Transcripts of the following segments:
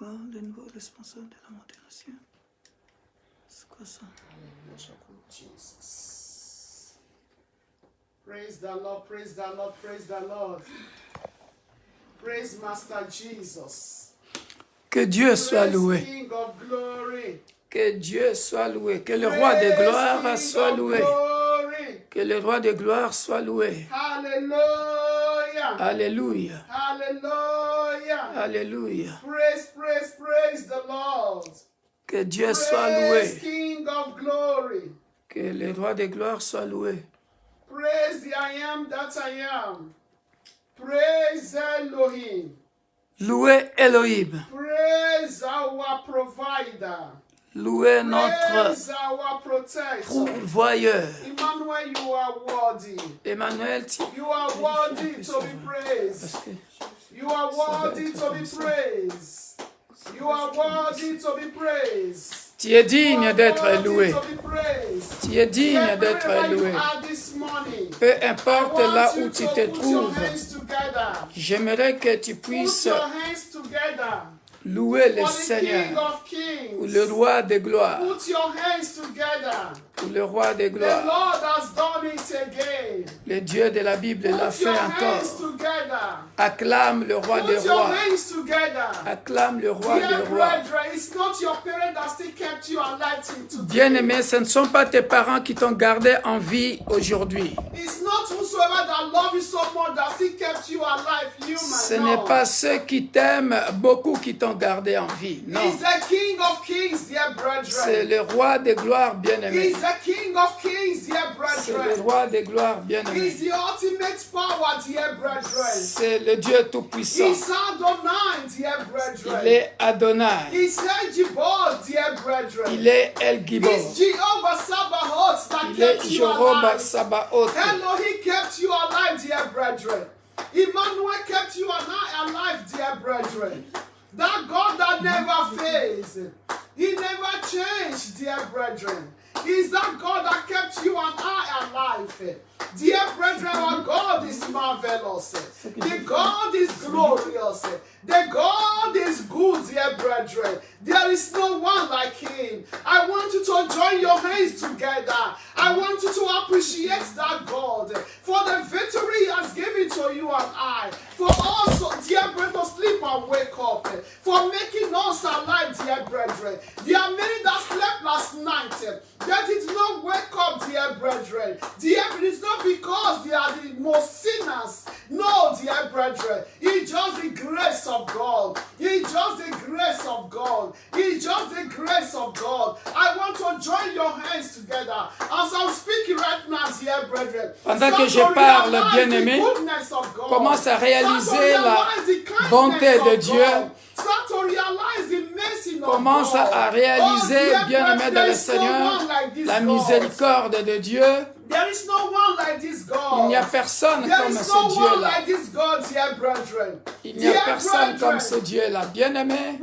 quoi le nouveau responsable de la modération? C'est quoi ça? Jesus. Praise the Lord, praise the Lord, praise the Lord. Praise Master Jesus. Que Dieu soit loué. King of glory. Que Dieu soit loué. Que le roi de gloire soit loué. Que le roi de gloire soit loué. Hallelujah. Alléluia. Hallelujah. Alléluia. Praise, praise, praise the Lord. Que Dieu soit Praise loué. King of glory. Que le roi de gloire soit loué. Praise the I am that I am. Praise Elohim. Louez Elohim. Praise our provider. Louez notre Praise our protector. pourvoyeur. Emmanuel, you are worthy. Emmanuel, You are worthy to be praised. You are worthy to be praised. You are worthy to be praised. tu es digne d'être loué. Tu es digne d'être loué. Peu importe là où tu te trouves, j'aimerais que tu puisses louer le Seigneur, ou le roi de gloire, ou le roi de gloire. Le Dieu de la Bible l'a fait encore. Acclame le roi des rois. Acclame le roi des rois. Bien-aimé, ce ne sont pas tes parents qui t'ont gardé en vie aujourd'hui. Ce n'est pas ceux qui t'aiment beaucoup qui t'ont gardé en vie. Non. C'est le roi de gloire bien-aimé. C'est le roi de gloire bien-aimé. C'est le Dieu tout-puissant. Il est Adonai. Il est El Gibor. Il est Jéhovah Sabaoth. Emmanuel kept you and I alive, dear brethren. That God that never fails. He never changed, dear brethren. He's that God that kept you and I alive. Dear brethren, our God is marvelous. The God is glorious. The God is good, dear brethren. There is no one like him. I want you to join your hands together. I want you to appreciate that God for the victory he has given to you and I. For us, dear brethren, to sleep and wake up. For making us alive, dear brethren. There are many that slept last night. They did not wake up, dear brethren. It is not because they are the most sinners. No, dear brethren. It's just the grace of God. It's just the grace of God. It's just the grace of God. I want to join your hands together. As I'm speaking right now, dear brethren. Pendant que je parle, bien-aimé, commence à réaliser la bonté de Dieu. Commence à réaliser, bien-aimé dans le Seigneur, la miséricorde de Dieu. Il n'y a personne comme ce Dieu-là. Il n'y a personne comme ce Dieu-là. Bien-aimé,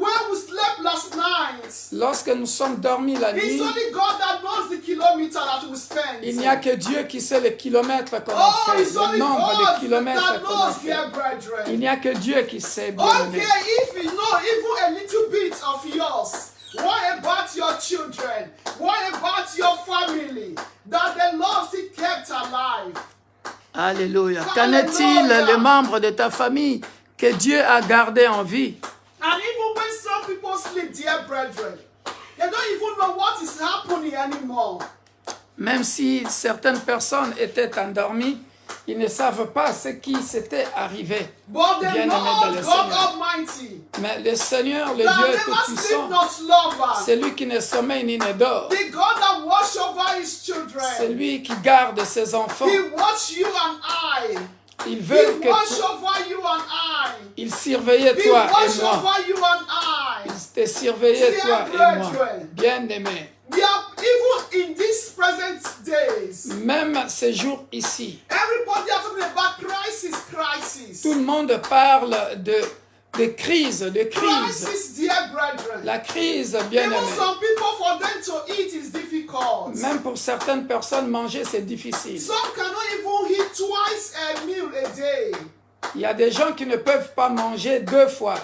lorsque nous sommes dormis la nuit, il n'y a que Dieu qui sait les kilomètres qu'on a fait, le nombre de kilomètres qu'on a fait. Il n'y a que Dieu qui sait, bien-aimé. What about your children? What about your family? That the Lord still kept alive. Alléluia. Qu'en est-il les membres de ta famille que Dieu a gardé en vie? And even when some people sleep, dear brethren, they don't even know what is happening anymore. Même si certaines personnes étaient endormies, ils ne savent pas ce qui s'était arrivé. Bien-aimé dans le Seigneur. Mais le Seigneur, le Dieu Tout-Puissant, c'est lui qui ne sommeille ni ne dort. C'est lui qui garde ses enfants. Il veut que il surveille toi et moi. Il te surveille toi et moi. Bien-aimé. Even in these present days, même ces jours ici, everybody are talking about crisis. Tout le monde parle de crise, de crise. Crisis, dear brethren. La crise, bien-aimé. Even some people, for them to eat is difficult. Même pour certaines personnes, manger c'est difficile. Some cannot even eat twice a meal a day. Il y a des gens qui ne peuvent pas manger 2 fois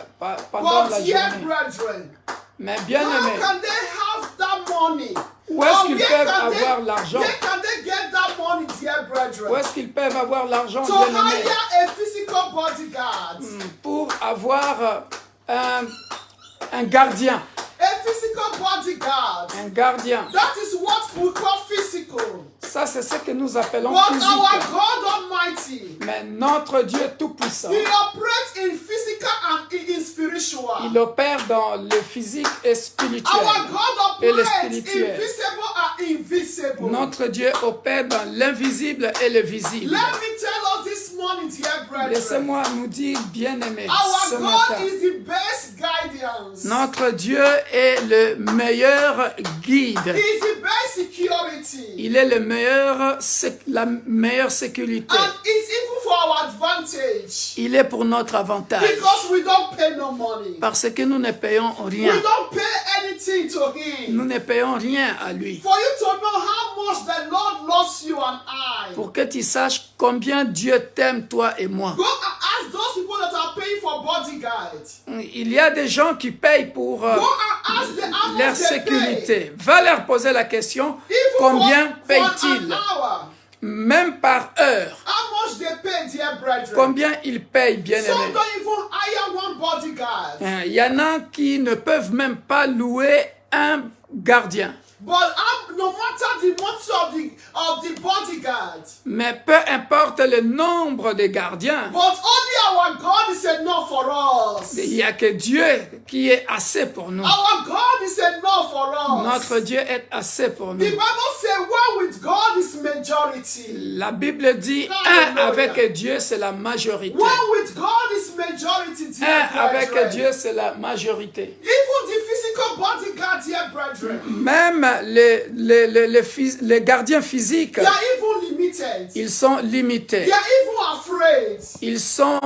pendant la journée. Brethren, Mais bien how aimé, can they have that money? où est-ce qu'ils where peuvent can avoir l'argent? Where can they get that money, dear brethren? Où est-ce qu'ils peuvent avoir l'argent, To bien aimé, hire a physical bodyguard. pour avoir un gardien? A physical bodyguard. Un gardien. That is what we call physical. Ça, c'est ce que nous appelons But our physique. God Almighty, Mais notre Dieu Tout-Puissant, He operates in physical and in spiritual. il opère dans le physique et spirituel. Our God Et le operates spirituel. invisible and invisible. Notre Dieu opère dans l'invisible et le visible. Let me tell us this morning, dear brethren. Laissez-moi nous dire, bien-aimés, ce Our matin, God is the best guidance. notre Dieu est le meilleur guide. He is the best security. Il est le la meilleure sécurité. And it's even for our advantage. Il est pour notre avantage. Because we don't pay no money. Parce que nous ne payons rien. We don't pay anything to Him. Nous ne payons rien à lui. For you to know how much the Lord loves you and I. Pour que tu saches combien Dieu t'aime, toi et moi. Go and ask those people that are paying for bodyguards. Il y a des gens qui payent pour Go and ask them how leur much they pay. sécurité. Va leur poser la question, Even combien for payent-ils? an hour. Même par heure. How much they pay, dear brethren. Combien ils payent, Some bien-aimés? don't even hire one bodyguard. Il y en a qui ne peuvent même pas louer un gardien. But no matter the money of the bodyguard, Mais peu importe le nombre de gardiens, but only our God is enough for us. il n'y a que Dieu qui est assez pour nous. Our God is enough for us. Notre Dieu est assez pour The nous. Bible says one with God is majority. La Bible dit un avec Dieu, c'est la majorité. One with God is majority, dear Un avec brethren. Dieu, c'est la majorité. Even the physical bodyguard, dear brethren, Même les gardiens physiques, they are even limited. ils sont limités. They are even afraid. Ils sont,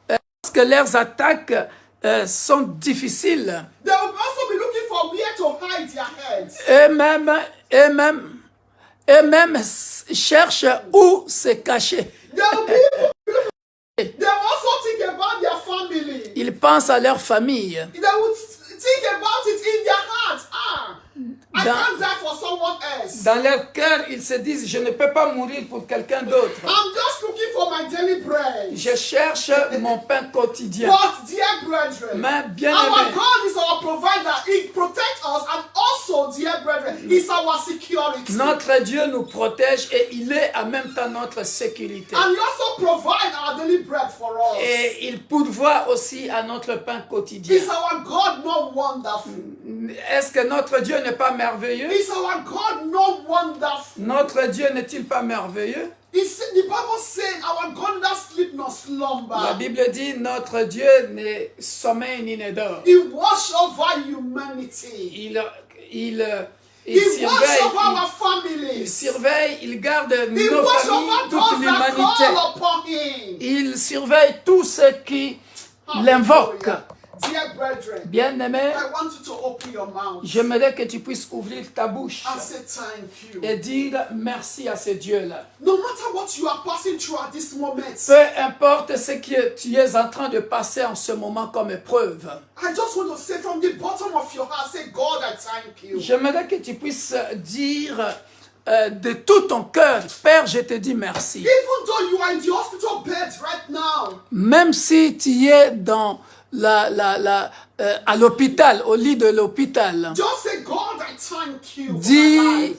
parce que leurs attaques sont difficiles. They will also be looking for where to hide their heads. Eux-mêmes cherchent où se cacher. They will also think about their family. Ils pensent à leur famille. They would think about it in their hearts. I can't die for someone else. Dans leur cœur, ils se disent, je ne peux pas mourir pour quelqu'un d'autre. I'm just looking for my daily bread. Je cherche mon pain quotidien. But, dear brethren, Mais bien our aimé, God is our provider. He protects us, and also, dear brethren, He's our security. notre Dieu nous protège et il est en même temps notre sécurité. And He also provides our daily bread for us. Et il pourvoit aussi à notre pain quotidien. Is our God not wonderful? Est-ce que notre Dieu n'est pas merveilleux? Is our God not wonderful? Notre Dieu n'est-il pas merveilleux? The Bible says our God does sleep nor slumber. La Bible dit notre Dieu n'est sommeil ni ne dort. He watches over humanity. Il He watches over our il families. surveille, il garde He nos watches familles, over toute those that l'humanité. call upon Him. Il surveille tous ceux qui l'invoquent. Hallelujah. Dear brethren, Bien-aimé, I want you to open your mouth j'aimerais que tu puisses ouvrir ta bouche and say thank you. et dire merci à ce Dieu-là. No matter what you are passing through at this moment, Peu importe ce que tu es en train de passer en ce moment comme épreuve, I just want to say from the bottom of your heart, say, God, I thank you. j'aimerais que tu puisses dire de tout ton cœur, Père, je te dis merci. Even though you are in the hospital bed right now, Même si tu es dans à l'hôpital, au lit de l'hôpital, just say, God, I thank you for my dis, life.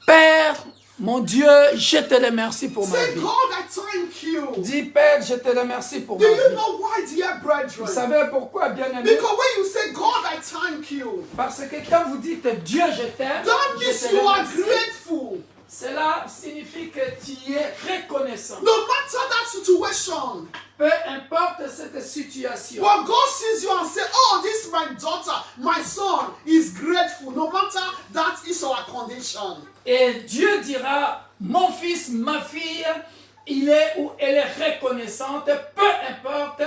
Père, mon Dieu, je te remercie pour ma Say, vie. God, I thank you. Dis, Père, je te remercie pour Do ma you vie. know why, dear Vous brethren? savez pourquoi, bien-aimé? Because when you say, God, I thank you, Parce que quand vous dites Dieu, je t'aime, that je means te you are remercie, grateful. cela signifie que tu es reconnaissant. No matter that situation, Peu importe cette situation. but God sees you and says, oh, this is my daughter, my son is grateful. No matter that is our condition. Et Dieu dira, mon fils, ma fille, il est ou elle est reconnaissante, peu importe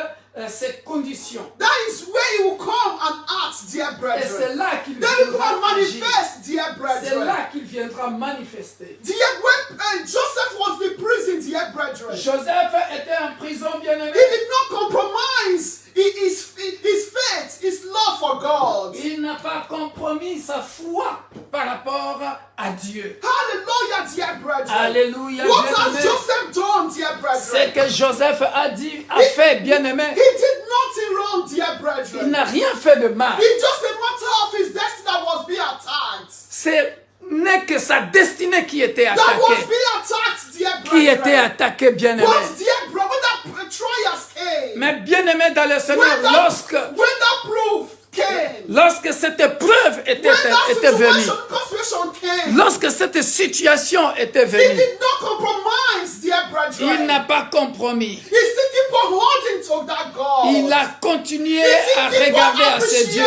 ses conditions. That is where you will come and act, dear Et brethren. c'est là qu'il Then you viendra come agir. manifest, dear C'est brethren. là qu'il viendra manifester. Dear, when Joseph was in prison, prison, dear brethren. Joseph était en prison, bien-aimé. He did not compromise his faith, his love for God. Il n'a pas compromis sa foi par rapport à Dieu. Hallelujah, dear brethren. Alléluia, What has bien-aimé. Joseph done, dear Ce brethren? que Joseph a fait, bien-aimé. He did nothing wrong, dear Il brethren. n'a rien fait de mal. It's just a matter of his destiny that was being attacked. C'est n'est que sa destinée qui était That was attaquée. being attacked, dear Qui était brethren. attaquée, bien-aimé. But dear brother, when that trials came, Mais bien-aimé dans le Seigneur, when that proof came, lorsque cette épreuve était venue, lorsque cette situation était he venue, did not compromise, dear brethren. il n'a pas compromis. He still keep on holding to that God. Il a continué à regarder à ses dieux,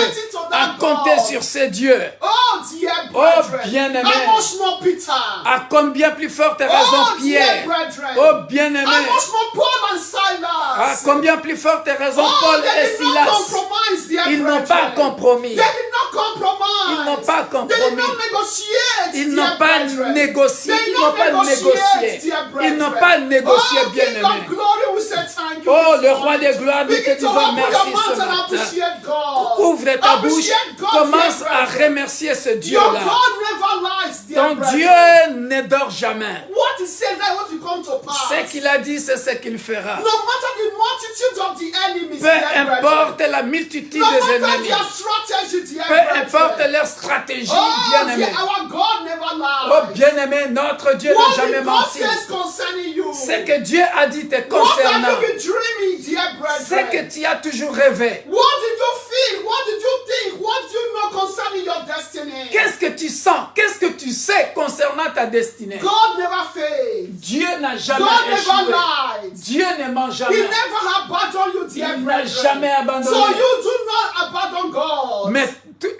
à compter sur ses dieux. Oh, dear Oh, brethren. bien-aimé. How much more Peter? À combien plus forte raison Oh, dear Pierre. brethren. Oh, bien-aimé. How much more Paul and À Silas? combien plus forte raison Oh, Paul they et did not Silas. compromise, dear Ils n'ont brethren. pas compromis. They did not compromise. Ils n'ont pas They did compromis. not negotiate, Ils dear n'ont pas brethren. négocié. They Ils did n'ont not pas negotiate, négocié. dear Ils n'ont brethren. pas négocié, Oh, bien-aimé. King of glory, we say thank you. Oh, this le roi morning. des gloires, nous te Begin to disons open merci your ce mouth and matin. appreciate God. Ouvre ta bouche, Appreciate God, commence dear à brethren. remercier ce Your Dieu-là. God never lies, dear Ton brethren. Dieu ne dort jamais. What he says that what will come to pass. Ce qu'il a dit, c'est ce qu'il fera. No matter the multitude of the enemies, Peu dear brethren. importe la multitude No des matter ennemis. their strategy, dear Peu brethren. importe leur stratégie, Oh, bien-aimé. dear, our God never lies. Oh, bien-aimé, notre Dieu n'a What jamais did God menti. says concerning you? Ce que Dieu a dit te What have concernant, you been dreaming, dear ce brethren? que tu as toujours rêvé, What did you feel? What did you think? What do you know concerning your destiny? qu'est-ce que tu sens, qu'est-ce que tu sais concernant ta destinée. God never fails. Dieu n'a jamais God never échoué. lies. Dieu ne ment He jamais. never abandoned you, dear Il n'a brethren. jamais So abandonné. you do not abandon God. Mais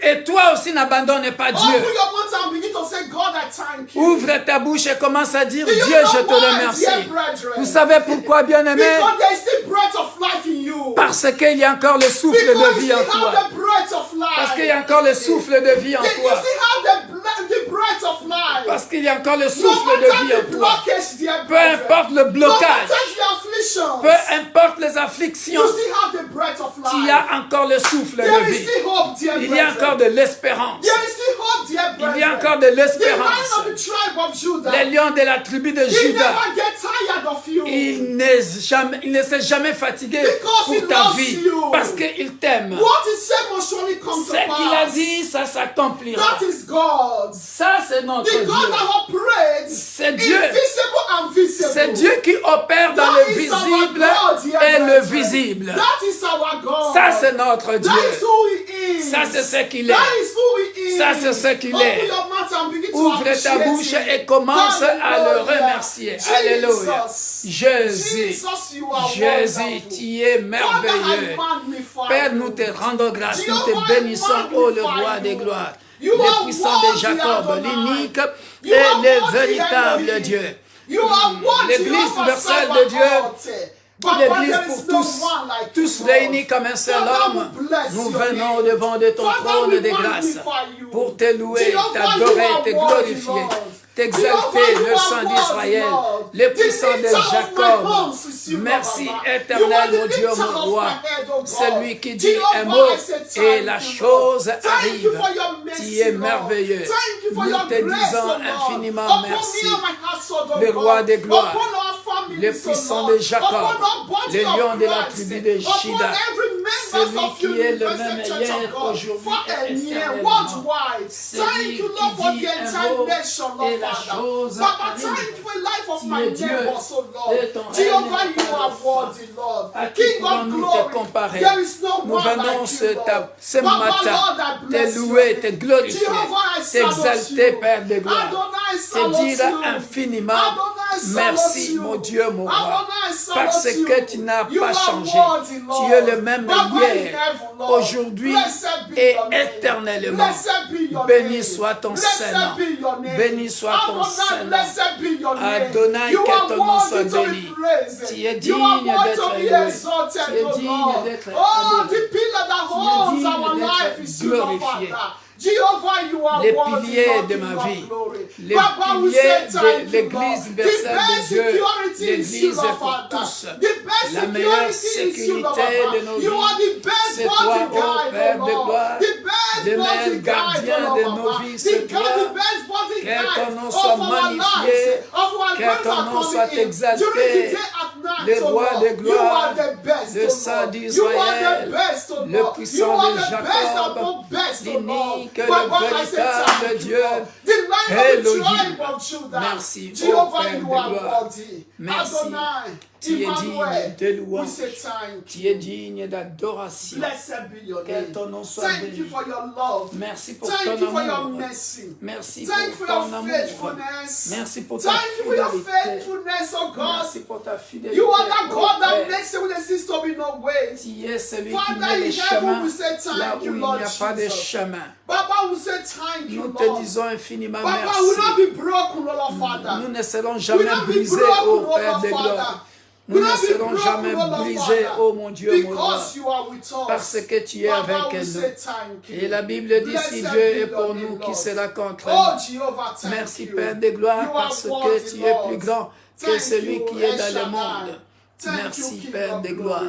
et toi aussi n'abandonne pas Dieu. Open your mouth and begin to say, God, I thank you. Ouvre ta bouche et commence à dire, Do you Dieu, know je te why, remercie. dear brethren? Vous savez pourquoi, bien-aimé? Because there is still breath of life in you. Parce qu'il y a encore le souffle Because de you vie en still toi. have the breath of life. Parce qu'il y a encore le souffle de vie en You toi. still have the breath of life. Parce qu'il y a encore le No souffle de matter vie the en toi. blockage, dear Peu brethren. importe le No blocage, matter the afflictions. peu importe les afflictions, You still have the breath of life. il y a encore le souffle There de is vie. still hope, dear Il y a brethren. encore de l'espérance. There is still hope, dear brethren. Il y a encore de The lion l'espérance. of the tribe of Judah. Les lions de la tribu de He Judas, never gets tired of you. il ne s'est jamais fatigué Because he pour ta loves vie. you. Parce qu'il t'aime. What he said must surely come to Ce qu'il a pass. dit, ça s'accomplira. That is God. Ça, c'est notre The God Dieu. that operates C'est Dieu. invisible and visible. C'est Dieu qui opère dans That le is our visible God, dear et le brethren. visible. That is our God. Ça, c'est notre Dieu. That is who he is. Ça, c'est ce qu'il est. That is who he is. Ça, c'est ce qu'il Open est. your mouth and begin to Ouvre ta appreciate bouche him. et commence à le Hallelujah. remercier. Alléluia. Jésus, Jesus, you are Jésus, wonderful. tu es merveilleux. Father, I magnify Père, you. nous te rendons grâce, nous Jehovah, te bénissons, I ô le magnify roi des you. gloires, You le are puissant de worthy, Jacob, Adonai. l'unique You et are le worthy, véritable Elohim. Dieu. You are worthy, L'Église Jehovah universelle de Sabaoth. Dieu, Papa, l'Église there pour is no tous, one like tous you, réunis Lord. comme un seul Father, homme, we bless nous your venons name. devant de ton Father, trône we de grâce magnify you. pour te louer, Jehovah, t'adorer, you are te worthy, glorifier, Lord. t'exalter, Jehovah, you le are sang worthy, d'Israël, Lord. le The puissant de lifter of my Jacob. hands is you, Merci Baba. You éternel, are the mon Dieu, lifter mon of roi. my head, oh God. Celui qui dit Jehovah, un mot I say et thank la you, chose Lord. Thank you arrive. for your mercy, Tu es Lord. merveilleux. Thank you for Nous your te grace, disons oh Lord. infiniment Upon merci. me and my household, oh Le God. roi des gloires, Upon our families, le oh puissant Lord. de Jacob, Upon our body le of lion de la Christ. tribu de Upon Juda, every member celui of qui est le Universal même Church hier, of God. aujourd'hui Far et and near, éternellement. worldwide. Celui Thank you, Lord, qui for dit the un entire mot nation, et Lord la Father. chose Papa, arrive. thank you for the life of Tu my es Dieu neighbors, oh et Lord. ton règne Jehovah, n'est you pas are de fin. worthy, Lord. À qui King of pourrons-nous te glory. comparer? There is no Nous one venons like you, Lord. ce Papa, matin Lord, I te bless louer, you. te glorifier, Jehovah, I salute t'exalter, you. Père de gloire, Adonai, I te salute dire you. infiniment Adonai, I salute merci, you. mon Dieu, mon roi, Adonai, I salute parce you. que tu n'as You pas are changé. worthy, Lord. Tu es le même Baba in hier, heaven, Lord. aujourd'hui Blessed be et your name. éternellement. Blessed be your Béni name. soit ton Blessed Saint-Nom. be your name. Béni soit ton Adonai, Saint-Nom. blessed be your name. Adonai, You que are ton nom soit worthy to béni. be praised. Tu es You are digne worthy d'être to be loué. exalted, Tu es O digne Lord. d'être Oh, adoré. the pillar that Tu es holds digne our d'être life is you, Lord glorifié. Father. Jehovah, you are les worthy, piliers Lord, de King ma of vie, glory. les Papa, we piliers say de thank you, l'Église Lord. universelle The de best Dieu, security is you, l'Église Lord pour Father. tous. The best La meilleure security is you, Lord sécurité Papa. de nos You are vies, the best c'est toi, ô bodyguard, Père oh de Lord. gloire, The best demeure bodyguard, gardien oh de Lord nos Papa. vies, The c'est toi. best bodyguard Que ton nom of soit our magnifié, lives, of our que going ton and nom coming soit in. exalté. During the day at night, Le oh roi Lord. de You gloire, are the best, le oh Saint Lord. You are d'Israël, the best, oh le Lord. You puissant are de the best Jacob, above best, oh Lord. l'unique, le Papa, I say véritable thank you, Dieu, Lord. The Lion of the Elohim. tribe of Judah. Merci, ô Jehovah, Père you de are gloire. worthy. Merci. Adonai, Tu es Emmanuel, digne de we louange. say thank Tu you. es digne d'adoration. Blessed be your Que name. ton nom soit Thank béni. you for your love. Merci pour Thank ton you for your amour. mercy. Merci Thank you pour for your ton amour. faithfulness. Merci pour ta Thank you for your fidélité. faithfulness, oh God. Merci pour ta fidélité. You are that ô God that Père. makes it when there seems to be no way. Tu es celui qui Father, met les in heaven, chemins we say là thank où you, il Lord n'y a pas de Jesus. chemin. Baba, we say thank you, Nous te Lord. disons infiniment Papa, we will not merci. be broken, Lord Father. Nous ne serons We will jamais not be brisés, broken, ô Lord Père de Father. gloire. We Nous will ne not be serons broken, jamais Lord brisés, Father. ô mon Dieu, mon roi, Because you are with us. parce que tu es Baba, avec we nous. say thank you. Et la Bible dit, si Blessed Dieu be est your pour name, nous, qui Lord. sera contre Oh, nous? Jehovah, thank Merci, you. Père de gloire, You parce are que worthy, tu es Lord. plus grand que Thank celui you, qui est El dans le Shaddai. monde. Thank Merci, you, King Père of de glory. gloire.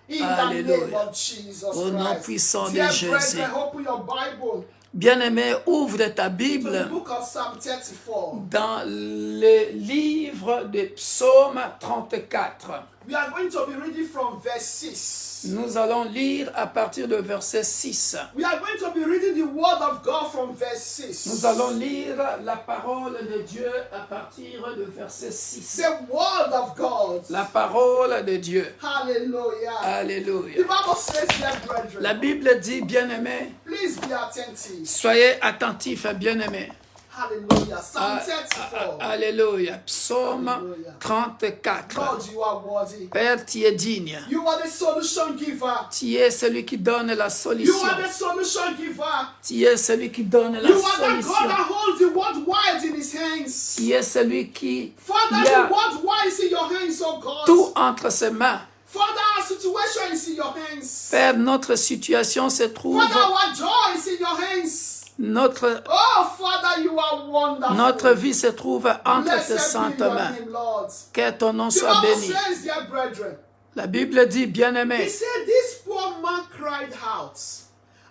In the name Alléluia. of Jesus Au nom Christ. puissant de Dear Jésus. brethren, open your Bible Bien-aimé, ouvre ta to the Bible book of Psalm 34. dans le livre de Psaume 34. We are going to be reading from verse 6. Nous allons lire à partir de verset 6. We are going to be reading the word of God from verse 6. Nous allons lire la parole de Dieu à partir de verset 6. The word of God. La parole de Dieu. Hallelujah. Alléluia. The Bible says, dear brethren, La Bible dit, bien-aimé, please be attentive. soyez attentifs, bien-aimé. Hallelujah. Psalm 34. Alléluia. Psaume Alléluia. 34. Lord, you are worthy. Père, tu es digne. You are the solution giver. Tu es celui qui donne la You solution. are the solution giver. Tu es celui qui donne la You are that God solution. that holds the world wide in his hands. Tu es celui qui Father, y a the world wide is in your hands, oh God. tout entre ses mains. Father, our situation is in your hands. Père, notre situation se trouve, Father, our joy is in your hands. notre Oh, Father, you are wonderful. vie se trouve entre tes Blessed saintes be your mains. name, Lord. Que ton nom The soit Bible béni. says, dear brethren, La Bible dit, he bien-aimé, said, this poor man cried out,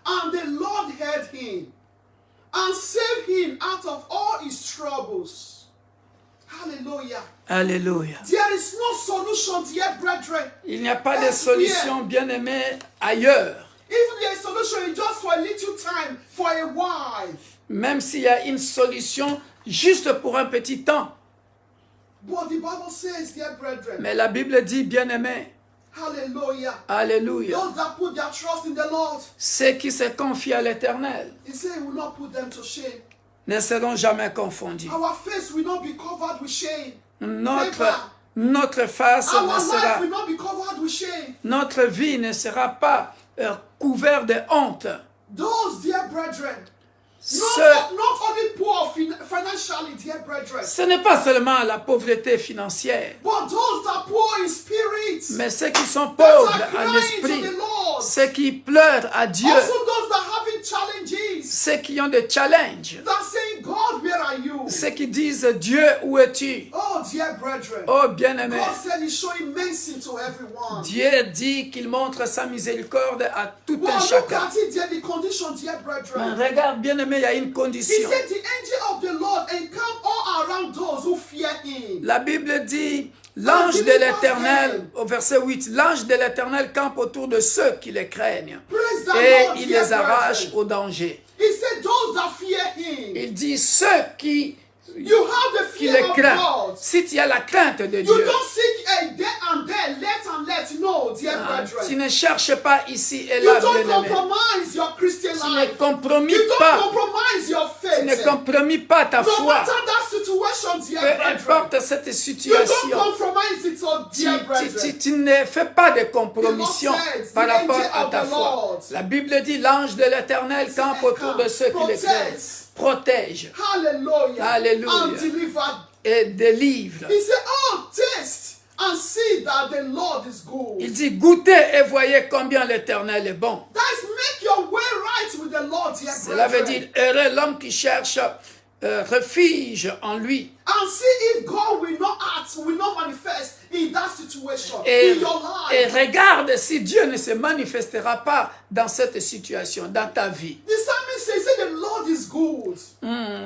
and the Lord heard him, and saved him out of all his troubles. Hallelujah. Alléluia. There is no solution, dear brethren. Il n'y a pas de solution, bien-aimé, ailleurs. If there is solution, it's just for a little time, for a while. Même s'il y a une solution juste pour un petit temps. But the Bible says, dear brethren, Mais la Bible dit, bien-aimé, hallelujah, alléluia, those that put their trust in the Lord, ceux qui se confient à l'Éternel he said, he will not put them to shame. ne seront jamais confondus. Our face will not be covered with shame. Notre face Our ne life sera, will not be covered with shame. notre vie ne sera pas couverte de honte. Those, dear brethren, Ce, not only poor financially, dear brethren, ce n'est pas seulement la pauvreté financière, but those that are poor in spirit, mais ceux qui sont that pauvres are en crying esprit, to the Lord, ceux qui pleurent à Dieu, also those that are having challenges, ceux qui ont des challenges, that are saying, God, where are you? ceux qui disent Dieu, où es-tu? Oh, dear brethren, Oh bien-aimé, God said he's showing mercy to everyone. Dieu dit qu'il montre sa miséricorde à tout Well, un look chacun. at it, dear, the condition, dear Mais brethren. regarde, bien-aimé, il y a une He condition. said the angel of the Lord encamp all around those who fear him. La Bible dit, l'ange de l'Éternel, au verset 8, l'ange de l'Éternel campe autour de ceux qui le craignent Praise the et Lord, il dear les arrache brethren. au danger. He said those that fear him. Il dit, ceux qui You have the le fear of craint. God. Si tu as la crainte de You Dieu, don't seek a there and there, left and left. No, dear tu brethren. ne cherches pas ici et You là, don't bien-aimé. compromise your Christian Tu ne life. compromis You don't pas, compromise your tu ne faith. compromis pas ta No foi. matter that situation, dear Peu brethren. importe cette You don't situation, compromise it, oh dear brethren. tu ne fais pas de compromission The Lord says, par the rapport angel à of ta the foi. Lord La Bible dit, l'ange de l'Éternel campe autour de ceux qui le craignent. Protège Hallelujah. Hallelujah. And deliver. et délivre. He said, oh, taste and see that the Lord is good. Il dit, goûtez et voyez combien l'Éternel est bon. That's make your way right with the Lord, dear Cela veut brethren. dire heureux l'homme qui cherche refuge en lui. And see if God will not act, will not manifest in that situation, Et in your life. regarde si Dieu ne se manifestera pas dans cette situation, dans ta vie. The psalmist says the Lord is good.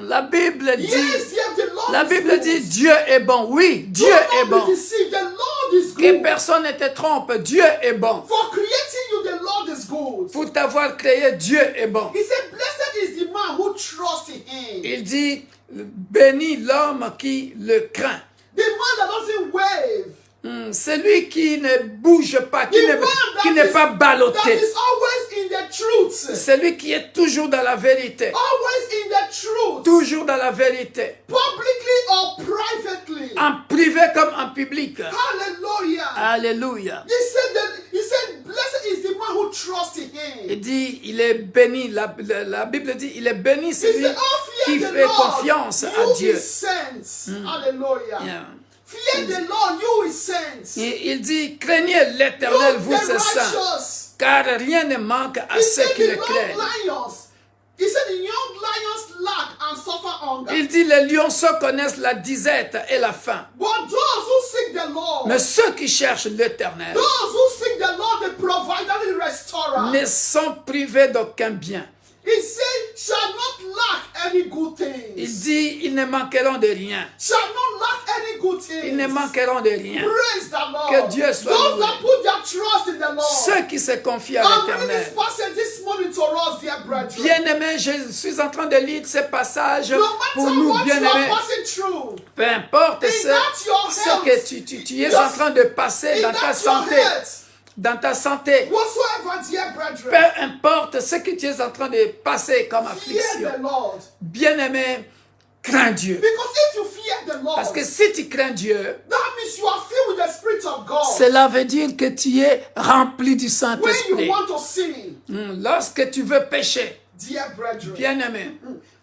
La Bible dit, Yes, the Lord la is Bible good. dit Dieu est bon. Oui, Dieu Do est not be bon. deceived. The Lord is Que good. personne ne te trompe, Dieu est bon. For creating you, the Lord is good. Pour t'avoir créé, Dieu est bon. He said, blessed is the man who trusts in him. Il dit, bénis l'homme qui le craint. The man that doesn't wave. Celui qui ne bouge pas, qui The n'est man pas that ballotté. is always in the truth. Celui qui est toujours dans la vérité. Always in the truth. Toujours dans la vérité. Publicly or privately. En privé comme en public. Hallelujah. Alléluia. He said, blessed is the man who trusts in him. Il dit, il est béni. La Bible dit, il est béni He celui said, oh, qui fear the fait Lord, confiance à you Dieu. his saints. Hallelujah. Yeah. Fear the Lord, you his saints. Il dit, craignez l'Éternel, You vous the ses saints, righteous. car rien ne manque à He ceux said qui the le young craignent. lions. He said the young lions lack and suffer hunger. Il dit, les lionceaux connaissent la disette et la faim. But those who seek the Lord, Mais ceux qui cherchent l'Éternel those who seek the Lord, the provider, the restorer. ne sont privés d'aucun bien. He said, shall not lack any good things. Il dit, ils ne manqueront de rien. Shall not lack any good things. Ils ne manqueront de rien. Praise the Lord. Que Dieu soit Those loué. that put their trust in the Lord. Ceux qui se confient à I'm reading l'Éternel. this passage this morning to us, dear brethren. Bien-aimés, je suis en train de lire ce passage No pour matter nous, what you are bien-aimés. passing through, Peu importe in ce that your que health, tu es en train de passer in dans ta that your santé. health, Dans ta santé. whatsoever, dear brethren, Peu importe ce que tu es en train de passer comme fear affliction. the Lord. Bien-aimé, crains Dieu. Because if you fear the Lord, Parce que si tu crains Dieu, that means you are filled with the Spirit of God. cela veut dire que tu es rempli du When Saint-Esprit. you want to sin, Lorsque tu veux pécher, dear brethren, bien-aimé,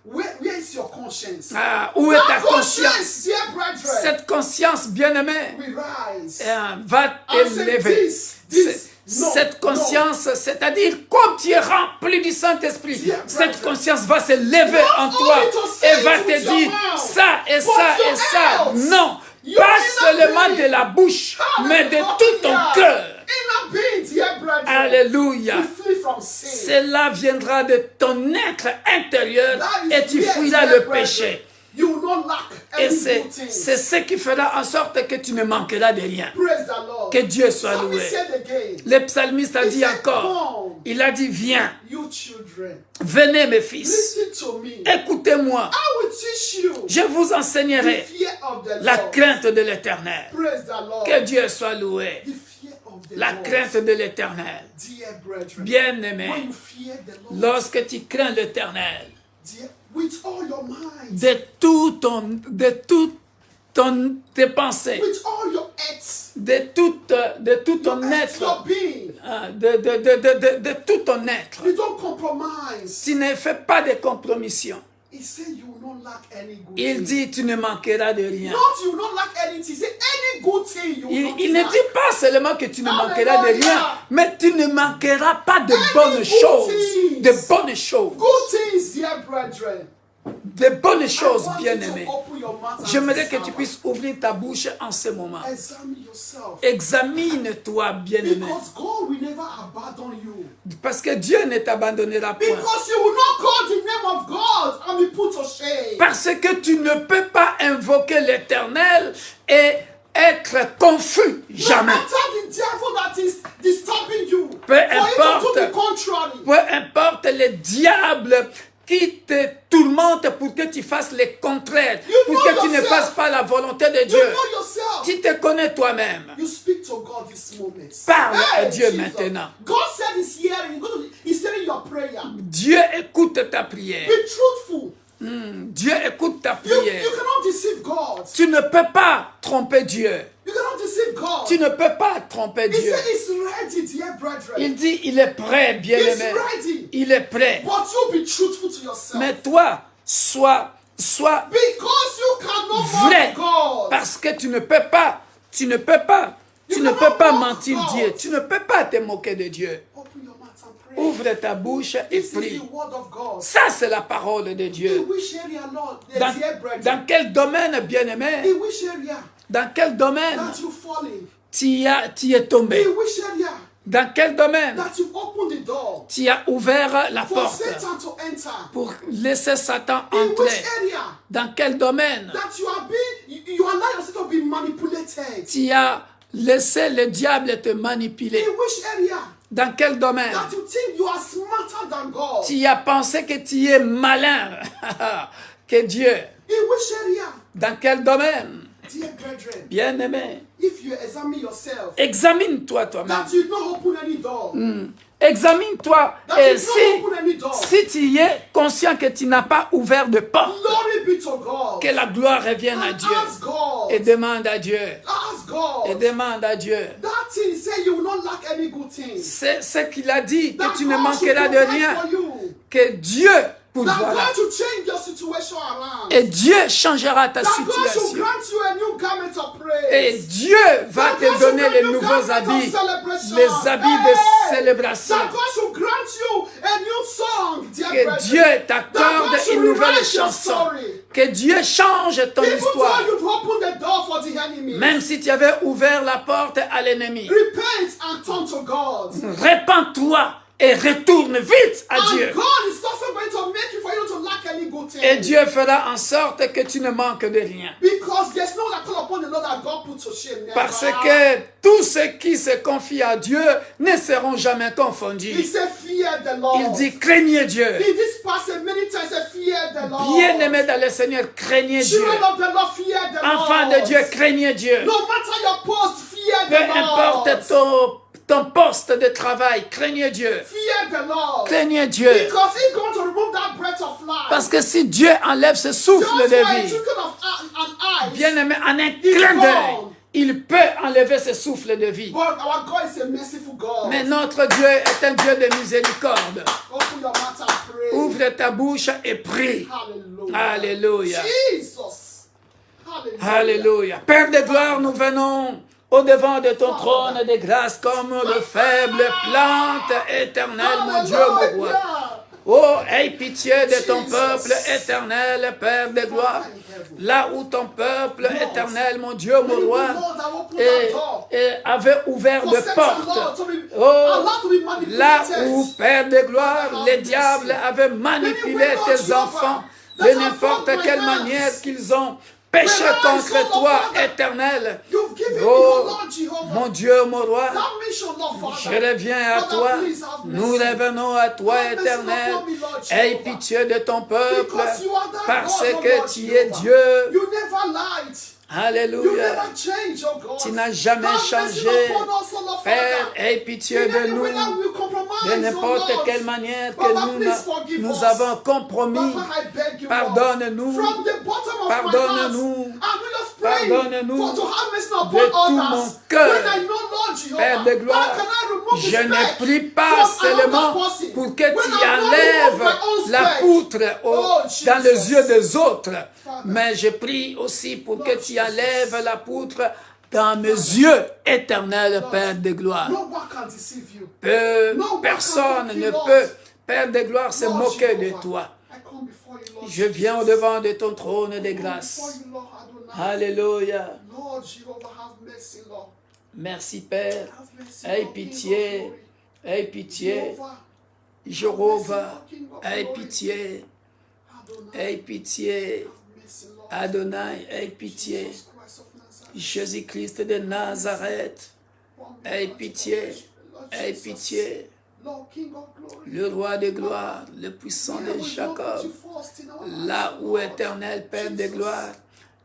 where is your conscience? où est ta That conscience? dear brethren, Cette conscience, bien-aimé, we rise. va And say t'élever. this, no, Cette conscience, c'est-à-dire comme tu es rempli du Saint-Esprit, Dear cette brethren, conscience va se lever en not toi only to say et va it te with your dire mouth, ça et but ça your et ça. else, Non, your pas inner seulement being. de la bouche, mais de tout ton Hallelujah. cœur. Inner being, dear brethren, Alléluia. we flee from sin. Cela viendra de ton être intérieur That is et tu where, fuiras dear le brethren, péché. you will not lack Et any c'est good things. ce qui fera en sorte que tu ne manqueras de rien. Praise the Lord. Que Dieu soit Psalmist loué. said again, Le psalmiste a he dit said, encore, come, il a dit, viens, you children, venez mes fils, listen to me. écoutez-moi, I will teach you je vous the enseignerai fear of the la Lord. crainte de l'Éternel. Praise the Lord. Que Dieu soit loué. The fear of the La Lord. crainte de l'Éternel. Dear brethren, Bien-aimé, when you fear the Lord, lorsque tu crains l'Éternel, dear, with all your mind, de tout tes pensées, with all your hearts, de tout ton your être, being, de tout ton être, you don't compromise. tu ne fais pas de compromission. He said you will not lack any good Il thing. dit, tu ne manqueras de rien. Not you will not lack anything. He said any good thing you will not Il ne lack. dit pas seulement que tu ne manqueras de Alléluia. rien, mais tu ne manqueras pas de bonnes good choses. things. De bonnes choses. Good things, dear brethren. De bonnes choses, I want you bien-aimé. to open your mouth and J'aimerais que tu examine. puisses ouvrir ta bouche en ce moment. Examine yourself. Examine-toi, bien-aimé. Because God will never abandon you. Parce que Dieu ne t'abandonnera point. Because you will not call the name of God and be put to shame. Parce que tu ne peux pas invoquer l'Éternel et être confus. No Jamais. matter the devil that is disturbing you, Peu for it to do importe. the contrary. Peu importe les diables qui te tourmentent pour que tu fasses le contraire, You pour know que tu ne yourself. fasses pas la volonté de You Dieu. know yourself. Tu te connais toi-même. You speak to God this moment. Parle à Dieu Jesus. maintenant. God said He's hearing. He's hearing your prayer. Dieu écoute ta prière. Be truthful. Dieu écoute ta You prière. cannot deceive God. Tu ne peux pas tromper Dieu. You cannot deceive God. Tu ne peux pas tromper He Dieu. said He's ready, dear brethren. Il dit, il est prêt, He's bien-aimé. ready. Il est prêt. But you be truthful to yourself. Mais toi, sois Because you cannot vrai. mock God. Parce que tu ne peux pas mentir Dieu. Tu ne peux pas te moquer de Dieu. Open your mouth and pray. ouvre ta bouche et This is prie. the word of God. Ça, c'est la parole de In Dieu. which area, Lord, dear brethren? Dans quel domaine, bien-aimé? In which area Dans quel domaine that you falling? tu es tombé? In which area Dans quel domaine that you open the door tu as ouvert la for porte Satan to enter? pour laisser Satan In which entrer? area Dans quel domaine that you are being, you allow yourself to be manipulated? tu as laissé le diable te manipuler? In which area Dans quel domaine that you think you are smarter than God? tu as pensé que tu es malin que Dieu? In which area, Dans quel domaine? dear brethren, Bien-aimé, if you examine yourself, examine-toi toi-même. that you don't open any door, Examine-toi that et you don't open any door, si tu es conscient que tu n'as pas ouvert de porte, glory be to God. que la gloire revienne à And Dieu ask God. et demande à Dieu. Ask God. Et demande à Dieu. That thing say you will not lack any good thing. C'est ce qu'il a dit, That que tu ne God should manqueras de provide rien, for you. que Dieu That pourvoira. God should change your situation around. Et Dieu changera ta That God should situation. grant you a new garment of praise. Et Dieu va That te God should donner grant les you nouveaux garment of habits, celebration. les habits de célébration. That God should grant you a new song, dear Que brethren. Dieu That t'accorde God should une nouvelle rewrite your chanson. story. Que Dieu change ton People histoire. told you to open the door for the enemy. Même si tu avais ouvert la porte à l'ennemi. Repent and turn to God. Répands-toi et retourne vite à And Dieu. God is also going to make you for you to lack any good thing. Et Dieu fera en sorte que tu ne manques de rien. Because there's no one that call upon the Lord that God put to shame. Never. Parce que tous ceux qui se confient à Dieu ne seront jamais He confondus. said, fear the Lord. Il dit, craignez Dieu. In this passage, many times, he said, fear the Lord. Bien-aimés dans le Seigneur, craignez Dieu. Children of the Lord, fear the Lord. Enfants de Dieu, craignez Dieu. No matter your post, fear Peu the Lord. importe ton poste de travail, craignez Dieu. Fear the Lord. Craignez Dieu. Because He's going to remove that breath of life. Parce que si Dieu enlève ce souffle Just de like vie, thinking of an eye. bien-aimé, en un clin d'œil, il peut enlever ce souffle de vie. But our God is a merciful God. Mais notre Dieu est un Dieu de miséricorde. Open your mouth and pray. Ouvre ta bouche et prie. Hallelujah. Alléluia. Jesus. Hallelujah. Alléluia. Père de gloire, nous venons au-devant de ton trône de grâce comme de faibles plantes éternelles, mon Dieu, mon roi. Oh, aie pitié de ton peuple éternel, Père de gloire. Là où ton peuple éternel, mon Dieu, mon roi, et avait ouvert de portes. Oh, là où, Père de gloire, les diables avaient manipulé tes enfants de n'importe quelle manière qu'ils ont péché contre toi, éternel. Oh, mon Dieu, mon roi, je reviens à toi. Nous revenons à toi, éternel. Aie pitié de ton peuple, parce que tu es Dieu. Alléluia. Tu n'as jamais changé. Père, aie pitié de nous. De n'importe quelle manière que nous avons compromis. Pardonne-nous. Pardonne-nous. Pardonne-nous de tout mon cœur. Père de gloire, je ne prie pas seulement pour que tu enlèves la poutre dans les yeux des autres, mais je prie aussi pour que tu enlèves la poutre dans mes yeux éternels, Père de gloire. Personne ne peut, Père de gloire, se moquer de toi. Je viens au-devant de ton trône de grâce. Alléluia. Merci, Père. Aie pitié. Aie pitié. Jéhovah, aie pitié. Aie pitié. Adonai, aie pitié. Jésus-Christ de Nazareth, aie pitié. Aie pitié. Le roi de gloire, le puissant de Jacob, là où éternel Père de gloire,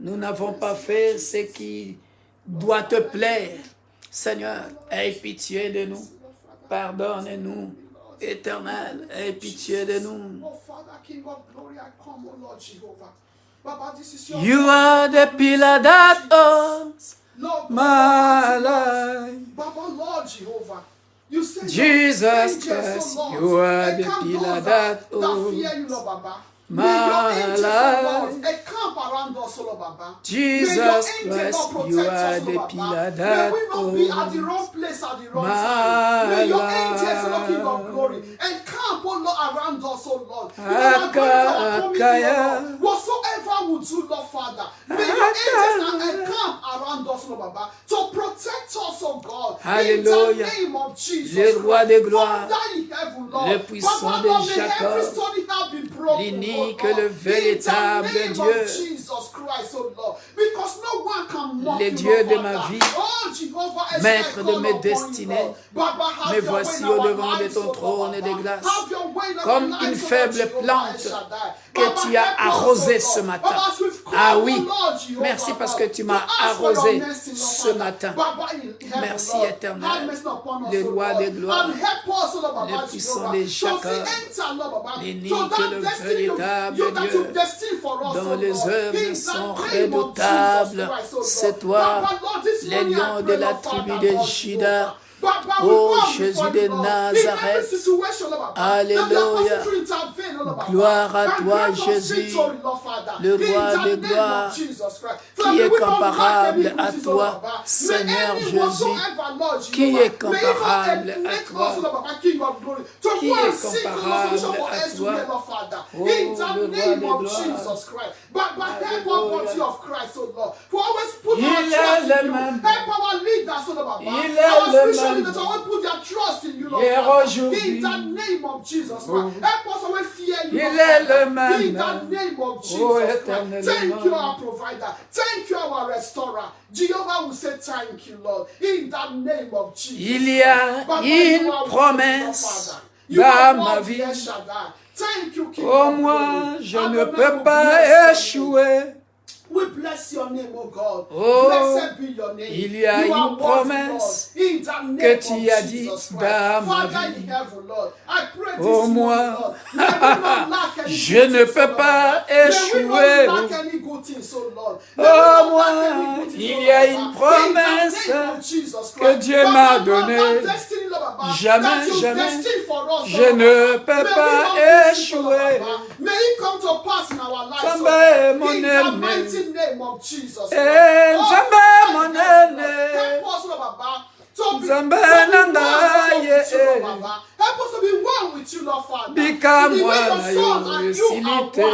nous n'avons pas fait ce qui doit te plaire. Seigneur, aie pitié de nous. Pardonne-nous, éternel, aie pitié de nous. You are the pillar that holds my life. Jesus Christ, you are the pillar that holds my life. Jesus Christ, you are the pillar that holds my life. glory. Encamp, oh Lord, around us, oh Lord. You are going to our coming, Lord. Whatsoever we do, Lord Father, may your angels encamp around us, Lord Baba, to protect us, oh God. Alléluia. In the name of Jesus. Le roi de gloire, Father, le puissant de Jacob, l'unique, le véritable Dieu, le Dieu de ma vie, maître de mes destinées, me voici au devant de ton trône de glace, comme une faible plante que tu as arrosée ce matin. Ah oui, merci parce que tu m'as arrosé ce matin. Merci éternel, le roi de gloire, le puissant de Jacob, l'unique, le véritable Dieu, dont les œuvres sont redoutables. C'est toi, les lions de la tribu de Juda. Oh Jésus de Nazareth, alléluia, gloire à toi Jésus, le roi de gloire, qui est comparable à toi, Seigneur Jésus, qui est comparable à toi, qui est comparable à toi, oh le roi de gloire, il est le même, il est le même. That I put their trust in you, Lord. In the name of Jesus Christ. Help us always fear you, Lord. In the name of Jesus Christ. Thank you, our provider. Thank you, our restorer. Jehovah will say thank you, Lord. In the name of Jesus. Il y a une promesse dans ma vie. Oh, moi, je ne peux pas échouer. We bless your name, oh God. Oh, blessed be your name. Il y a une promesse que tu as dit dans ma vie. Oh moi, je ne peux pas échouer. Oh moi, il y a une promesse que Dieu m'a donnée. Jamais, jamais, je ne peux pas échouer. Samba mon aimé. Name of Jesus. Nzambe monene, Nzambe nangaye, help us to be one with you, Lord Father. Bikamwa na yo esilite,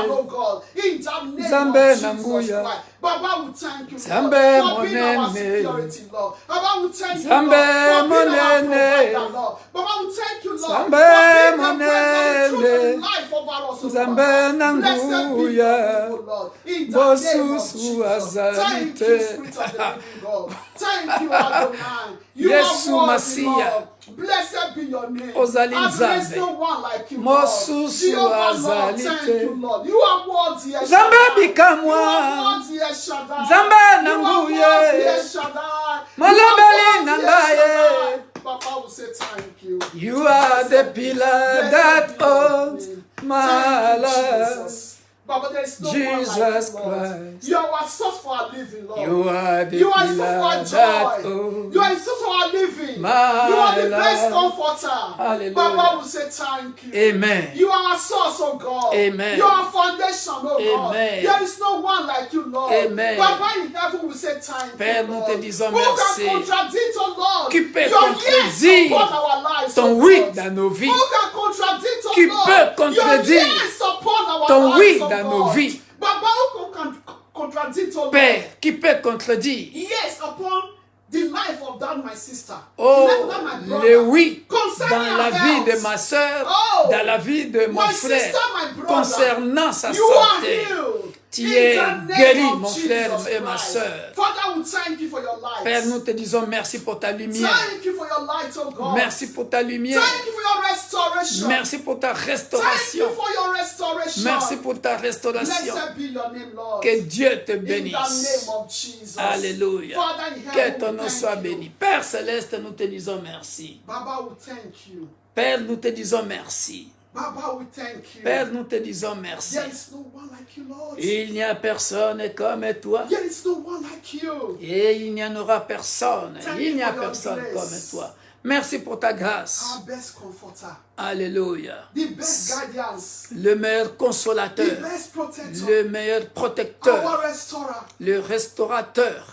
Nzambe nanguya, Baba, we thank you, Nzambe Lord, for being our monene, security, Lord. Baba, we thank you, Nzambe Lord, for being our monene, provider, Lord. Baba, we thank you, Lord, for Nzambe being our present truth monene, and life over us, Lord. Nzambe Blessed be nanguya, your name, Lord. In the name of bosusu Jesus. Thank azalite. you, Spirit of the living God. Thank you, Adonai. You Yesu are worthy, Masiya. Lord. Blessed be your name. Ozali And there is Nzambe. no one like you, Lord. Mosusu Jehovah, Lord, azalite. thank you, Lord. You are worthy, El Nzambe Shaddai. bikamwa. You are worthy, El Shaddai. Nzambe You are nanguye. worthy, El Shaddai. Malabeli You are worthy, El nangaye. Shaddai. Papa will say thank you. You are the pillar that holds my Thank you, life. Jesus. Baba, there is no Jesus one like you, Lord. Christ. You are our source for our living, Lord. You are the You are a pillar source for that our joy. holds You are a source for our living. my You are the life. best comforter. Hallelujah. Baba will say thank you. Amen. You are our source, oh God. Amen. You are our foundation, oh God. Amen. There is no one like you, Lord. Amen. Baba in heaven will say thank Père, you, nous Lord. te disons Who merci. can contradict, oh Lord? Qui peut your contredire yes upon our lives, ton oh oui God? dans nos vies? Who can contradict, oh Qui Lord? peut contredire your yes upon our ton lives, oui oh dans God? nos vies? Baba, who can contradict, oh Lord? Père, qui peut contredire? Yes, upon the life of that my sister. Oh, the life of that my brother. le oui Concerning dans la our vie health. de ma soeur, Oh, dans la vie de mon my frère, sister, my brother. concernant sa You are santé. healed. Tu In es the name guéri, of mon Jesus frère et ma Christ. soeur. Father, we thank you for your light. Père, nous te disons merci pour ta lumière. Thank you for your light, oh God. Merci pour ta lumière. Thank you for your restoration. Merci pour ta Thank restauration. you for your restoration. Merci pour ta restauration. Blessed be your name, Lord. Que Dieu te In the bénisse. name of Jesus. Alléluia. Father in Que heaven, ton we nom thank soit you. béni. Père céleste, nous te disons merci. Baba, we thank you. Père, nous te disons merci. Baba, we thank you. Père, nous te disons merci. There is no one like you, Lord. Il n'y a personne comme toi. There is no one like you. Et il n'y en aura personne. Thank Il n'y a you for your personne grace. comme toi. Merci pour ta grâce. Our best comforter. Alléluia. The best guidance. Le meilleur consolateur. The best protector. Le meilleur protecteur. Our restorer. Le restaurateur.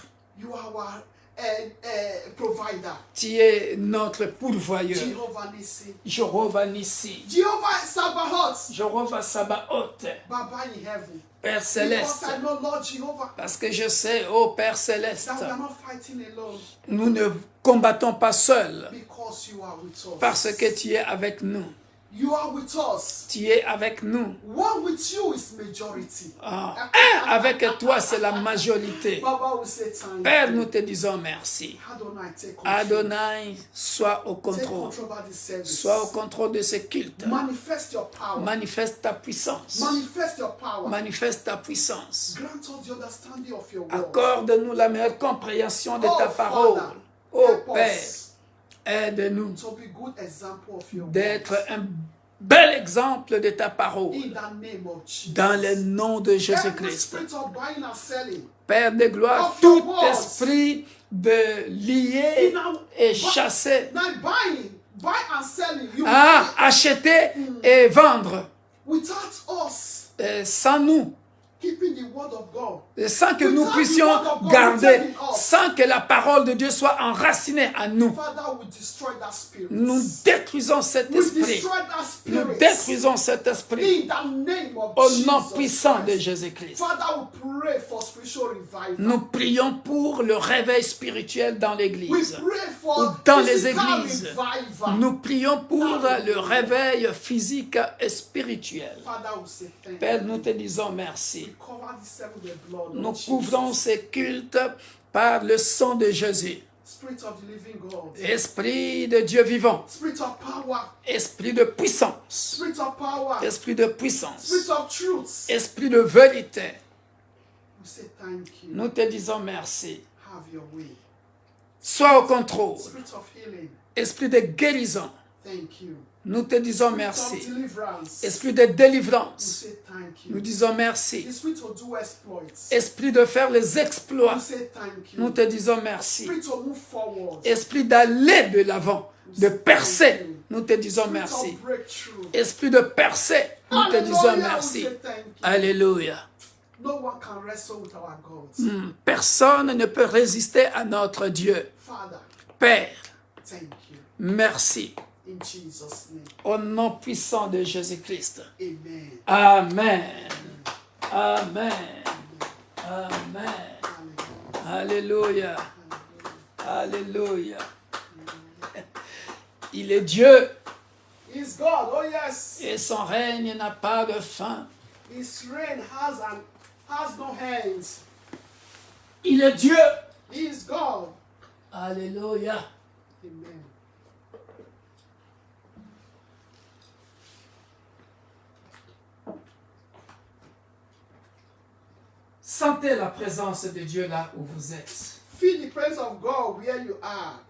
You are our provider. Tu es notre pourvoyeur. Jehovah Nissi. Jehovah Nissi. Jehovah Sabaoth. Jehovah Sabaoth. Baba in heaven. Père Because céleste. I know, Lord Jehovah, Parce que je sais, ô Père céleste, that we are not fighting alone nous ne combattons pas seuls because you are with us. parce que tu es avec nous. You are with us. Tu es avec nous. One with you is majority. Ah, un avec toi, c'est la majorité. Baba will say thank Père, you. nous te disons merci. Adonai, take control. Adonai, sois au Take contrôle. control over this service. Sois au contrôle de ce culte. Manifest your power. Manifeste ta puissance. Manifest your power. Manifeste ta puissance. Grant us the understanding of your word. Accorde-nous la meilleure compréhension de Oh, ta parole. Father, Ô help Père, us aide-nous to be good example of your d'être words. un bel exemple de ta parole. In the name of Jesus. Dans le nom de Every Jésus-Christ. spirit of buying and selling. Père de gloire, Of your tout words. esprit de lier In our- et chasser Now buy and selling. You à acheter et vendre without us sans nous, keeping the word of God. sans que nous puissions garder, sans que la parole de Dieu soit enracinée en nous. Father, we destroy that spirit. Nous détruisons cet We esprit. destroy that Nous spirit. détruisons cet esprit In the name of au Jesus nom puissant de Christ. Jésus-Christ. Father, we pray for spiritual revival. Nous prions pour le réveil spirituel dans We l'Église. pray Ou for dans les physical églises. revival. Nous prions pour le réveil physique et spirituel. Father, we say thank Père, you. nous te disons merci. We cover this service with the blood of Nous Jesus. couvrons ces cultes par le sang de Jésus. Spirit of the living God. Esprit de Dieu vivant, Spirit of power. esprit de puissance, Spirit of power. esprit de puissance, Spirit of truth. esprit de vérité. We say thank you. Nous te disons merci. Have your way. Sois au contrôle. Spirit of healing. Esprit de guérison. Thank you. Nous te disons Spirit merci. of deliverance. Esprit de We délivrance. say thank Nous you. disons merci. The spirit to do exploits. Esprit de faire les exploits. We say thank Nous you. te disons merci. Spirit to move forward. Esprit d'aller de l'avant, de percer. Nous te disons Spirit merci. of breakthrough. Esprit de percer. Nous te disons Hallelujah, merci. we say thank you. Alléluia. No one can wrestle with our gods. Personne ne peut résister à notre Dieu. Father, Père, thank you. merci. In Jesus' name. Au nom puissant de Jésus-Christ. Amen. Amen. Amen. Amen. Hallelujah. Alléluia. Alléluia. Il est Dieu He's God. Oh yes. et son règne n'a pas de fin. His reign has no hands. Il est Dieu. He is God. Alléluia. Amen. Sentez la présence de Dieu là où vous êtes. Feel the presence of God where you are.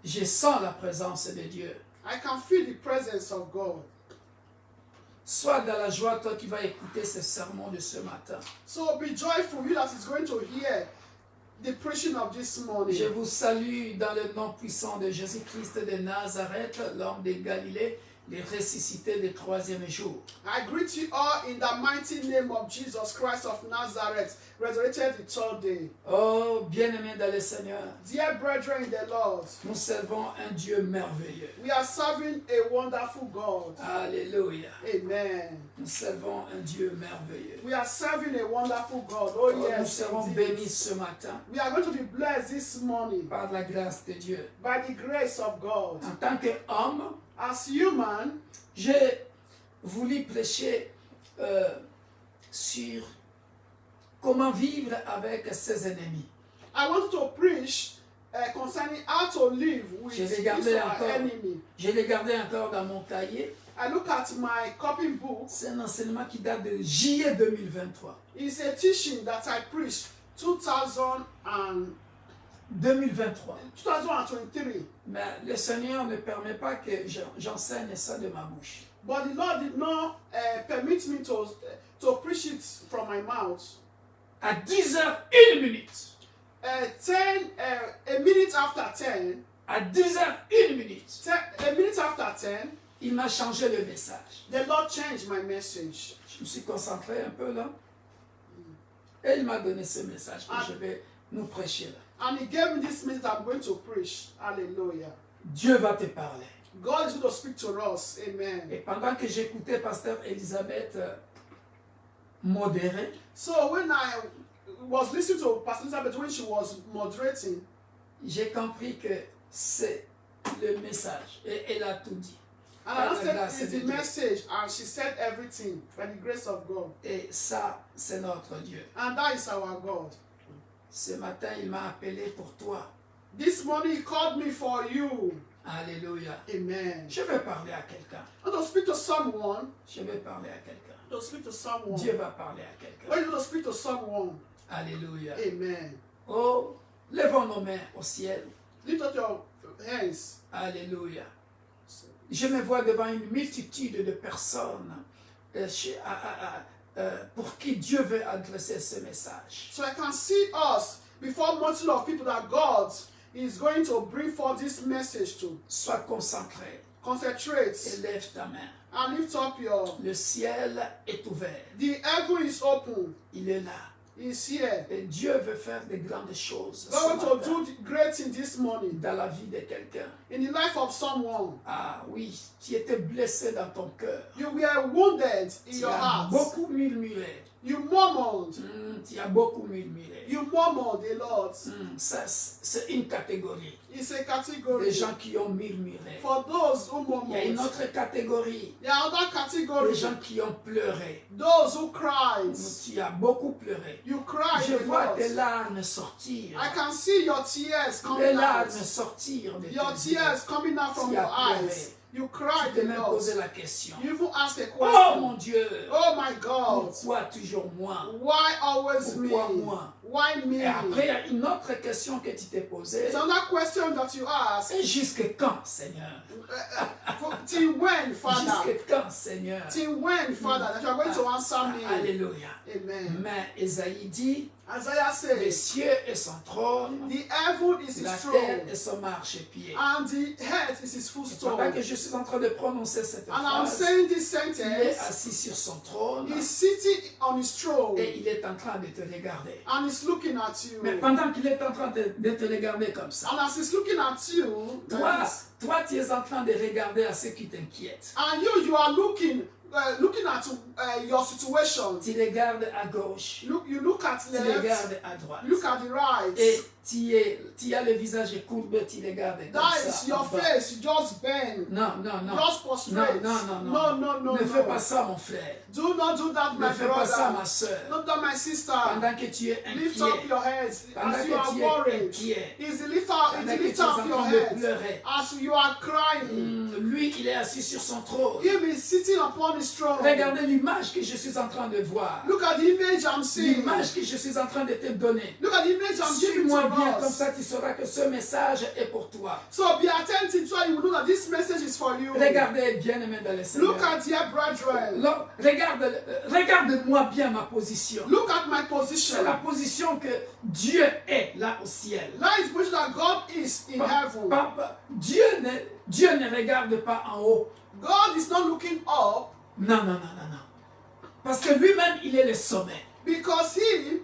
Je sens la présence de Dieu. I can feel the presence of God. Sois dans la joie, toi qui vas écouter ce sermon de ce matin. So be joyful, you that is going to hear the preaching of this morning. Je vous salue dans le nom puissant de Jésus-Christ de Nazareth, l'homme de Galilée, le ressuscité du troisième jour. I greet you all in the mighty name of Jesus Christ of Nazareth, resurrected the third day. Oh, bien-aimés dans le Seigneur, Dear brethren in the Lord, nous servons un Dieu merveilleux. we are serving a wonderful God. Alléluia. Amen. Nous servons un Dieu merveilleux. We are serving a wonderful God. Oh Oh, nous yes, serons indeed. bénis ce matin We are going to be blessed this morning par la grâce de Dieu. by the grace of God. En tant qu'homme, As human, j'ai voulu prêcher sur comment vivre avec ses ennemis. I want to preach concerning how to live with Je l'ai this gardé our encore. enemy. Je l'ai gardé encore dans mon cahier. I look at my copy book. C'est un enseignement qui date de juillet 2023. It's a teaching that I preached 2023. 2023. Mais le Seigneur ne permet pas que j'enseigne ça de ma bouche. But the Lord did not permit me to preach it from my mouth. À 10h01. A minute after 10, À 10h01. a minute after 10, Il m'a changé le message. the Lord changed my message. Je me suis concentré un peu là. Et il m'a donné ce message que je vais nous prêcher là. And he gave me this message I'm going to preach. Hallelujah. Dieu va te parler. God is going to speak to us. Amen. Et pendant que j'écoutais Pasteur Elisabeth modérer, so when I was listening to Pastor Elizabeth when she was moderating, j'ai compris que c'est le message et elle a tout dit. And I understand it's the message, and she said everything by the grace of God. Et ça, c'est notre Dieu. And that is our God. Ce matin, il m'a appelé pour toi. This morning he called me for you. Alléluia. Amen. Je vais parler à quelqu'un. I want to speak to someone. Je vais parler à quelqu'un. To speak to someone. Dieu va parler à quelqu'un. I want to speak to someone. Alléluia. Amen. Oh, levons nos mains au ciel. Lift up your hands. Alléluia. Je me vois devant une multitude de personnes pour qui Dieu veut adresser ce message. So I can see us before multitude of people that God is going to bring forth this message to. Sois concentré. Concentrate. Et lève ta main. And lift up your. Le ciel est ouvert. The heaven is open. Il est là. Is here. Et Dieu veut faire de grandes choses. God wants to do great things this morning. Dans la vie de quelqu'un. In the life of someone. Ah oui, tu étais blessé dans ton cœur. You were wounded in your heart. Tu as beaucoup murmuré. You murmured. Tu as beaucoup murmuré. You murmured a lot. Ça, c'est une catégorie. It's a category. Des gens qui ont murmuré. For those who murmured. Il y a une autre catégorie. There are other categories. Des gens qui ont pleuré. Those who cried. Tu as beaucoup pleuré. You cried. Je vois tes larmes sortir. I can see your tears coming les out. larmes sortir de your tears coming out from your eyes. You cried tu t'es a même lot. posé la question. You even asked a Oh question. mon Dieu. Oh my God. Pourquoi toujours moi? Why always Pourquoi me? moi? Why me? Et après, il y a une autre question que tu t'es posée. It's another question that you ask. Et jusque quand, Seigneur? Till when, Father? Jusque quand, Seigneur? Till when, Father, that you are going to answer me? Alléluia. Amen. Mais Esaïe dit, Isaiah les says, cieux est son trône, the heaven is la his terre throne, est son marchepied. and the earth is his Pendant footstool. que je suis en train de prononcer cette And I'm phrase, saying this il est sentence, assis sur son trône he's sitting on his throne, et il est en train de te regarder. and he's looking at you. Mais pendant qu'il est en train de te regarder comme ça, And as he's looking at you, toi, tu es en train de regarder à ce qui t'inquiète. and you are looking at your situation. Tu regardes à gauche, You look at tu left, regardes à droite. look at the right. Et tu as le visage courbé, tu regardes comme That ça. is your en bas. face, you just bend. Non, non, non. Just prostrate. Non. Ne fais pas ça, mon frère. Do not do that, Ne my fais pas ça, brother. ma soeur. Not that, my sister. Pendant que tu es Lift up inquiet, your heads pendant as que you are tu es worried. inquiet, Is the lift pendant que tu lift es en up your train de head pleurer, as you are crying. lui, il est assis sur son trône. He is sitting upon his throne. Regardez l'image que je suis en train de voir. Look at the image I'm seeing. L'image que je suis en train de te donner. Look at the image I'm giving Suis-moi to bien, comme us. ça tu sauras que ce message est pour toi. So be attentive so you will know that this message is for you. Regardez bien, aimé dans le Seigneur. Look at your brethren. Regarde-moi bien ma position. Look at my C'est position. la position que Dieu est là au ciel. That is the position that God is in heaven. Dieu ne regarde pas en haut. God is not looking up Non. Parce que lui-même, il est le sommet. because He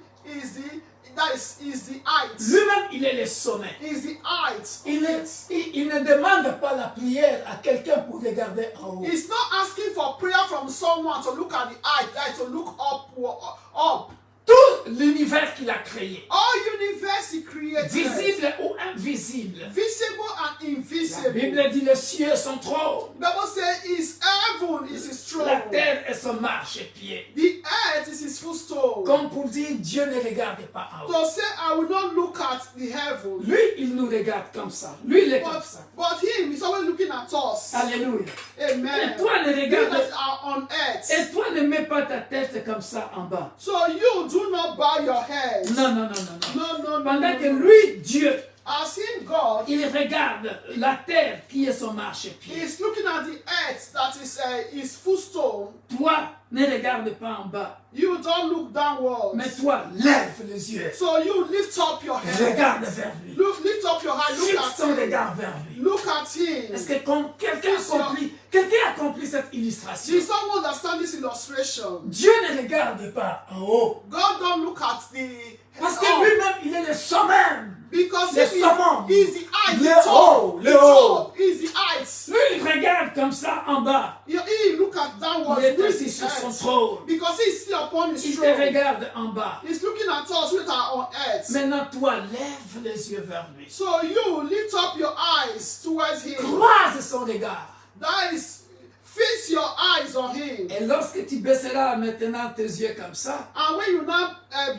is the height. Lui-même, il est le sommet. He is the height. Il ne demande pas la prière à quelqu'un pour regarder en haut. He's not asking for prayer from someone to look at the height, that is to look up. Tout l'univers qu'il a créé, All universe He created, visible ou invisible. visible and La invisible. Bible dit le ciel est son trône. The Bible says His heaven is His throne. La terre est son marchepied. The earth is His footstool. Comme pour dire, Dieu ne regarde pas en haut. So say, I will not look at the heaven. Lui, il nous regarde comme ça. Lui, il est comme ça. But Him is always looking at us. Alléluia. Amen. Et toi, ne We regarde that are on earth. Et toi, ne mets pas ta tête comme ça en bas. So you do not bow your head. Non. No. Pendant que lui, Dieu, As in God, il regarde la terre qui est son marchepied. He's looking at the earth that is His footstool. Toi, ne regarde pas en bas. You don't look downwards. Mais toi, lève les yeux. So you lift up your head. Regarde vers lui. Lift up your head. Look Fixe at ton Him. regard vers lui. Look at Him. Est-ce que quelqu'un a compris cette illustration? Did someone understand this illustration? Dieu ne regarde pas en haut. God don't look at the Parce que lui-même, il est le sommet. Because Le summum. he's the height, Le the top, haut, the le haut. top, he's the height. Lui, il regarde comme ça en bas. He look at downwards, Il est with assis his sur son head. trône. Because he's still upon his Il te throne. regarde en bas. He's looking at us with our earth. Maintenant, toi, lève les yeux vers lui. So you lift up your eyes towards him. Croise son regard. That is, fix your eyes on him. Et lorsque tu baisseras maintenant tes yeux comme ça, And when you now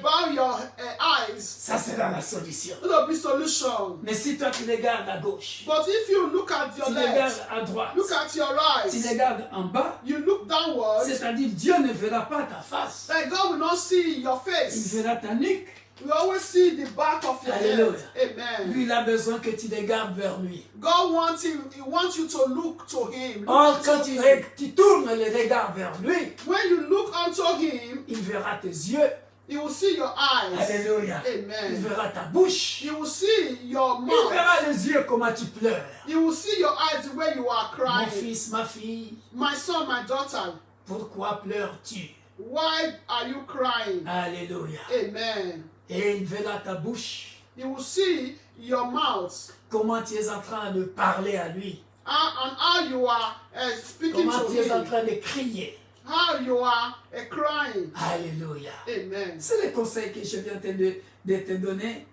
bow your eyes, ça sera la solution. it'll be solution. Mais si toi tu regardes à gauche, But if you look at your tu regardes left, à droite, look at your right, tu regardes en bas, you look downwards, c'est-à-dire Dieu ne verra pas ta face. then God will not see your Il face. verra ta nuque. We always see the back of your Hallelujah. head. Amen. Lui, il a besoin que tu regardes vers lui. God wants him. He wants you to look to him. Look Or, unto quand him. tu tournes le regard vers lui, When you look unto him, il verra tes yeux. he will see your eyes. Alléluia. Il Amen. verra ta bouche. He will see your Il mouth. verra les yeux comment tu pleures. He will see your eyes the way you are Mon crying. fils, ma fille, My son, my daughter, pourquoi pleures-tu? why are you crying? Alléluia. Amen. Et il verra ta bouche. He will see your mouth Comment tu es en train de parler à lui. and how you are speaking Comment to tu es en him. train de crier. How you are crying. Alléluia. Amen. C'est le conseil que je viens de te donner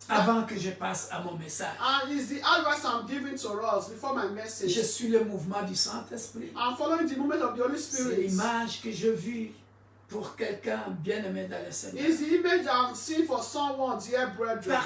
avant que je passe à mon message. And it's the advice I'm giving to us before my message. Je suis le mouvement du Saint-Esprit. I'm following the movement of the Holy C'est Spirit. l'image que je vis pour quelqu'un bien-aimé dans le Seigneur. It's the image I'm seeing for someone, dear brethren.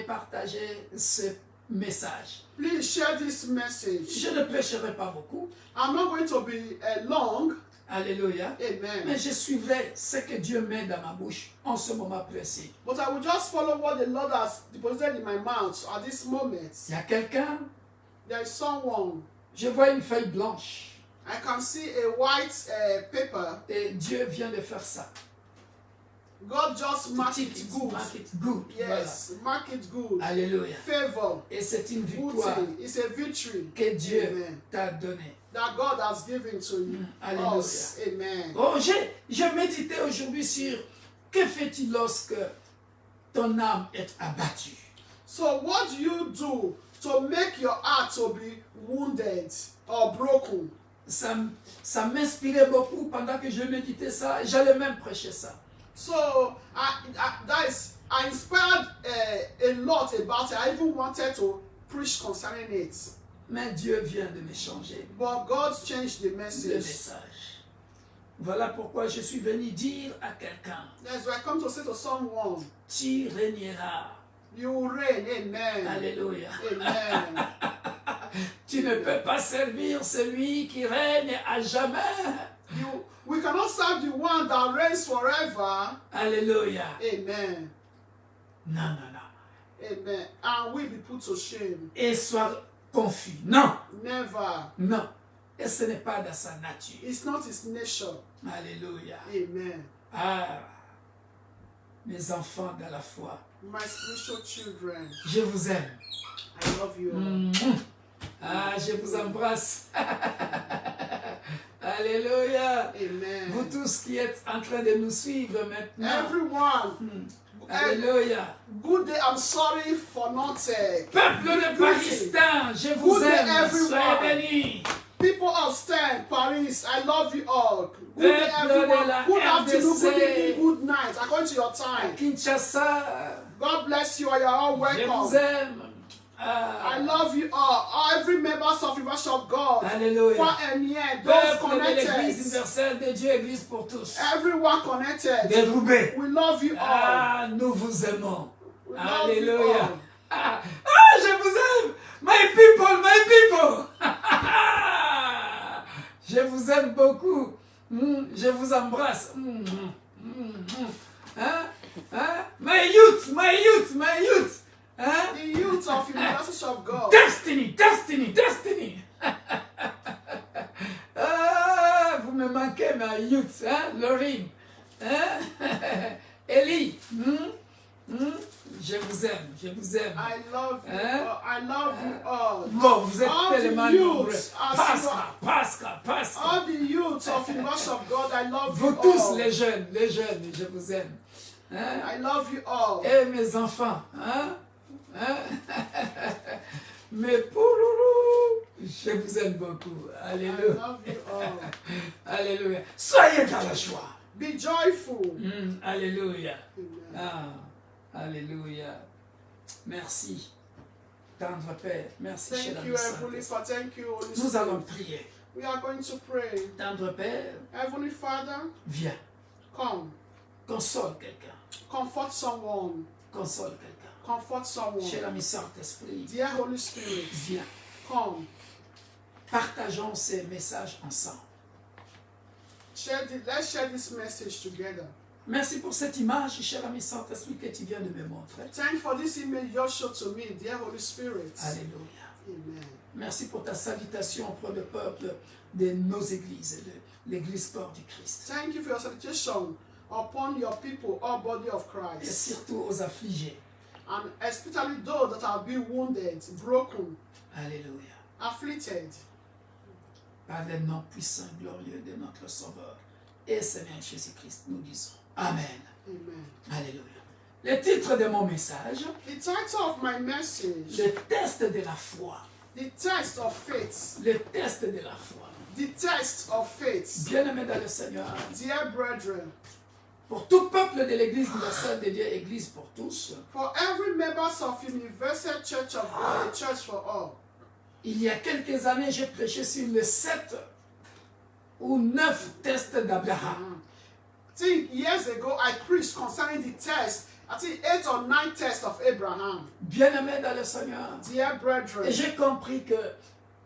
Partagez ce message. Please share this message. Je ne prêcherai pas beaucoup. I'm not going to be long. Alléluia. Amen. Mais je suivrai ce que Dieu met dans ma bouche en ce moment précis. But I will just follow what the Lord has deposited in my mouth at this moment. Il y a quelqu'un, There is someone. je vois une feuille blanche I can see a white paper. et Dieu vient de faire ça. God just mark Tick it good. mark it good. Yes, mark it good. Voilà. Alléluia. Favor. Et c'est une Good victoire thing. It's a victory. que Dieu Amen. t'a donnée. That God has given to you. Alléluia. Us. Amen. Oh, j'ai médité aujourd'hui sur que fais-tu lorsque ton âme est abattue. So what do you do to make your heart to be wounded or broken? Ça m'inspirait beaucoup pendant que je méditais ça. J'allais même prêcher ça. So I inspired a lot about it. I even wanted to preach concerning it. Mais Dieu vient de me changer But God changed the le message. message. Voilà pourquoi je suis venu dire à quelqu'un, That's why I come to say to someone, tu régneras. you reign. Amen. Alléluia. Amen. Tu ne peux pas servir celui qui règne à jamais. We cannot serve the one that reigns forever. Alléluia. Amen. Non, non, non. Amen. And we be put to shame. Et sois confus. Non, Never. non. Et ce n'est pas dans sa nature. It's not his nature. Alléluia. Amen. Ah, mes enfants dans la foi, My spiritual children, je vous aime. I love you all. Ah, je vous embrasse. Alléluia. Amen. Vous tous qui êtes en train de nous suivre maintenant. Everyone, Alléluia. good day. I'm sorry for not Peuple de Pakistan, je vous Good day, aime. everyone. Soyez bénis. people of Stan, Paris. I love you all. Good day, Peuple de everyone. la Good afternoon, RDC. good evening, good night. According to your À time. Kinshasa, God bless you. You are all je vous welcome. aime. Ah, I love you all. Every members of the Church of God. Alléluia. Far and near, those Peuple de l'Église connected. universelle de Dieu, Église pour tous. Everyone connected. De Roubaix. We love you all. Ah, nous vous aimons. We love you Alléluia. all. Ah, je vous aime. My people, my people. Je vous aime beaucoup. Je vous embrasse. Hein? Hein? My youth, my youth, my youth. Hein? The youth of the Church of God. Destiny, destiny, destiny. Ah, vous me manquez, my youth. Hein? Lorin. Hein? Ellie. Je vous aime, je vous aime. I love you Hein? all. I love you all. Bon, vous êtes All the tellement youths nombreux. are Pascal. All the youth of the Church of God, I love Vous you tous, all. les jeunes, je vous aime. Hein? I love you all. Et mes enfants, hein? Hein? Mes pouloulous, je vous aime beaucoup. I Alléluia. love you all. Alléluia. Soyez dans la joie. Be joyful. Alléluia. Amen. Ah, alléluia. Merci, tendre Père. Merci, cher Thank ami you, Heavenly Saint-Esprit. Father. Thank you, Holy Nous allons Spirit. prier. We are going to pray. Tendre Père, Heavenly Father, viens. come. Console quelqu'un. Comfort someone. Console quelqu'un. Comfort someone. Cher ami Saint-Esprit, Dear Holy Spirit, viens. come. Partageons ces messages ensemble. Let's share this message together. Merci pour cette image, cher ami Saint-Esprit, que tu viens de me montrer. Thanks for this image you showed to me, dear Holy Spirit. Alléluia. Amen. Merci pour ta salutation auprès du peuple de nos églises, de l'église corps du Christ. Thank you for your salutation upon your people, all body of Et Christ, surtout aux affligés. and especially those that have been wounded, broken, Alléluia. afflicted. Par le nom puissant et glorieux de notre Sauveur et Seigneur Jésus-Christ, nous disons Amen. Amen. Alléluia. Le titre de mon message, The title of my message, le test de la foi. the test of faith. Le test de la foi. The test of faith. Bien-aimés dans le Seigneur, Dear brethren, pour tout peuple de l'Église universelle de Dieu, Église pour tous, for every members of Universal Church of God, a church for all. il y a quelques années, j'ai prêché sur les 7 ou 9 tests d'Abraham. I think years ago I preached concerning the test, I think 8 or 9 tests of Abraham. Bien-aimés dans le Seigneur, Dear et brethren, j'ai compris que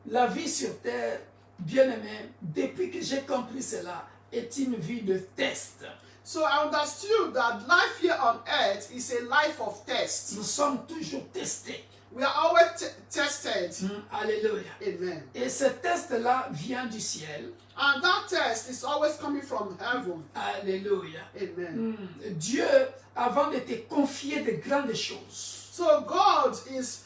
la vie sur terre, bien-aimé, depuis que j'ai compris cela, est une vie de test. so I understood that life here on earth is a life of tests. Nous sommes toujours testés. We are always tested. Alléluia. Amen. Et ce test-là vient du ciel. And that test is always coming from heaven. Alléluia. Amen. Dieu, avant de te confier de grandes choses, So God is,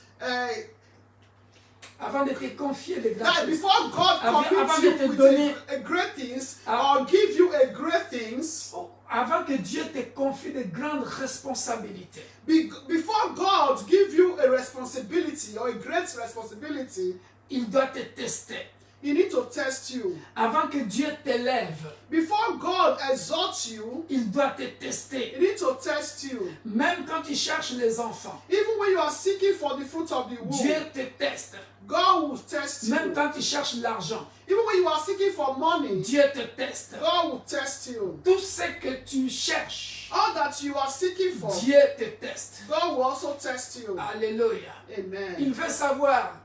avant de te confier de grandes that choses, before God avant commits de you te with donner- a great things Ah. or give you a great things, avant que Dieu te confie de grandes responsabilités, before God give you a responsibility or a great responsibility, il doit te tester. He need to test you. Avant que Dieu t'élève, Before God exalts you, il doit te He tester. need to test you. Même quand il cherche les enfants, Even when you are seeking for the fruit of the Dieu womb, te teste. God will test Même you. quand il cherche l'argent, Even when you are seeking for money, Dieu te teste. God will test you. Tout ce que tu cherches, All that you are seeking for, Dieu te teste. God will also test you. Alléluia. Il Amen. veut savoir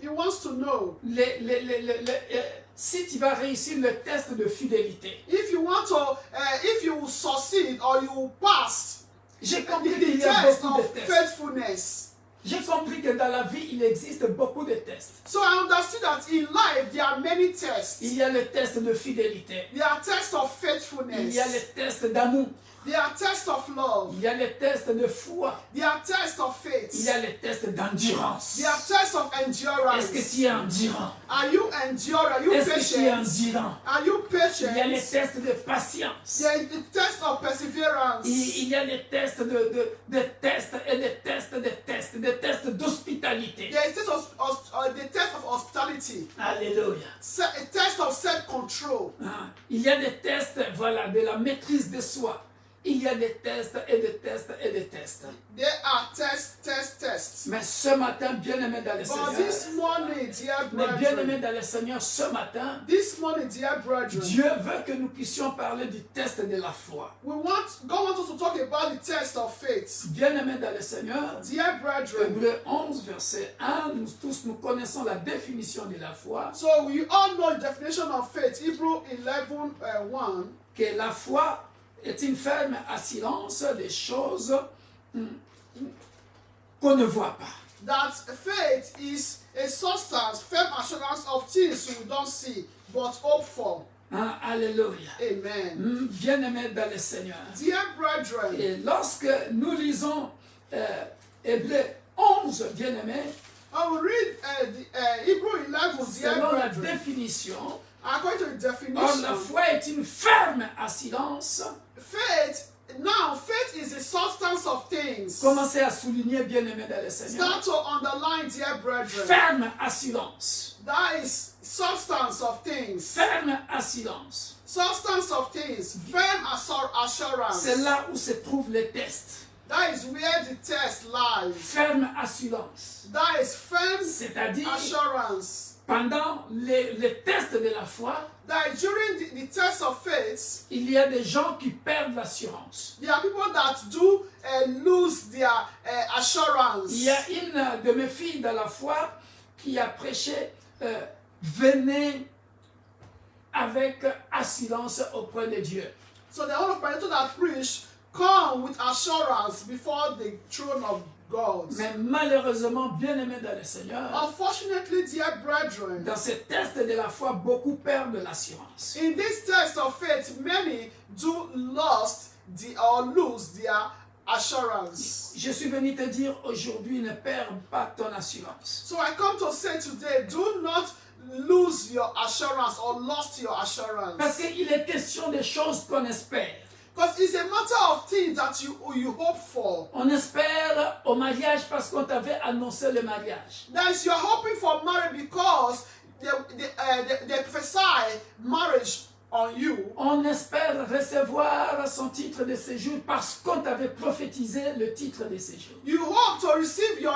He wants to know si tu vas réussir le test de fidélité. if you want to, if you will succeed or you will pass J'ai the compris qu'il y a test beaucoup de of tests. faithfulness. J'ai compris que dans la vie, il existe beaucoup de tests. So I understood that in life there are many tests. Il y a le test de fidélité. There are tests of Il faithfulness. y a le test d'amour. There are tests of love. Il y a le test de foi. There are tests of faith. Il y a le test d'endurance. There are tests of endurance. Est-ce que tu es endurant? Are you endure? Are you Est-ce que tu es patient? endurant? Are you patient? Il y a les tests de patience. There is the test of perseverance. Il y a les tests de tests et des tests d'hospitalité. There is the test of hospitality. Alléluia. A test of self-control. Ah, il y a des tests, voilà, de la maîtrise de soi. Il y a des tests et des tests et des tests. There are tests. Mais ce matin, bien-aimé dans le But Seigneur, this morning, dear mais bien-aimé brethren, dans le Seigneur, ce matin, this morning, dear brethren, Dieu veut que nous puissions parler du test de la foi. God wants us to talk about the test of faith. Bien-aimé dans le Seigneur, Dear brethren, Hébreux 11, verset 1, nous tous nous connaissons la définition de la foi, so we all know the definition of faith. Hebrew 11:1. que la foi est une ferme assurance des choses qu'on ne voit pas. That faith is a substance, firm assurance of things we don't see, but hope for. Hein, alléluia. Amen. Bien-aimé dans le Seigneur. Dear brethren, Et lorsque nous lisons Hébreux 11, bien-aimé, I will read Hebrew 11, dear selon la brethren. définition, According to the or la definition, foi est une ferme assurance faith, now, faith is the substance of things. Commencez à souligner, bien-aimés dans le Seigneur. Start to underline, dear brethren. Ferme assurance. That is substance of things. Ferme assurance. Substance of things. Firm assurance. C'est là où se trouvent les tests. That is where the test lies. Ferme assurance. That is firm C'est-à-dire, assurance. pendant les tests de la foi, That during the test of faith, il y a des gens qui perdent l'assurance. there are people that do lose their assurance. Il y a une de mes filles dans la foi qui a prêché venez avec assurance auprès de Dieu. So the whole of Pareto that preach come with assurance before the throne of God. Mais malheureusement, bien-aimés dans le Seigneur, Unfortunately, dear brethren, dans ce test de la foi, beaucoup perdent l'assurance. in this test of faith, many do lose their assurance. Je suis venu te dire aujourd'hui, ne perds pas ton assurance. So I come to say today, do not lose your assurance or lost your assurance. Parce qu'il est question des choses qu'on espère. Because it's a matter of things that you hope for. On espère au mariage parce qu'on t'avait annoncé le mariage. That is, you're hoping for marriage because they prophesy marriage on you. On espère recevoir son titre de séjour parce qu'on t'avait prophétisé le titre de séjour. You hope to receive your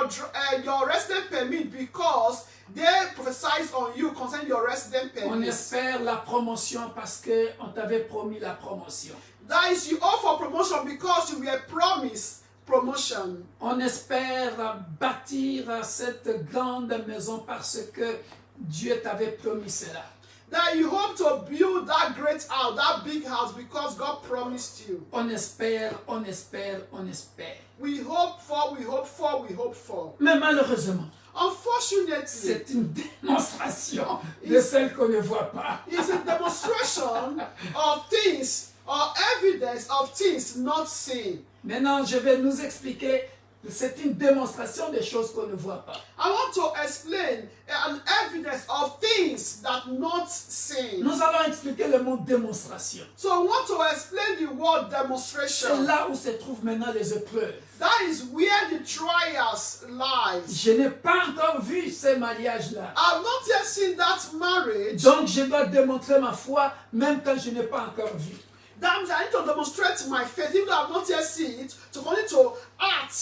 resident permit because they prophesy on you concerning your resident permit. On espère la promotion parce qu'on t'avait promis la promotion. That is, you hope for promotion because you were promised promotion. On espère bâtir cette grande maison parce que Dieu t'avait promis cela. That you hope to build that great house, that big house, because God promised you. On espère, on espère, on espère. We hope for, we hope for, we hope for. Mais malheureusement, Unfortunately, c'est une démonstration de celle qu'on ne voit pas. it's a demonstration of things or evidence of things not seen. Maintenant, je vais nous expliquer. C'est une démonstration des choses qu'on ne voit pas. I want to explain an evidence of things that not seen. Nous allons expliquer le mot démonstration. So I want to explain the word C'est demonstration. là où se trouvent maintenant les épreuves. That is where the trials lies. Je n'ai pas encore vu ce mariage-là. I've not yet seen that marriage. Donc je dois démontrer ma foi même quand je n'ai pas encore vu. That means I need to demonstrate my faith, even though I've not yet seen it, to continue to act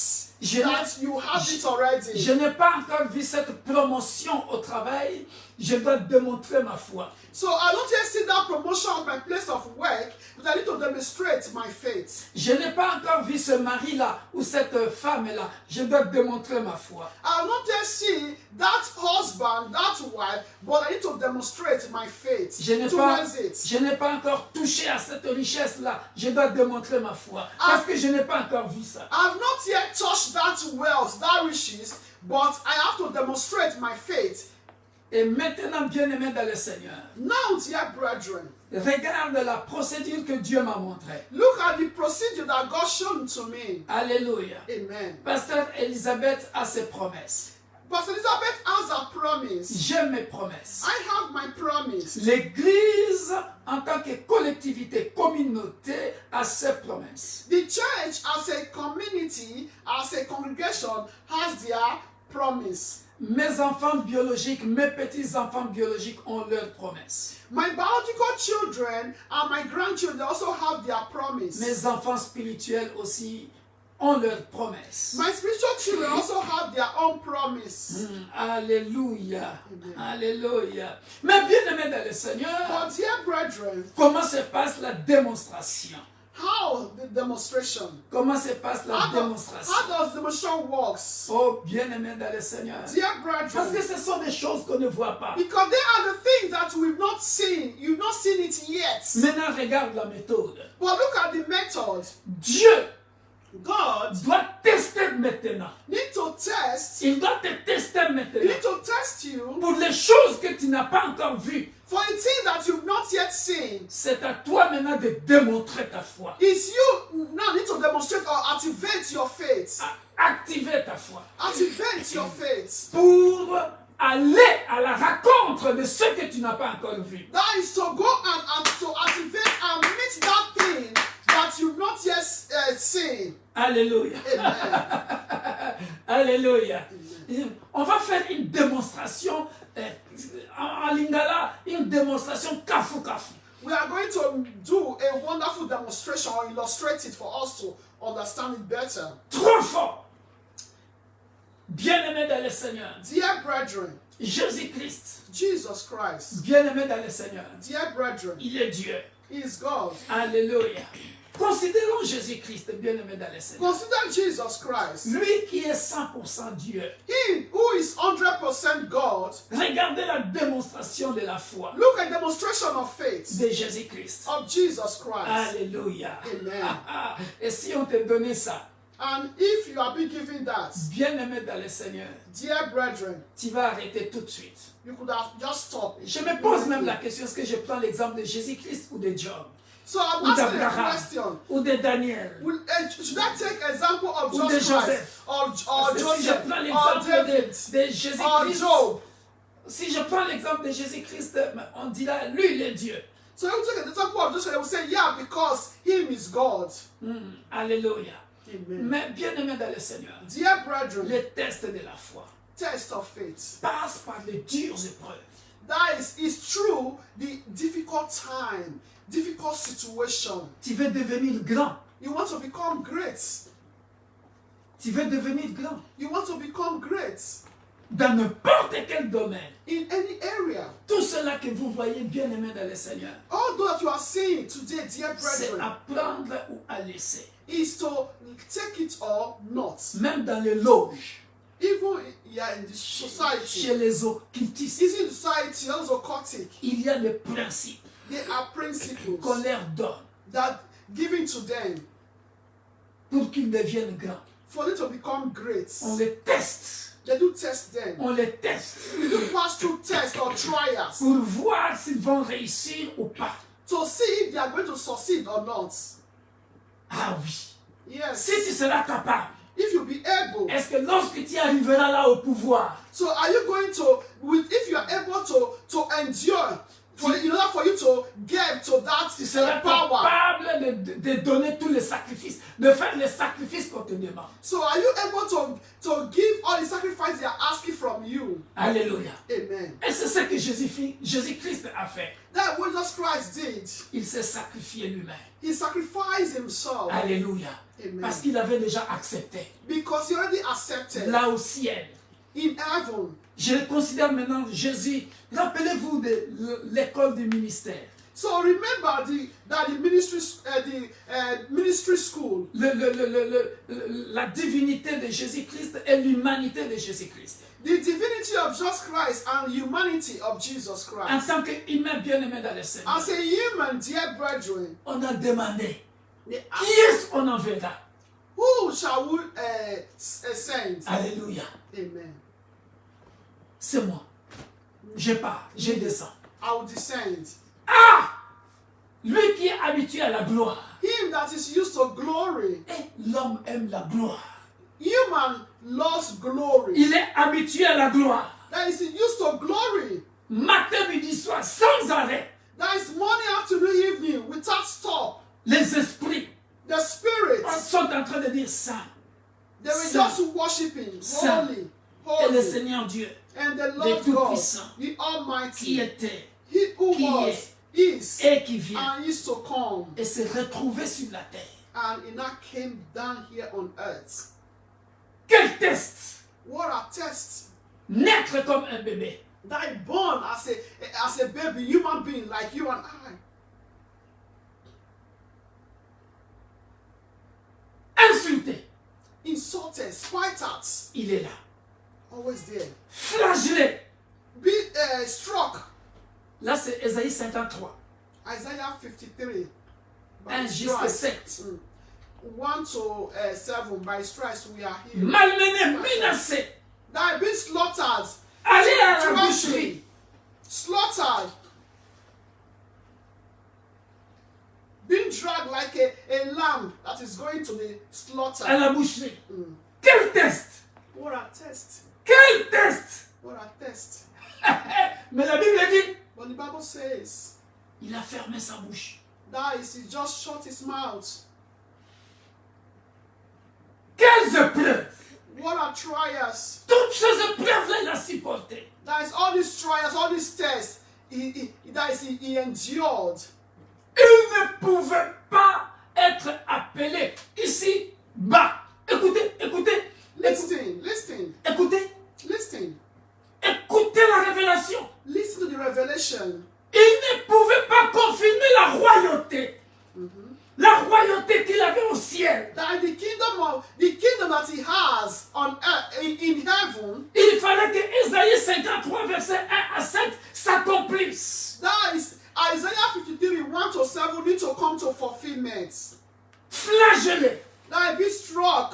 that you have it already. Je n'ai pas encore vu cette promotion au travail. Je dois démontrer ma foi. So I don't yet see that promotion of my place of work, but I need to demonstrate my faith. Je n'ai pas encore vu ce mari-là ou cette femme-là. Je dois démontrer ma foi. I have not yet seen that husband, that wife, but I need to demonstrate my faith towards it. Je n'ai pas encore touché à cette richesse-là. Je dois démontrer ma foi. Parce que je n'ai pas encore vu ça. I have not yet touched that wealth, that riches, but I have to demonstrate my faith. Et maintenant, bien-aimé dans le Seigneur, Now, dear brethren, regarde la procédure que Dieu m'a montrée. look at the procedure that God showed to me. Alléluia. Amen. Pasteur Elisabeth a ses promesses. Pastor Elizabeth has a promise. J'ai mes promesses. I have my promise. L'Église, en tant que collectivité, communauté, a ses promesses. The church as a community, as a congregation, has their promise. Mes enfants biologiques, mes petits-enfants biologiques ont leurs promesses. My biological children and my grandchildren also have their promise. Mes enfants spirituels aussi ont leurs promesses. My spiritual children also have their own promise. Alléluia. Alléluia. Mais bien aimé dans le Seigneur, But dear brethren, comment se passe la démonstration? how the demonstration? Comment se passe la démonstration? How does demonstration works? Oh, bien aimé dans le Seigneur. Dear Parce brethren, que ce sont des choses qu'on ne voit pas. because they are the things that we've not seen. You've not seen it yet. Maintenant, regarde la méthode. But look at the method. Dieu God doit tester maintenant. need to test. Il doit te tester He maintenant. need to test you Pour les choses que tu n'as pas encore vues. for a thing that you've not yet seen. C'est à toi maintenant de démontrer ta foi. It's you now need to demonstrate or activate your faith. Activer ta foi. Activate your faith. Pour aller à la rencontre de ce que tu n'as pas encore vu. That is to go and to activate and meet that thing that that you've not yet seen. Alléluia. Amen. Alléluia. On va faire une démonstration en lingala, une démonstration kafu kafu. We are going to do a wonderful demonstration or illustrate it for us to understand it better. Trop fort. Bien-aimé dans le Seigneur. Dear brethren, Jésus-Christ. Jesus Christ. Bien-aimé dans le Seigneur. Dear brethren, Il est Dieu. He is God. Alléluia. Considérons Jésus-Christ, bien-aimé dans le Seigneur. Consider Jesus Christ. Lui qui est 100% Dieu. He who is 100% God. Regardez la démonstration de la foi. Look at the demonstration of faith. De Jésus-Christ. Of Jesus Christ. Alléluia. Amen. Et si on te donnait ça? And if you are being given that, bien-aimé dans le Seigneur, dear brethren, tu vas arrêter tout de suite. You could have just stopped. Je me pose même la question, est-ce que je prends l'exemple de Jésus-Christ ou de Job? So I'm ou asking a question. Ou de Daniel? Should I take example of ou de Joseph? Or Joseph? Si je prends l'exemple de Jésus-Christ, si je prends l'exemple de Jésus-Christ, on dira, lui il est Dieu. So you take an example of Joseph, they will say, yeah, because him is God. Alléluia. Amen. Mais bien aimé dans le Seigneur, dear brethren, le test de la foi test of faith passe par les dures épreuves. That is true, the difficult time, difficult situation. Tu veux devenir grand. You want to become great. Tu veux devenir grand. You want to become great. Dans n'importe quel domaine. In any area. Tout cela que vous voyez bien aimé dans le Seigneur. All that you are seeing today, dear c'est brethren, à prendre ou à laisser. Is to take it or not. Même dans les loges. Even in the society. Chez les occultistes. Is in society, also occultic. Il y a des principes. There are principles. Qu'on leur donne. That given to them. Pour qu'ils deviennent grands. For them to become great. On les teste. They do test them. On les teste. They do pass through tests or trials. Pour voir s'ils vont réussir ou pas. To see if they are going to succeed or not. Ah oui. Yes. Si tu seras capable. If you be able. Est-ce que lorsque tu arriveras là au pouvoir. So are you going to, if you are able to endure, in order for you to get to that tu seras power. capable de donner tous les sacrifices, de faire les sacrifices qu'on te demande. So are you able to give all the sacrifices they are asking from you? Alléluia. Amen. Et c'est ce que Jésus-Christ a fait. That what Jesus Christ did. Il s'est sacrifié lui-même. He sacrificed himself. Alléluia. Amen. Parce qu'il avait déjà accepté. Because he already accepted. Là au ciel. In heaven. Je considère maintenant Jésus. Rappelez-vous de l'école du ministère. So remember that the ministry school. La divinité de Jésus-Christ et l'humanité de Jésus-Christ. The divinity of Jesus Christ and humanity of Jesus Christ. En tant qu'humain bien-aimé dans le Seigneur. As a human, dear brethren. On a demandé. Qui est-ce qu'on enverra? Who shall we send? Alléluia. Amen. C'est moi. Je pars, je descends. I will descend. Ah! Lui qui est habitué à la gloire. Him that is used to glory. Et l'homme aime la gloire. Human loves glory. Il est habitué à la gloire. That is used to glory. Matin, midi, soir, sans arrêt. That is morning, afternoon, evening, without stop. Les esprits. The spirits. Sont en train de dire ça. They were just worshiping. Holy. Holy. Et le Seigneur Dieu. And the Lord God, the Almighty, qui était, He who was, is, et qui vient, and is to come, et se retrouver sur la terre. And he now came down here on earth. Quel test! What a test! Naître comme un bébé. Die born as a baby, human being like you and I. Insulté. Insulted, spit at. Il est là. Always there. Flagellé. Be struck. Là, c'est Ésaïe 53. Isaiah 53. 1 jusqu'à 7. 1 to 7. By stripes we are healed. Malmené, menacé. That been slaughtered. Allez à la boucherie. Slaughtered. Being dragged like a lamb that is going to be slaughtered. À la boucherie. Quel test! What a test! Quel test! What a test! Mais la Bible dit, but the Bible says, il a fermé sa bouche. That is, he just shut his mouth. telles épreuves, what are trials? toutes ces épreuves-là, il a supporté. That is all these trials, all these tests, he endured. Il ne pouvait pas être appelé ici bas. Écoutez, écoutez. Listen. Écoutez. Listen. Écoutez la révélation. Listen to the revelation. Il ne pouvait pas confirmer la royauté. La royauté qu'il avait au ciel. That the kingdom that he has on earth, in heaven. Il fallait que Isaïe 53, verset 1 à 7 s'accomplisse. That is Isaiah 53, 1 to 7 need to come to fulfillment. Flagellé. That be struck.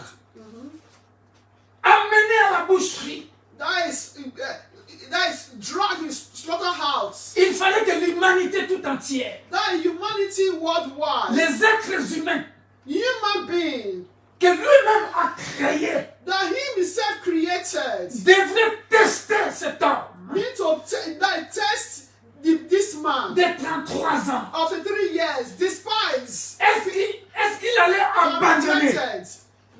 Amené à la boucherie. That is dragged in slaughterhouse. Il fallait que l'humanité tout entière, That humanity worldwide, les êtres humains, human being, que lui-même a créé, that he himself created, devrait tester cet homme need to test this man de 33 ans. after 3 years, despise. Est-ce qu'il allait abandonner?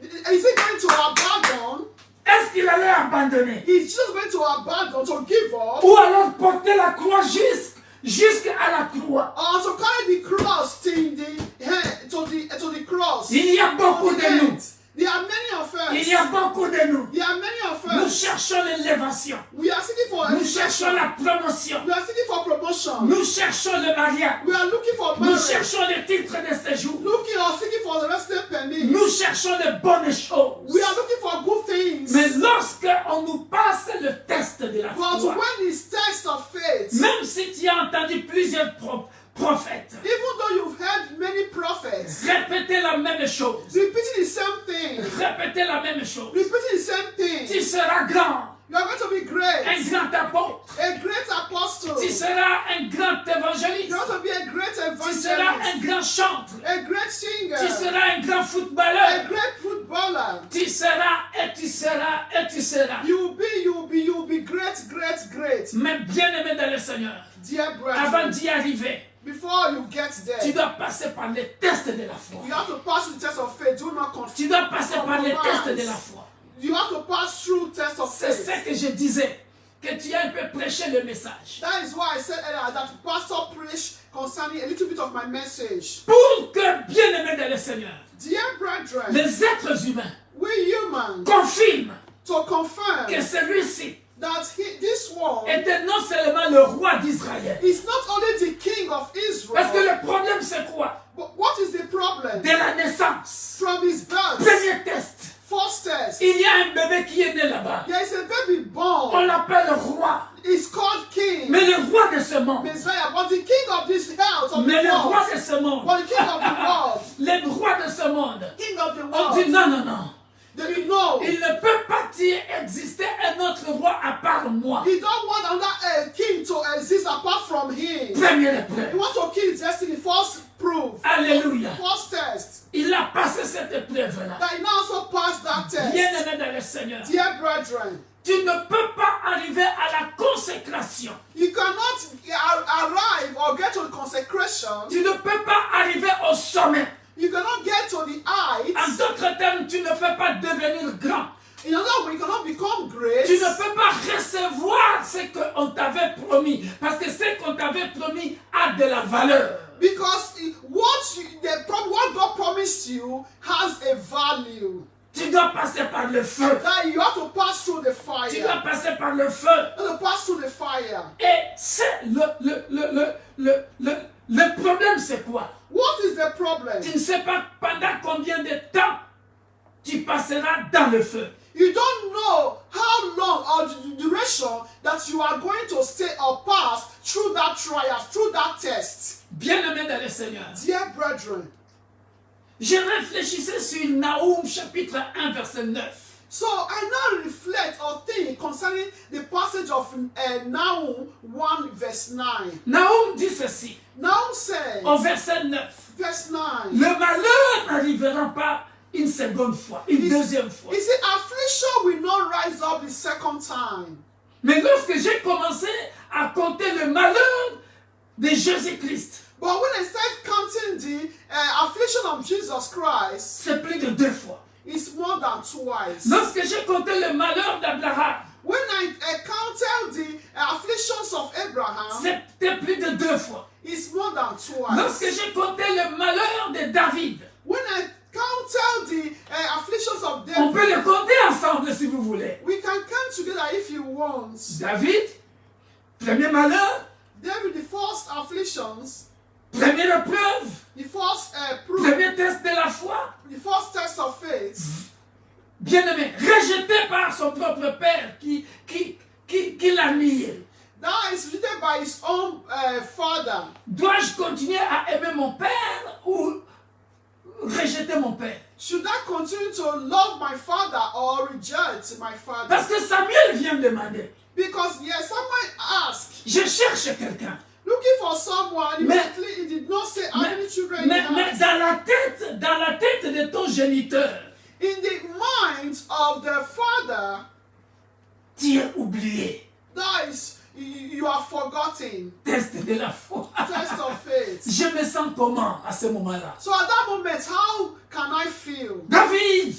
Is he going to abandon? Est-ce qu'il allait abandonner? He's just going to abandon, to give up, Ou alors porter la croix jusqu'à la croix? or to carry the cross to the cross. Il y a beaucoup de nous. There are many of us. Il y a beaucoup de nous. There are many of Nous us. cherchons l'élévation. We are seeking for Nous cherchons la promotion. We are seeking for promotion. Nous cherchons le mariage. We are looking for Nous marriage. cherchons les titres de séjour. Looking or seeking for the resident permit. Nous cherchons les bonnes choses. We are looking for good things. Mais lorsqu'on nous passe le test de la But foi, when it's test of faith, même si tu as entendu plusieurs prophètes even though you've heard many prophets répéter la même chose, repeating the same thing, répéter la même chose, repeating the same thing, tu seras grand, you are going to be un great, grand apôtre, a great apostle. tu seras un grand You're évangéliste, going to be a great tu seras evangelist, un grand chantre, a great singer, tu seras un grand a footballeur, great footballer. tu seras et tu seras et tu seras. You'll be great. Mais bien-aimé dans le Seigneur, Dear avant brethren, d'y arriver, before you get tu there, dois passer par les tests de la foi. you have to pass through the test of faith. Do not Tu control. dois passer par les tests de la foi. You have to pass through test of C'est ce faith. que je disais, que tu as un peu prêché le message. That is why I said earlier that pastor preached concerning a little bit of my message. Pour que, bien-aimé dans le Seigneur, Dear brethren, les êtres humains we humans confirment to confirm que celui-ci that this one était non seulement le roi d'Israël. is not only the king of Parce que Israel, le problème c'est quoi? but what is the problem? De la naissance. From his birth, Premier test. first test, Il y a un bébé qui est né là-bas. there is a baby On born. l'appelle roi. It's called king, Mais le roi de ce monde. Messiah, but the king of this house of Mais the le roi world, de ce monde. but the king of the world, Le roi de ce monde. king of the On dit world, non, non, non. then you know, Il ne peut pas exister un autre roi à part moi. he don't want another king to exist apart from him. Première He épreuve. wants to kill his destiny. First proof, Alléluia. first test. Il a passé cette épreuve-là. That he now also passed that test. Bien-aimé dans le Seigneur. Dear brethren, Tu ne peux pas arriver à la consécration. you cannot arrive or get to the consecration. Tu ne peux pas arriver au sommet. You cannot get to the En heights. d'autres termes, tu ne peux pas devenir grand. In other words, you cannot become great. Tu ne peux pas recevoir ce qu'on t'avait promis. Parce que ce qu'on t'avait promis a de la valeur. Because what God promised you has a value. Tu dois passer par le feu. That you have to pass through the fire. Tu dois passer par le feu. You have to pass through the fire. Et c'est le problème, c'est quoi? What is the problem? Tu ne sais pas pendant combien de temps tu passeras dans le feu. You don't know how long or the duration that you are going to stay or pass through that trial, through that test. Bien-aimé dans le Seigneur, Dear brethren, je réfléchissais sur Naoum chapitre 1 verset 9. so I now reflect or think concerning the passage of Nahum 1 verse 9. Naoum dit ceci, Nahum says, au verset 9. verse 9, Le malheur n'arrivera pas une seconde fois, une deuxième fois. he said, affliction will not rise up the second time. Mais lorsque j'ai commencé à compter le malheur de Jésus-Christ, But when I start counting the affliction of Jesus Christ, c'est plus de 2 fois. is more than twice. Lorsque j'ai compté le malheur d'Abraham, When I counted the afflictions of Abraham, c'était plus de 2 fois. it's more than twice. Lorsque j'ai compté le malheur de David, When I counted the afflictions of on peut David, les compter ensemble si vous voulez. we can come together if you want. David, premier malheur, David, the first afflictions, première épreuve, the first proof, premier test de la foi, the first test of faith. bien-aimé, rejeté par son propre père qui l'a nié. That is written by his own father. Dois-je continuer à aimer mon père ou rejeter mon père? Should I continue to love my father or reject my father? Parce que Samuel vient demander. Because yes, someone asked, Je cherche quelqu'un. looking for someone, immediately he did not say how many children he Mais has. dans la tête de ton géniteur, In the mind of the father, tu es oublié. that is, you are forgotten. Test de la foi. Test of faith. Je me sens comment à ce moment-là? So at that moment, how can I feel? David!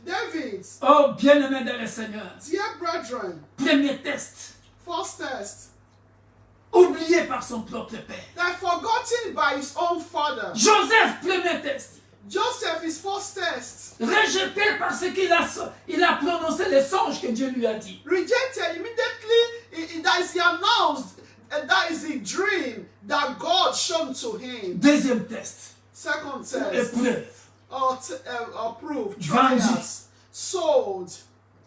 David, Oh, bien-aimé dans le Seigneur. dear brethren, Premier test. first test, Oublié par son propre père. that forgotten by his own father. Joseph, premier test. Joseph is first test. Rejeté parce qu'il a prononcé les songes que Dieu lui a dit. Rejected immediately, that is announced, and that is the dream that God showed to him. Deuxième test. Second test, Épreuve. approved, Vendu. trials, sold.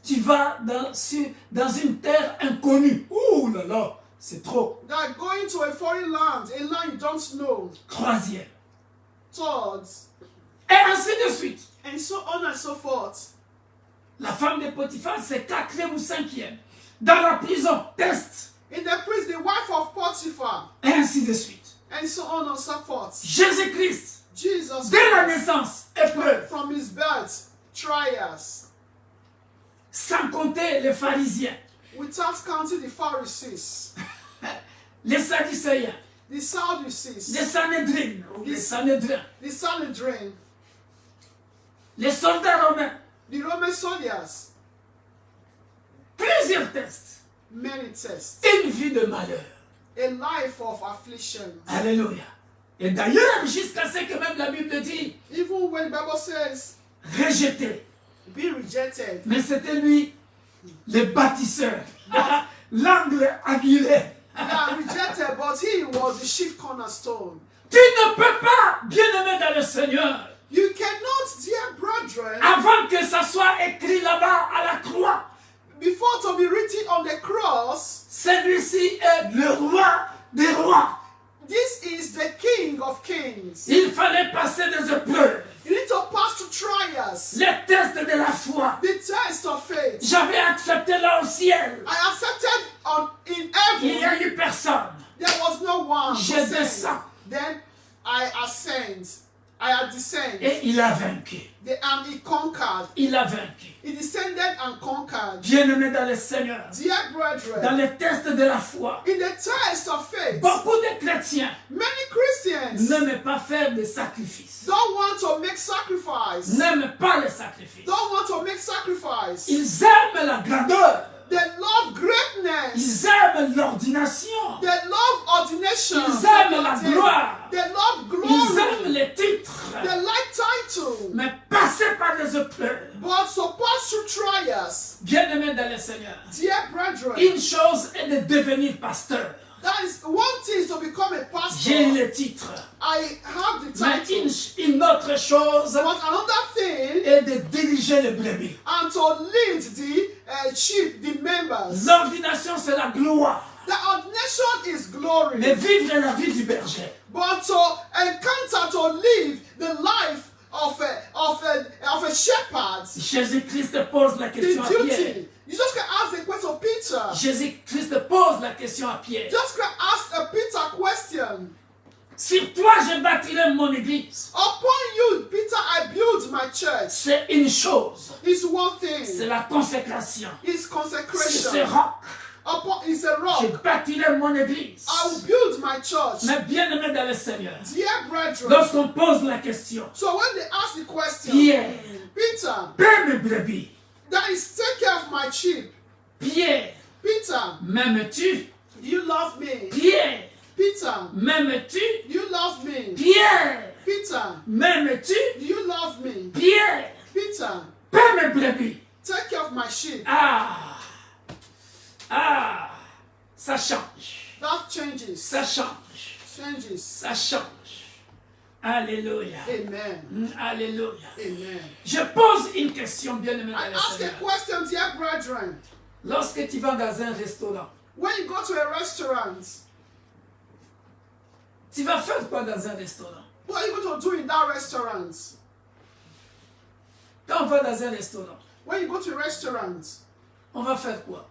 Tu vas dans une terre inconnue. Ouh là là, c'est trop. That going to a foreign land, a land you don't know. Troisième. Third, Et ainsi de suite. and so on and so forth. La femme de Potiphar, c'est 4e ou 5e. Dans la prison, test. In the prison, the wife of Potiphar, Et ainsi de suite. and so on and so forth. Jésus-Christ, Jesus, dès la naissance, épreuve. from his birth, trials, Sans compter les pharisiens, without counting the Pharisees, les sadducéens, the Sadducees, les Sanhédrines, ou les Sanhédrins, the Sanhedrin, les soldats romains. the Roman soldiers. Plusieurs tests. Many tests. Une vie de malheur. A life of affliction. Alléluia. Et d'ailleurs, jusqu'à ce que même la Bible dit, Even when the Bible says, rejeté. be rejected. Mais c'était lui, le bâtisseur. L'angle aguilé. Yeah, rejected, but he was the chief cornerstone. Tu ne peux pas, bien-aimé dans le Seigneur, You cannot, dear brethren, avant que ça soit écrit là-bas à la croix, before to be written on the cross, celui-ci est le roi des rois. this is the King of Kings. Il fallait passer des épreuves, You need to pass through trials. les tests de la foi. The test of faith. J'avais accepté là au ciel. I accepted in Il n'y heaven. a eu personne. There was no one. Je to send. descends. Then I ascend. I descend. Et il a vaincu. And he conquered. Il a vaincu. He descended and conquered. Bien-aimé dans le Seigneur, Dear dans brethren, les tests de la foi, in the test of faith, beaucoup de chrétiens many Christians n'aiment pas faire de sacrifices. don't want to make sacrifice. N'aiment pas les sacrifices. Don't want to make sacrifice. Ils aiment la grandeur. They love greatness. Ils aiment l'ordination. They love ordination. Ils aiment la gloire. They love Ils glory. aiment les titres. They like title. Mais passer par les épreuves. But to pass through trials, Bien-aimé dans le Seigneur, dear brethren, une chose est de devenir pasteur. that is one thing is to become a pastor. J'ai le titre. I have the Mais title. une autre chose But another thing, est de diriger les brebis. and to lead the sheep, the members. L'ordination, c'est la gloire. The ordination is glory. Mais vivre la vie du berger. But to encounter, to live the life of a shepherd, Jésus-Christ pose la the question à Pierre. duty. You just can ask the question, Peter. Jésus-Christ pose la question à Pierre. Just can ask a Peter question. Sur toi, je bâtirai mon église. Upon you, Peter, I build my church. C'est une chose. It's one C'est thing. la consécration. It's C'est ce consecration. roc. It's a rock. Je bâtirai mon église. I will build my church. Mais bien-aimés dans le Seigneur, Dear brethren, lorsqu'on pose la question, so when they ask the question, Pierre, Peter, paie mes brebis. that is take care of my sheep. Pierre, Peter, m'aimes-tu? you love me. Pierre, Peter, m'aimes-tu? you love me. Pierre, Peter, m'aimes-tu? you love me. Pierre, Peter, paie mes brebis. take care of my sheep. Ça change. That changes. Ça change. Changes. Ça change. Alléluia. Amen. Alléluia. Amen. Je pose une question, bien-aimé I dans le ask a Seigneur. question, dear brethren. Lorsque tu vas dans un restaurant, When you go to a restaurant, tu vas faire quoi dans un restaurant? what are you going to do in that restaurant? Quand on va dans un restaurant, When you go to a restaurant, on va faire quoi?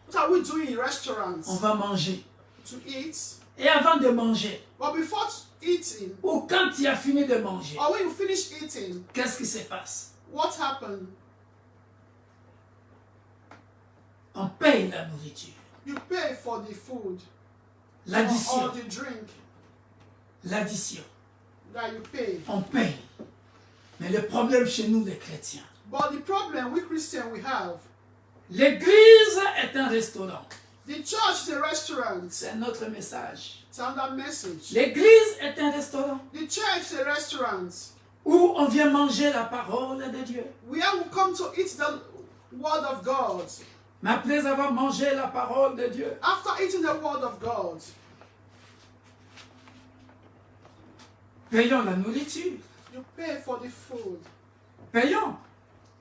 what are we doing in restaurants? On va manger. To eat. Et avant de manger, But before eating, ou quand tu as fini de manger, or when you finish eating, qu'est-ce qui se passe? what happened? On paye la nourriture. You pay for the food or L'addition. the drink L'addition. that you pay. On paye. Mais le problème chez nous, les chrétiens, But the problem we Christians we have, l'église est un restaurant. the church is a restaurant. C'est un autre message. It's another message. L'église est un restaurant The church is a restaurant où on vient manger la parole de Dieu. where we come to eat the word of God. Mais après avoir mangé la parole de Dieu, After eating the word of God, payons la nourriture. you pay for the food. Payons.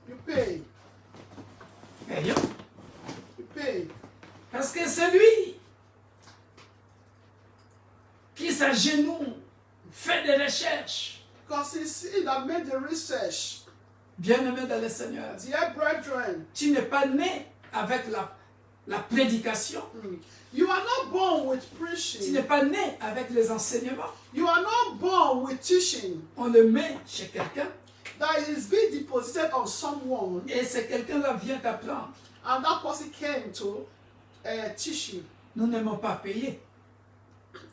You pay. Payons. You pay. Parce que celui qui s'agenouille, fait des recherches, Because it's he that made the research. bien-aimé dans le Seigneur, Dear brethren, tu n'es pas né avec la prédication. you are not born with Tu preaching. n'es pas né avec les enseignements. You are not born with teaching. On le met chez quelqu'un That is being deposited on someone, et ce quelqu'un-là vient t'apprendre. and that person came to teach you. Nous n'aimons pas payer.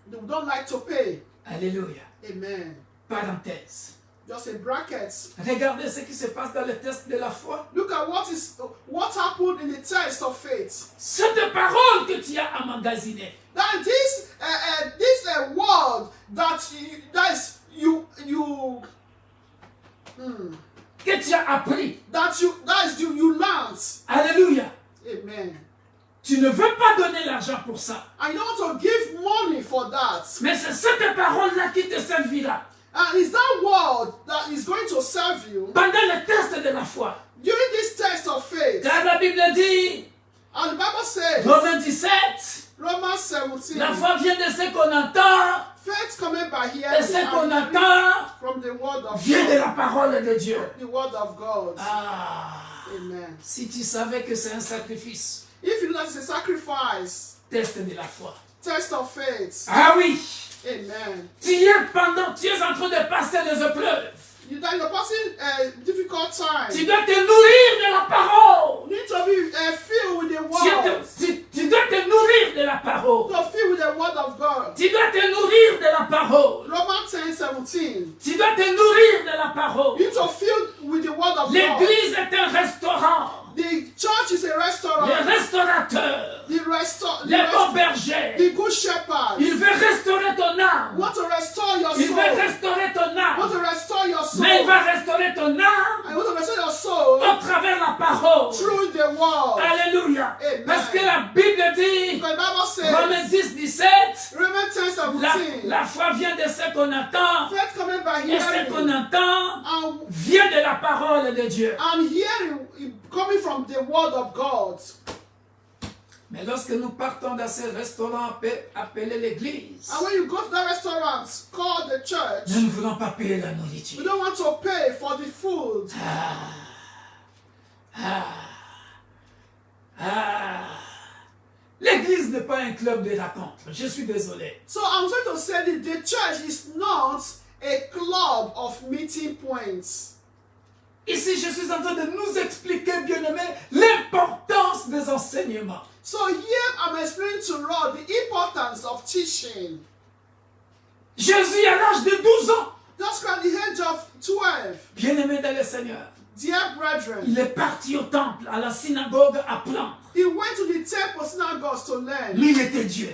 They don't like to pay. Alléluia. Amen. Parenthèse. Just in brackets. Regardez ce qui se passe dans le test de la foi. Look at what happened in the test of faith. Cette parole que tu as emmagasinée, That this word that you que tu as appris. you learned. Alléluia. Amen. Tu ne veux pas donner l'argent pour ça. I don't want to give money for that. Mais c'est cette parole-là qui te servira. And it's that word that is going to serve you Pendant le test de la foi. during this test of faith. Car la Bible dit, And the Bible says, Romains 17, Romans 17, la foi vient de ce qu'on entend, faith coming by et hearing, ce qu'on and entend from the word of vient de God. la parole de Dieu. The word of God. Amen. Si tu savais que c'est un sacrifice, If you know it's a sacrifice, test de la foi. test of faith. Ah oui, Amen. tu es en train de passer les épreuves. That you're passing a difficult time. Tu dois te nourrir de la parole. You need to be filled with the word. Tu dois te nourrir de la parole. To fill with the word of God. Tu dois te nourrir de la parole. Romans 10:17. Tu dois te nourrir de la parole. You need to fill with the word of God. L'église est un restaurant. The church is a restaurant. Le restaurateur, le bon berger, the good shepherd. il veut restaurer ton âme. Want to restore your Il soul. veut restaurer ton Want to âme. restore your soul. Mais il va restaurer ton âme I want to restore your soul au travers la parole. through the word. Alléluia. Amen. Parce que la Bible dit, The Bible says, Romains 10, 17, Romans 10:17. la foi vient de ce qu'on entend. Faith coming by Et ce qu'on hearing. entend vient de la parole de Dieu. And hearing coming from the word of God. Mais lorsque nous partons dans ce restaurant appelé l'église, And when you go to that restaurant called the church, nous ne voulons pas payer la you nourriture. don't want to pay for the food. L'église n'est pas un club de rencontres. Je suis désolé. So I'm trying to say that the church is not a club of meeting points. Ici, je suis en train de nous expliquer, bien-aimés, l'importance des enseignements. So here I'm explaining to Rod the importance of teaching. Jésus, à l'âge de 12 ans, Just at the age of 12, bien-aimé dans le Seigneur, dear brethren, il est parti au temple, à la synagogue, apprendre. he went to the temple synagogues to learn, Lui, il était Dieu.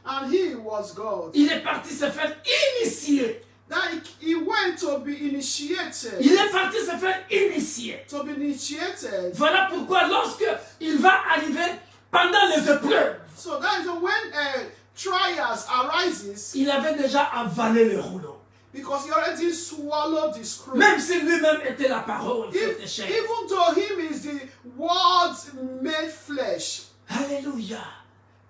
and he was God. Il est parti se faire initier. That he went to be initiated. Il est parti se faire initier. To be initiated. Voilà pourquoi lorsque il va arriver pendant les épreuves, So that is when trials arises, il avait déjà avalé le rouleau. because he already swallowed the screw. Même si lui-même était la parole, faite chair. Even though him is the word made flesh. Alléluia.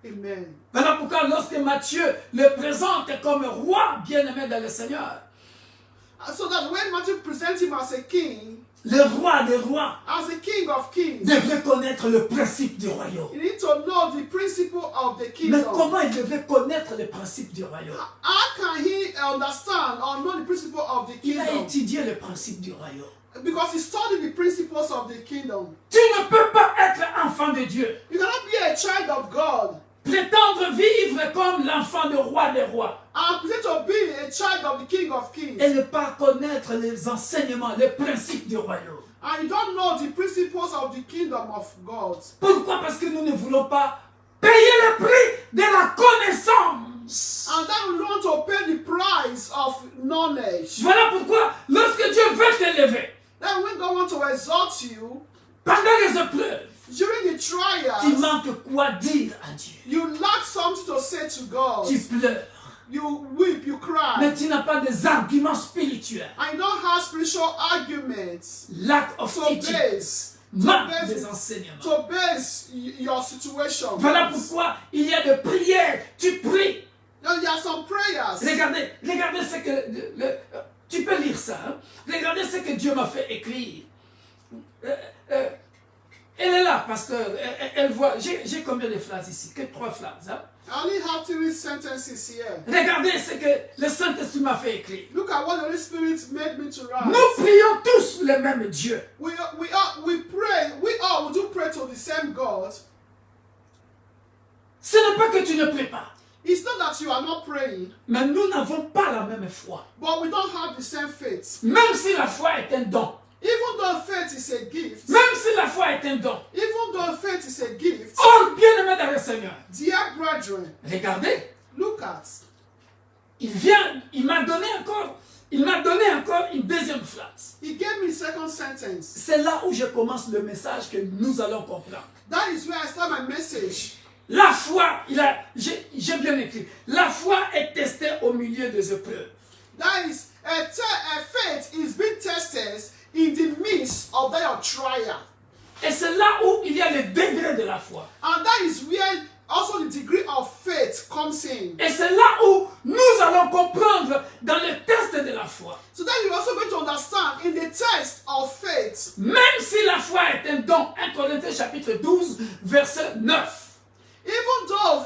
Amen. Voilà pourquoi lorsque Matthieu le présente comme roi bien-aimé dans le Seigneur, So that when Matthew presents him as a king, le roi des rois as a king of kings, devait connaître le principe du royaume. you need to know the principle of the Mais kingdom. comment il devait connaître le principe du royaume? How can he understand or know the principle of the Il a kingdom? étudié le principe du royaume. Because he studied the principles of the kingdom. Tu ne peux pas être enfant de Dieu, You cannot be a child of God prétendre vivre comme l'enfant du roi des rois and pretend to be a child of the king of kings. et ne pas connaître les enseignements, les principes du royaume. And you don't know the principles of the kingdom of God. Pourquoi? Parce que nous ne voulons pas payer le prix de la connaissance. And then we want to pay the price of knowledge. Voilà pourquoi lorsque Dieu veut t'élever, Then when God wants to exalt you, pendant les épreuves, during the tu trials, manques quoi dire à Dieu. you lack something to say to God. Tu pleures, You weep, you mais cry. tu n'as pas des arguments spirituels. And you don't have spiritual arguments Lack of to teaching, base, manque des enseignements. to base your situation. Voilà pourquoi il y a des prières, tu pries. Now, there are some prayers. Regardez ce que... tu peux lire ça. Hein? Regardez ce que Dieu m'a fait écrire. Elle est là, pasteur. Elle voit... J'ai combien de phrases ici? Que 3 phrases. Hein? I only have 3 sentences here. Regardez ce que le Saint-Esprit m'a fait écrire. Look at what the Holy Spirit made me to write. Nous prions tous le même Dieu. We pray, we all do pray to the same God. Ce n'est pas que tu ne pries pas. It's not that you are not praying, Mais nous n'avons pas la même foi. but we don't have the same faith. Même si la foi est un don. Even though faith is a gift, Même si la foi est un don. even though faith is a gift, Oh, bien-aimé dans le Seigneur. dear brethren, Regardez. look at. Il m'a donné encore une deuxième phrase. He gave me the second sentence. C'est là où je commence le message que nous allons comprendre. That is where I start my message. La foi, j'ai bien écrit, la foi est testée au milieu des épreuves. That is, a faith is being tested in the midst of their trial. Et c'est là où il y a le degré de la foi. And that is where also the degree of faith comes in. Et c'est là où nous allons comprendre dans le test de la foi. So then you're also going to understand in the test of faith. Même si la foi est un don, 1 Corinthiens chapitre 12, verset 9. Even though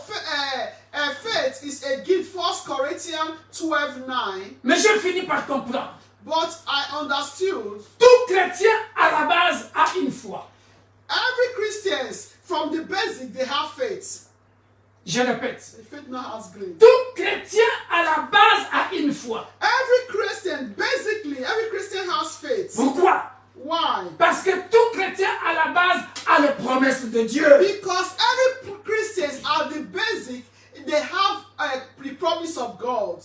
faith is a gift, 1 Corinthians 12:9. Mais je finis par comprendre. But I understood. Tout chrétien à la base a une foi. Every Christians, from the basic, they have faith. Je répète. The faith now has grace. Tout chrétien à la base a une foi. Every Christian, basically, every Christian has faith. Pourquoi? Why? Parce que tout chrétien à la base a les promesses de Dieu. Because every Christians are the basic, they have the promise of God.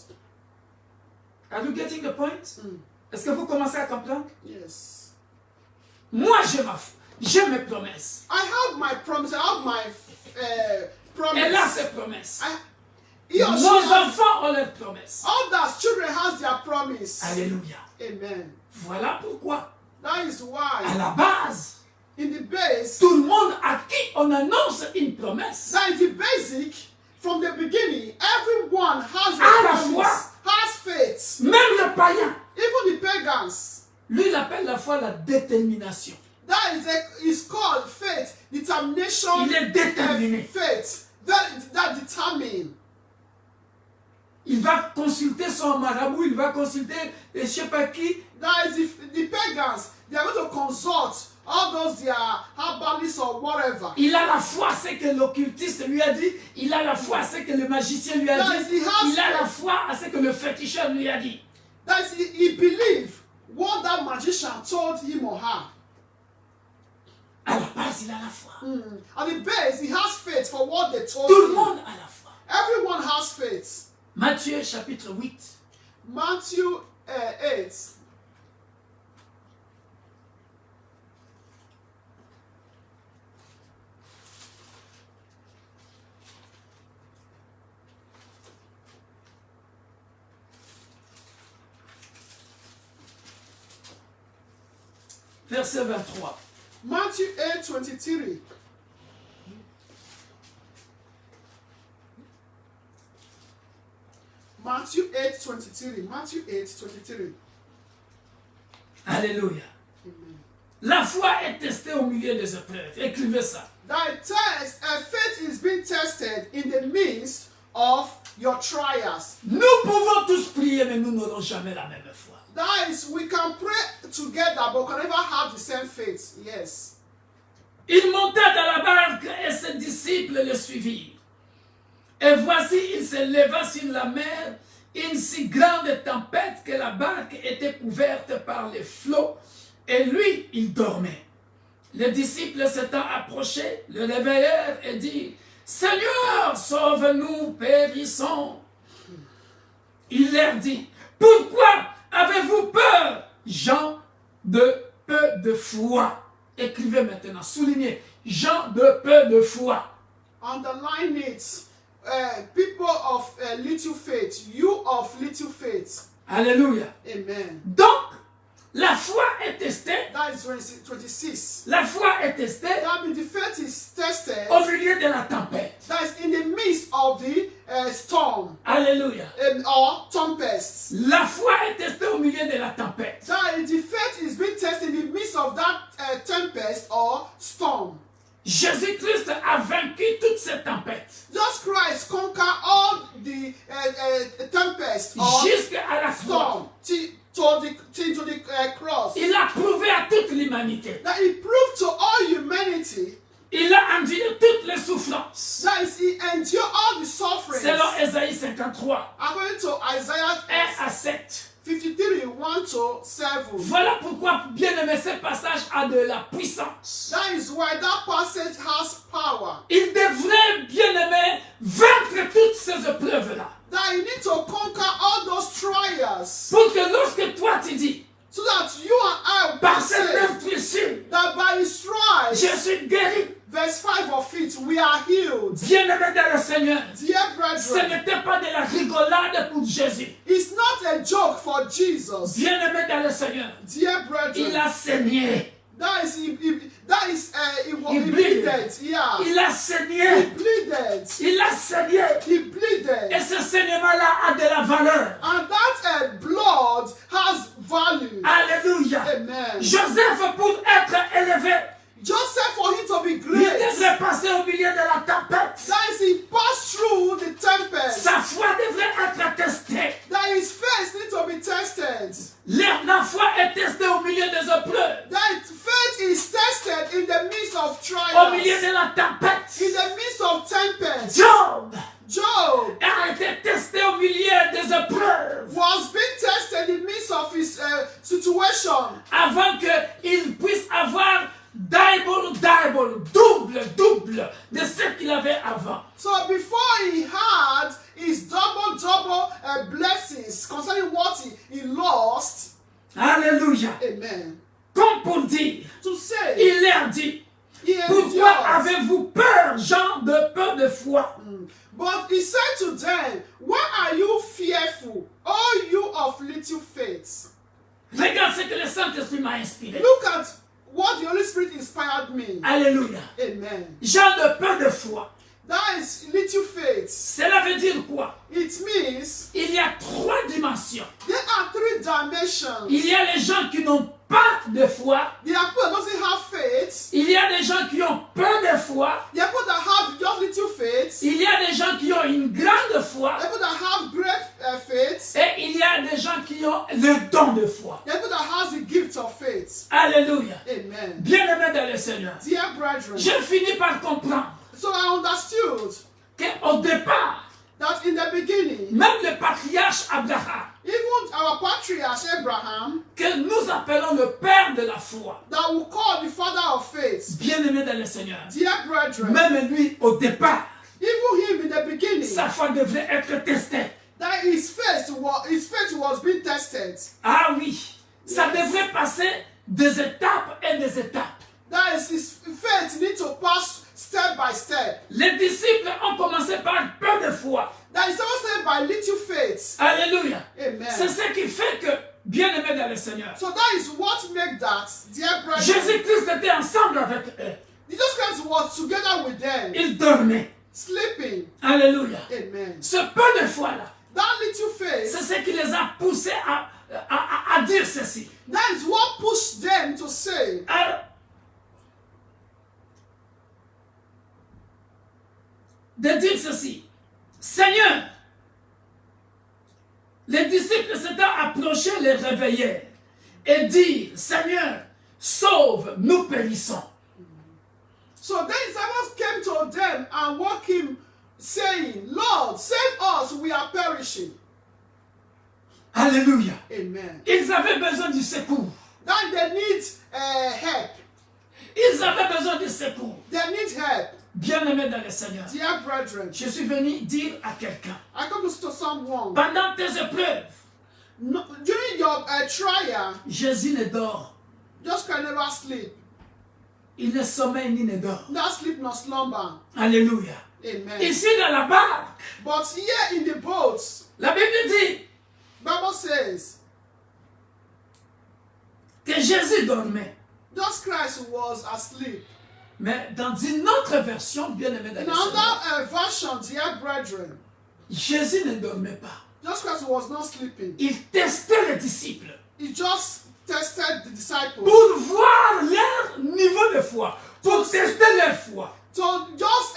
Are you getting the point? Est-ce que vous commencez à comprendre? Yes. Moi, j'ai ma foi. J'ai mes promesses. I have my promise. I have my promise. Elle a ses promesses. He or she Nos has, enfants ont leurs promesses. others, children has their promise. Alléluia. Amen. Voilà pourquoi, That is à why, la base, in the base, tout le monde à qui on annonce une promesse that is the basic. From the beginning, everyone has À la a promise, foi. has faith. même le païen, Even the pagans. lui, il appelle la foi la détermination. That is called faith, determination. Il est déterminé. Faith that determine. Il va consulter son marabout, il va consulter je ne sais pas qui. That is the pagans. They are going to consult all those they are herbalists or whatever. Il a la foi à ce que l'occultiste lui a dit. Il a la foi à ce que le magicien lui a dit. Il a la foi à ce que le féticheur lui a dit. That is, he believed what that magician told him or her. À la base, il a la foi. At the base, he has faith for what they told Tout him. le monde a la foi. Everyone has faith. Matthieu chapitre 8. Matthew 8. Verset 23. Matthew 8:23. Matthew 8:23. Matthew 8:23. Alléluia. Amen. La foi est testée au milieu des épreuves. Écrivez ça. Faith is being tested in the midst of your trials. Nous pouvons tous prier, mais nous n'aurons jamais la même foi. That is, we can pray together, but we can never have the same faith. Yes. Il monta dans la barque et ses disciples le suivirent. Et voici, il se leva sur la mer, une si grande tempête que la barque était couverte par les flots, et lui, il dormait. Les disciples s'étant approchés, le réveillèrent et dirent, « Seigneur, sauve-nous, périssons. » Il leur dit, « Pourquoi avez-vous peur, gens de peu de foi ?» Écrivez maintenant, soulignez, gens de peu de foi. Underline it. People of little faith, you of little faith. Alléluia. Amen. Donc, la foi est testée. That is 26. La foi est testée That means the faith is tested. au milieu de la tempête. That is in the midst of the storm. Alléluia. Or tempest. La foi est testée au milieu de la tempête. That is, the faith is being tested in the midst of that tempest or storm. Jésus-Christ a vaincu toutes ces tempêtes. Jesus Christ conquered all the tempest or jusqu'à la storm croix. to the cross. Il a prouvé à toute l'humanité. That he proved to all humanity. Il a enduré toutes les souffrances. That is, he endured all the sufferings. Selon Ésaïe 53. According to Isaiah 1 à 7. 53, 1-7. Voilà pourquoi, bien-aimé, ce passage a de la puissance. That is why that passage has power. Il devrait, bien-aimé, vaincre toutes ces épreuves-là. That you need to conquer all those trials. Pour que lorsque toi tu dis, so that you and I will par be cette saved, meurtrissure, that by his stripes, je suis guéri. Verse 5 of it, we are healed. Bien-aimé dans le Seigneur, Dear ce brethren, n'était pas de la rigolade pour Jésus. it's not a joke for Jesus. Bien-aimé dans le Seigneur, Dear il brethren, a saigné. he bleeded. bleeded. Yeah. Il a He saigné. bleeded. Il a saigné. He bleeded. Et ce saignement-là a de la valeur. And that blood has value. Alléluia. Amen. Joseph, pour être élevé, Joseph, for him to be il great, devrait passer au milieu de la tempête. that is, he passed through the tempest. Sa foi devrait être testée. That his faith needs to be tested. La foi est testée au milieu des épreuves. That faith is tested in the midst of Au milieu trials. de la tempête. In the midst of tempest. Job a été testé au milieu des épreuves. Was being tested in the midst of his situation. Avant qu'il puisse avoir double de ce qu'il avait avant. So before he had his double blessings concerning what he lost. Alléluia. Amen. Comme pour dire, To say, il leur dit, pourquoi avez-vous peur, gens de peu de foi? But he said to them, why are you fearful, all you of little faith? Regarde ce que le Saint-Esprit m'a inspiré. Look at what the Holy Spirit inspired me. Alléluia. Amen. Gens de peu de foi. That is little faith. Cela veut dire quoi? It means Il y a 3 dimensions. there are 3 dimensions. Il y a les gens qui n'ont pas de foi. There are people that doesn't have faith. Il y a des gens qui ont peu de foi. There are people that have just little faith. Il y a des gens qui ont une grande foi. There are people that have great faith. Et il y a des gens qui ont le don de foi. There are people that have the gift of faith. Alléluia. Amen. Bien-aimé Seigneur, Dear brethren, j'ai fini par comprendre so I understood qu'au départ, that in the beginning, même le patriarche Abraham, even our patriarch Abraham, que nous appelons le père de la foi, that we call the father of faith, bien-aimé dans le Seigneur, dear brethren, même lui au départ, even him in the beginning, sa foi devrait être testée. that his faith was being tested. Ah oui, ça devrait passer des étapes et des étapes. That is, his faith needs to pass step by step. Les disciples ont commencé par peu de foi. That is also by little faith. Alléluia. Amen. C'est ce qui fait que, bien-aimé dans le Seigneur, So that is what makes that, dear brethren. Jésus-Christ était ensemble avec eux. Jesus Christ was together with them, Il dormait. sleeping. Alléluia. Amen. Ce peu de foi-là, That little faith, c'est ce qui les a poussés à dire ceci. that is what pushed them to say, de dire ceci. Seigneur, les disciples s'étant approchés, les réveillèrent et dirent, Seigneur, sauve, nous périssons. So then disciples came to them and woke him, saying, Lord, save us, we are perishing. Alléluia. Amen. Ils avaient besoin du secours. That they need help. Ils avaient besoin de secours. They need help. Bien-aimés dans le Seigneur, Dear brethren, je suis venu dire à quelqu'un, I come to someone, pendant tes épreuves, no, during your trial, Jésus ne dort. just can never sleep. Il ne sommeille ni ne dort. Not sleep nor slumber. Alléluia. Amen. Ici dans la barque, But here in the boats, la Bible dit Bible says, que Jésus dormait. just Christ was asleep. Mais dans une autre version, bien-aimé dans In le Seigneur, another version, dear brethren, Jésus ne dormait pas. just Christ was not sleeping. Il testait les disciples He just tested the disciples pour voir leur niveau de foi, pour tester leur foi. to just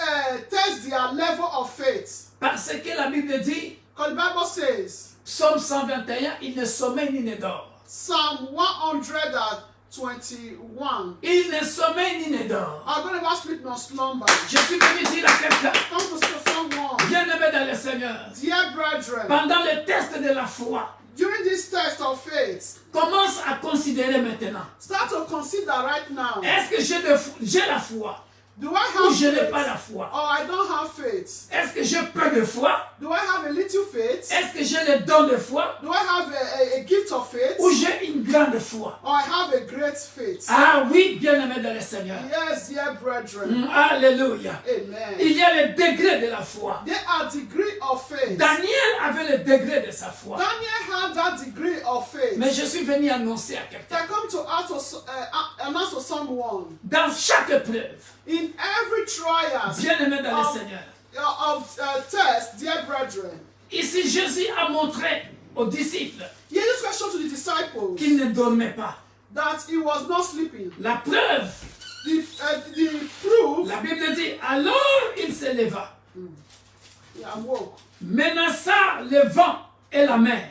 test their level of faith. Parce que la Bible dit, Because the Bible says, Psaume 121, il ne sommeille ni ne dort. Psalm 121, Il ne sommeille ni ne dort. I'm going to never sleep nor slumber. Je suis venu dire à quelqu'un, Come to someone, bien-aimé dans le Seigneur, dear brethren, pendant le test de la foi, during this test of faith, commence à considérer maintenant. start to consider right now, Est-ce que j'ai la foi do I ou have je n'ai faith pas la foi? or I don't have faith? Est-ce que j'ai peu de foi? Do I have a little faith? Est-ce que j'ai le don de foi Do I have a gift of faith? ou j'ai une grande foi? Or I have a great faith? Ah oui, bien-aimé dans le Seigneur. Yes, dear brethren. Alléluia. Amen. Il y a le degré de la foi. There are degree of faith. Daniel avait le degré de sa foi. Daniel had that degree of faith. Mais je suis venu annoncer à quelqu'un. I come to announce to someone, Dans chaque épreuve, in every trial bien-aimé dans le Seigneur, of test, dear brethren, ici Jésus a montré aux disciples Jesus Christ showed to the disciples qu'il ne dormait pas. that he was not sleeping. La preuve, The proof, la Bible dit, alors il se leva, he awoke, menaça le vent et la mer,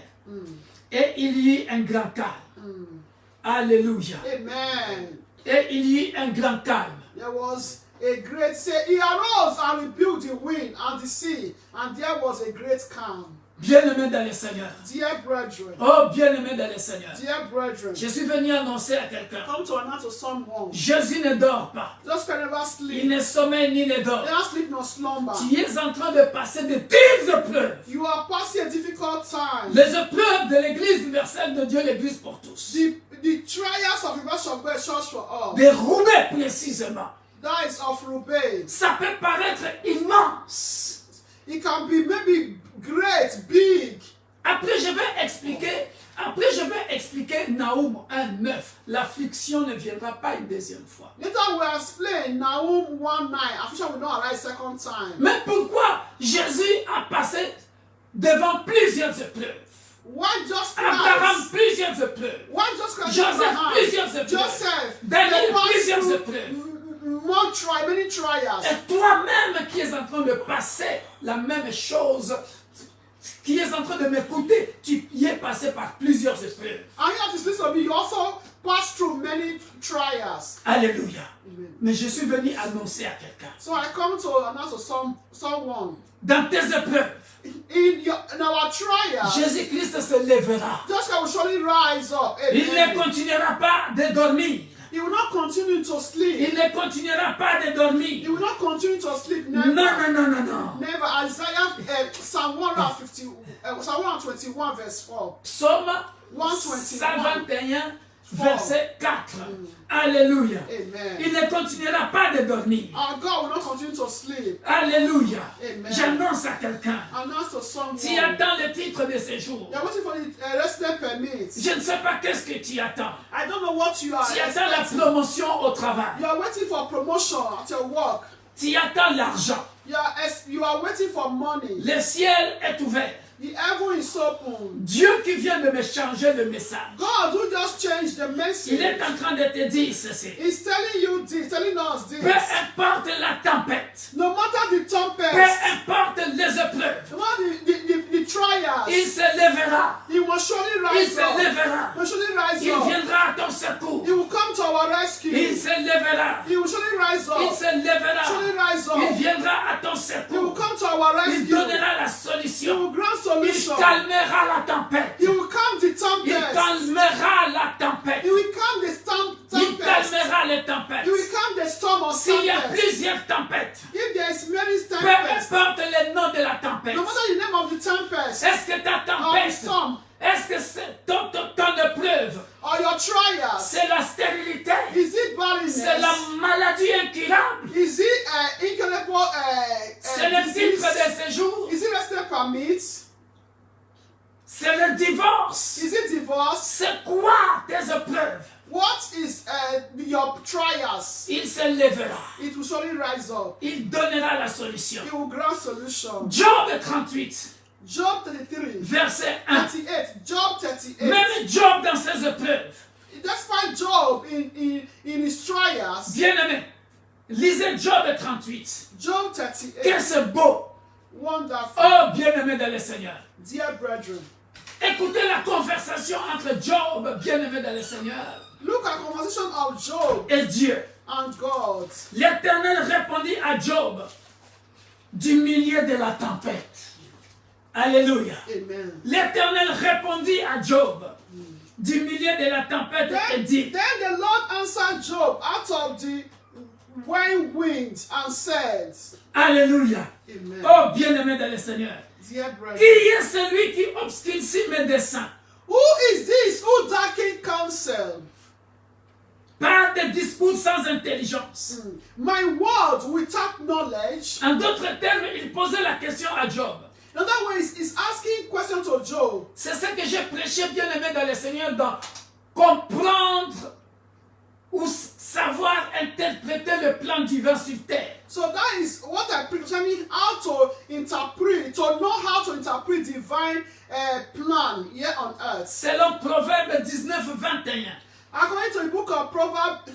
et il y eut un grand calme. Alléluia. Amen. Et il y eut un grand calme. There was a great say. He arose and rebuked the wind and the sea, and there was a great calm. Bien-aimé dans le Seigneur. Dear brethren, Oh, bien-aimé dans le Seigneur. dear brethren, Je suis venu annoncer à quelqu'un. come to announce to someone, Jésus ne dort pas. just can never Il sleep. ne sommeille ni ne dort. They don't sleep nor slumber. Tu es en train de passer de dures épreuves. You are passing a difficult time. Les épreuves de l'Église universelle de Dieu, l'Église pour tous. The trials of the of God church for all. Des Roubaix précisément. That is of Roubaix. Ça peut paraître immense. It can be maybe great, big. Après, je vais expliquer Naoum 1:9. L'affliction ne viendra pas une deuxième fois. Later we explain Nahum 1:9. Affliction will not arise second time. Mais pourquoi Jésus a passé devant plusieurs épreuves? Why just Abraham, Christ? plusieurs épreuves. Why just Christ? Joseph, Abraham? plusieurs épreuves. Joseph, Daniel, they passed plusieurs through épreuves. many trials. Et toi-même qui es en train de passer la même chose, qui es en train de m'écouter, tu y es passé par plusieurs épreuves. And you have to listen to me. You also pass through many trials. Alléluia. Amen. Mais je suis venu annoncer à quelqu'un. So I come to announce to someone. Dans tes épreuves, In our trials, Jésus-Christ se lèvera. just will surely rise up. Il ne Amen. continuera pas de dormir. He will not continue to sleep. Il ne continuera pas de dormir. He will not continue to sleep. Non, Never. non, non, non, non. Never. Isaiah Psalm 150, Psalm 121 verse 4. Psaume 121. 121, verset 4. Alléluia. Amen. Il ne continuera pas de dormir. Our God will not continue to sleep. Alléluia. Amen. J'annonce à quelqu'un. Announce to someone. Tu attends le titre de séjour. You're waiting for the resident permit. Je ne sais pas qu'est-ce que tu attends. I don't know what you are Tu attends la expecting. promotion au travail. You are waiting for promotion at your work. Tu attends l'argent. You are waiting for money. Le ciel est ouvert. The heaven is open. Dieu qui vient de me changer le message. God who just changed the message. Il est en train de te dire ceci. He's telling you this, telling us this. Peu importe la tempête, No matter the peu tempest, importe les épreuves, no matter the trials, il se lèvera. He will surely Il rise se up. lèvera. He will surely rise Il up. viendra à ton secours. He will come to our rescue. Il se lèvera. He will surely rise Il up. se lèvera. Surely rise Il up. viendra à ton He will secours. come to our Il rescue. donnera la He solution. will grant Il solution. calmera la tempête. He will calm the Il tempest. calmera la tempête. He will calm the Il tempest. calmera les He tempêtes. will calm the storm of S'il y a tempest. plusieurs tempêtes, If there is many peu tempests, importe le nom de la tempête, no matter the name of the tempest est-ce que ta or the tempête, storm est-ce que c'est ton épreuve, or your trials, c'est la stérilité, is it barrenness? c'est la maladie incurable, Is it incurable c'est le disease? titre de séjour, Is it resident permit? c'est le divorce, Is it divorce? c'est quoi tes épreuves? What is your trials? Il se lèvera, It will surely rise up. il donnera la solution. It will grant solution. Job 38, Job 33, verset 1. 38. Job 38. Même Job dans ses épreuves, Despite Job in his trials, bien-aimé, lisez Job 38. Job 38, Que c'est beau! wonderful. Oh, bien-aimé dans le Seigneur. Dear brethren, Écoutez la conversation entre Job, bien-aimé dans le Seigneur, look at conversation of Job et Dieu. and God. L'Éternel répondit à Job du milieu de la tempête. Alléluia. Amen. L'Éternel répondit à Job du milieu de la tempête et dit, Then the Lord answered Job out of the winds and said, Alléluia. Amen. Oh, bien-aimé dans le Seigneur. Dear Qui brethren, est celui qui obscurcit mes desseins? who is this who darken counsel? Par des discours sans intelligence. My word without knowledge. En d'autres termes, il posait la question à Job. In other words, he's asking question to Job. C'est ce que j'ai prêché, bien-aimé dans le Seigneur, dans comprendre ou savoir interpréter le plan divin sur terre. So that is what I preach. I mean, how to interpret, to know how to interpret divine plan here on earth. Selon Proverbe 19, 21. According to the book of Proverbs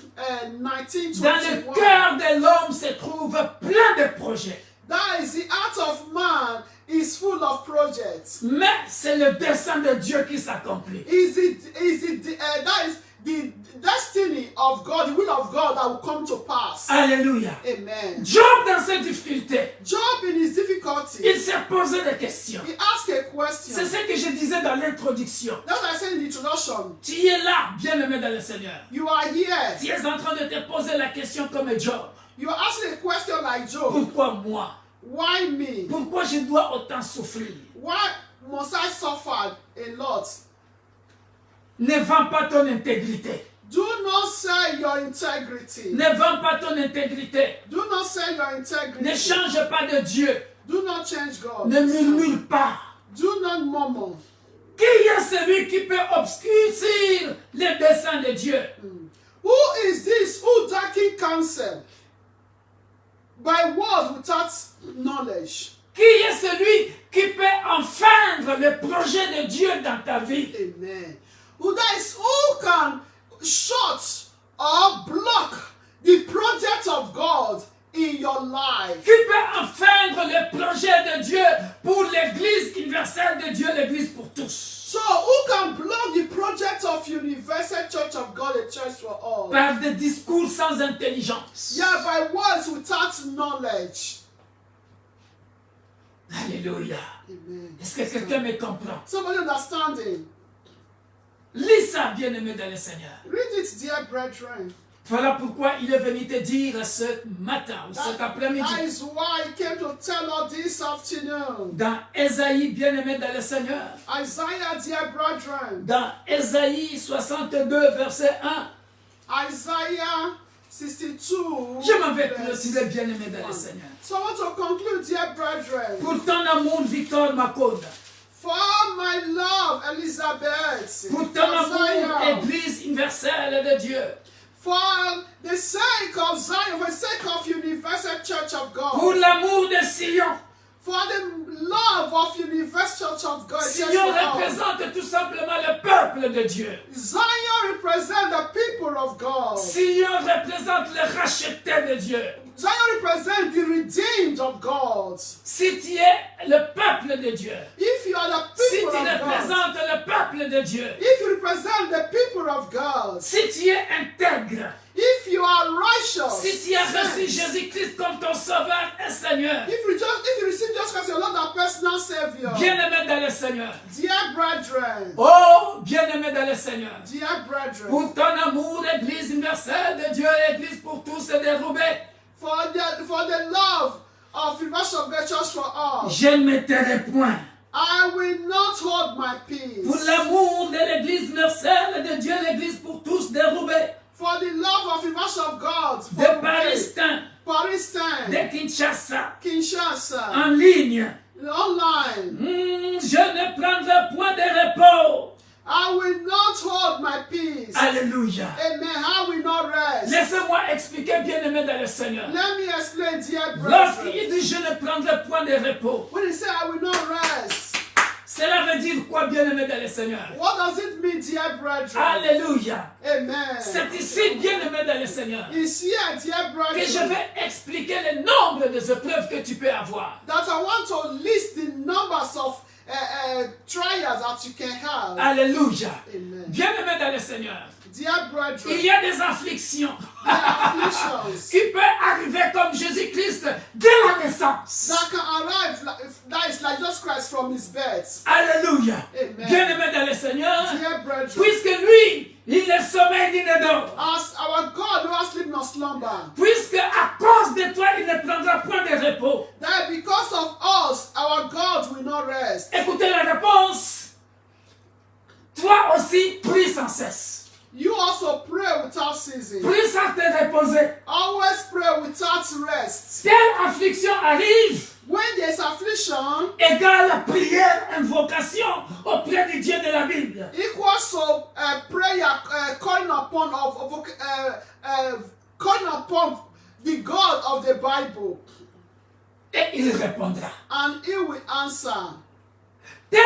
19, Dans le 21, cœur de l'homme se trouve plein de projets. that is the heart of man is full of projects. Mais c'est le dessein de Dieu qui s'accomplit. That is the destiny of God, the will of God that will come to pass. Alléluia. Amen. Job, dans ses difficultés, Job in his difficulty, il s'est posé des questions. he asked a question. C'est ce que je disais dans l'introduction. That's what I said in the introduction. Tu es là, bien-aimé dans le Seigneur. You are here. Tu es en train de te poser la question comme Job. You are asking a question like Job. Pourquoi moi? Why me? Pourquoi je dois autant souffrir? Why must I suffer a lot? Ne vends pas ton intégrité. Do not sell your integrity. Ne vends pas ton intégrité. Do not sell your Ne integrity. change pas de Dieu. Do not change God. Ne murmure pas. Do not murmur. Qui est celui qui peut obscurcir les desseins de Dieu? Who is this who darken counsel by words without knowledge? Qui est celui qui peut enfreindre le projet de Dieu dans ta vie? Amen. Who can shut or block the project of God in your life? Qui peut enfreindre le projet de Dieu pour l'Église universelle de Dieu, l'Église pour tous? So who can block the project of of Universal Church of God, a church for all. Par des discours sans intelligence. Yeah, by words without knowledge. Alléluia. Amen. Est-ce que quelqu'un me comprend? Somebody understanding. Lis ça, bien-aimé dans le Seigneur. Read it, dear brethren. Voilà pourquoi il est venu te dire ce matin ou cet après-midi. That is why he came to tell us this afternoon. Dans Ésaïe, bien-aimé dans le Seigneur. Isaiah, dear brethren. Dans Ésaïe 62, verset 1. Isaiah 62. Je m'en vais clôturer, bien-aimé dans le Seigneur. So I want to conclude, dear brethren. Pour ton amour, Victor Makoda. For my love, Elizabeth. Pour ton amour, Église universelle de Dieu. For the sake of Zion, for the sake of Universal Church of God. Pour l'amour de Sion. For the love of Universal Church of God. Sion représente tout simplement le peuple de Dieu. Zion represents the people of God. Sion représente le racheté de Dieu. Zion represents the redeemed of God. Si tu es le peuple de Dieu. If you are the Si people tu of God. représentes le peuple de Dieu. If you represent the people of God. Si tu es intègre. If you are righteous. Si tu as reçu Jésus-Christ comme ton sauveur et Seigneur. If you receive Jesus Christ your Lord and personal Savior. Bien-aimé dans le Seigneur. Dear brethren. Oh, bien-aimé dans le Seigneur. Dear brethren. Pour ton amour, l'Église universelle de Dieu, l'Église pour tous est dérobée. For the love of Universal Church for all. Je ne me tairai point. I will not hold my peace. Pour l'amour de l'Église universelle de Dieu, l'Église pour tous dérobée. For the love of Universal God. De Palestine. De Kinshasa. En ligne. Online. Je ne prendrai point de repos. I will not hold my peace. Alléluia. Amen. I will not rest. Laissez-moi expliquer, bien-aimé dans le Seigneur. Let me explain, dear brother. Lorsqu'il dit je ne prendrai point de repos. When he said I will not rest. Cela veut dire quoi, bien-aimé dans le Seigneur? What does it mean, dear brethren? Alléluia. Amen. C'est ici, bien-aimé dans le Seigneur, It's here, dear brethren, que je vais expliquer le nombre des épreuves que tu peux avoir. that I want to list the numbers of trials that you can have. Alléluia. Amen. Bien-aimé dans le Seigneur, Dear brethren, il y a des afflictions afflictions qui peuvent arriver comme Jésus-Christ dès la naissance. that can arrive that is like Jesus Christ from his birth. Alléluia. Amen. Bien-aimé dans le Seigneur, Dear brethren, puisque lui, il ne sommeille ni ne dort. as our God who has sleep nor slumber, Puisque à cause de toi, il ne prendra point de repos. that because of us, our God will not rest. Écoutez la réponse. Toi aussi, prie sans cesse. You also pray without ceasing. Prie sans te reposer. Always pray without rest. Telle affliction arrive, When there is affliction, égale la prière, invocation auprès du Dieu de la Bible. equals to prayer calling upon the God of the Bible, Et il répondra. and He will answer. Telle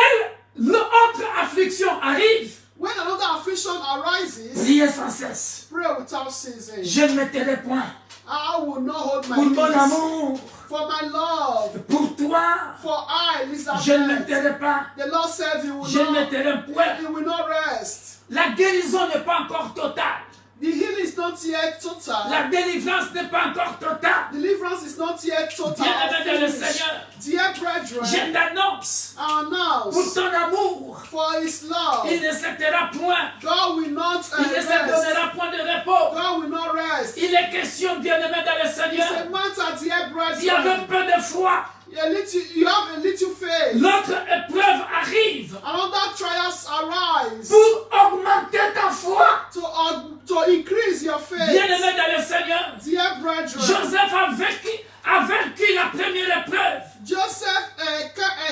l'autre affliction arrive, When another affliction arises, priez sans cesse. pray without ceasing. Je ne me tairai point. I will not hold my Pour mon peace. amour, For my love, pour toi, for I, je ne me Elizabeth, tairai pas. the Lord said He will Je ne me not, tairai point. He will not rest. La guérison n'est pas encore totale. The healing is not yet total. La délivrance n'est pas encore totale. Deliverance is not yet total. Bien-aimé dans le Finished. Seigneur, Dear brethren, je t'annonce I pour announce ton amour, for His love, il ne s'arrêtera point. God will not Il ne se rest. donnera point de repos. God will not rest. Il est question, bien-aimé dans le It's a Seigneur, matter, dear s'il y avait un brethren. peu de foi, You have a little faith. l'autre épreuve arrive Another trials arise pour augmenter ta foi. to increase your faith. Bien-aimé dans le Seigneur, Dear brethren, Joseph a vaincu la première épreuve. Joseph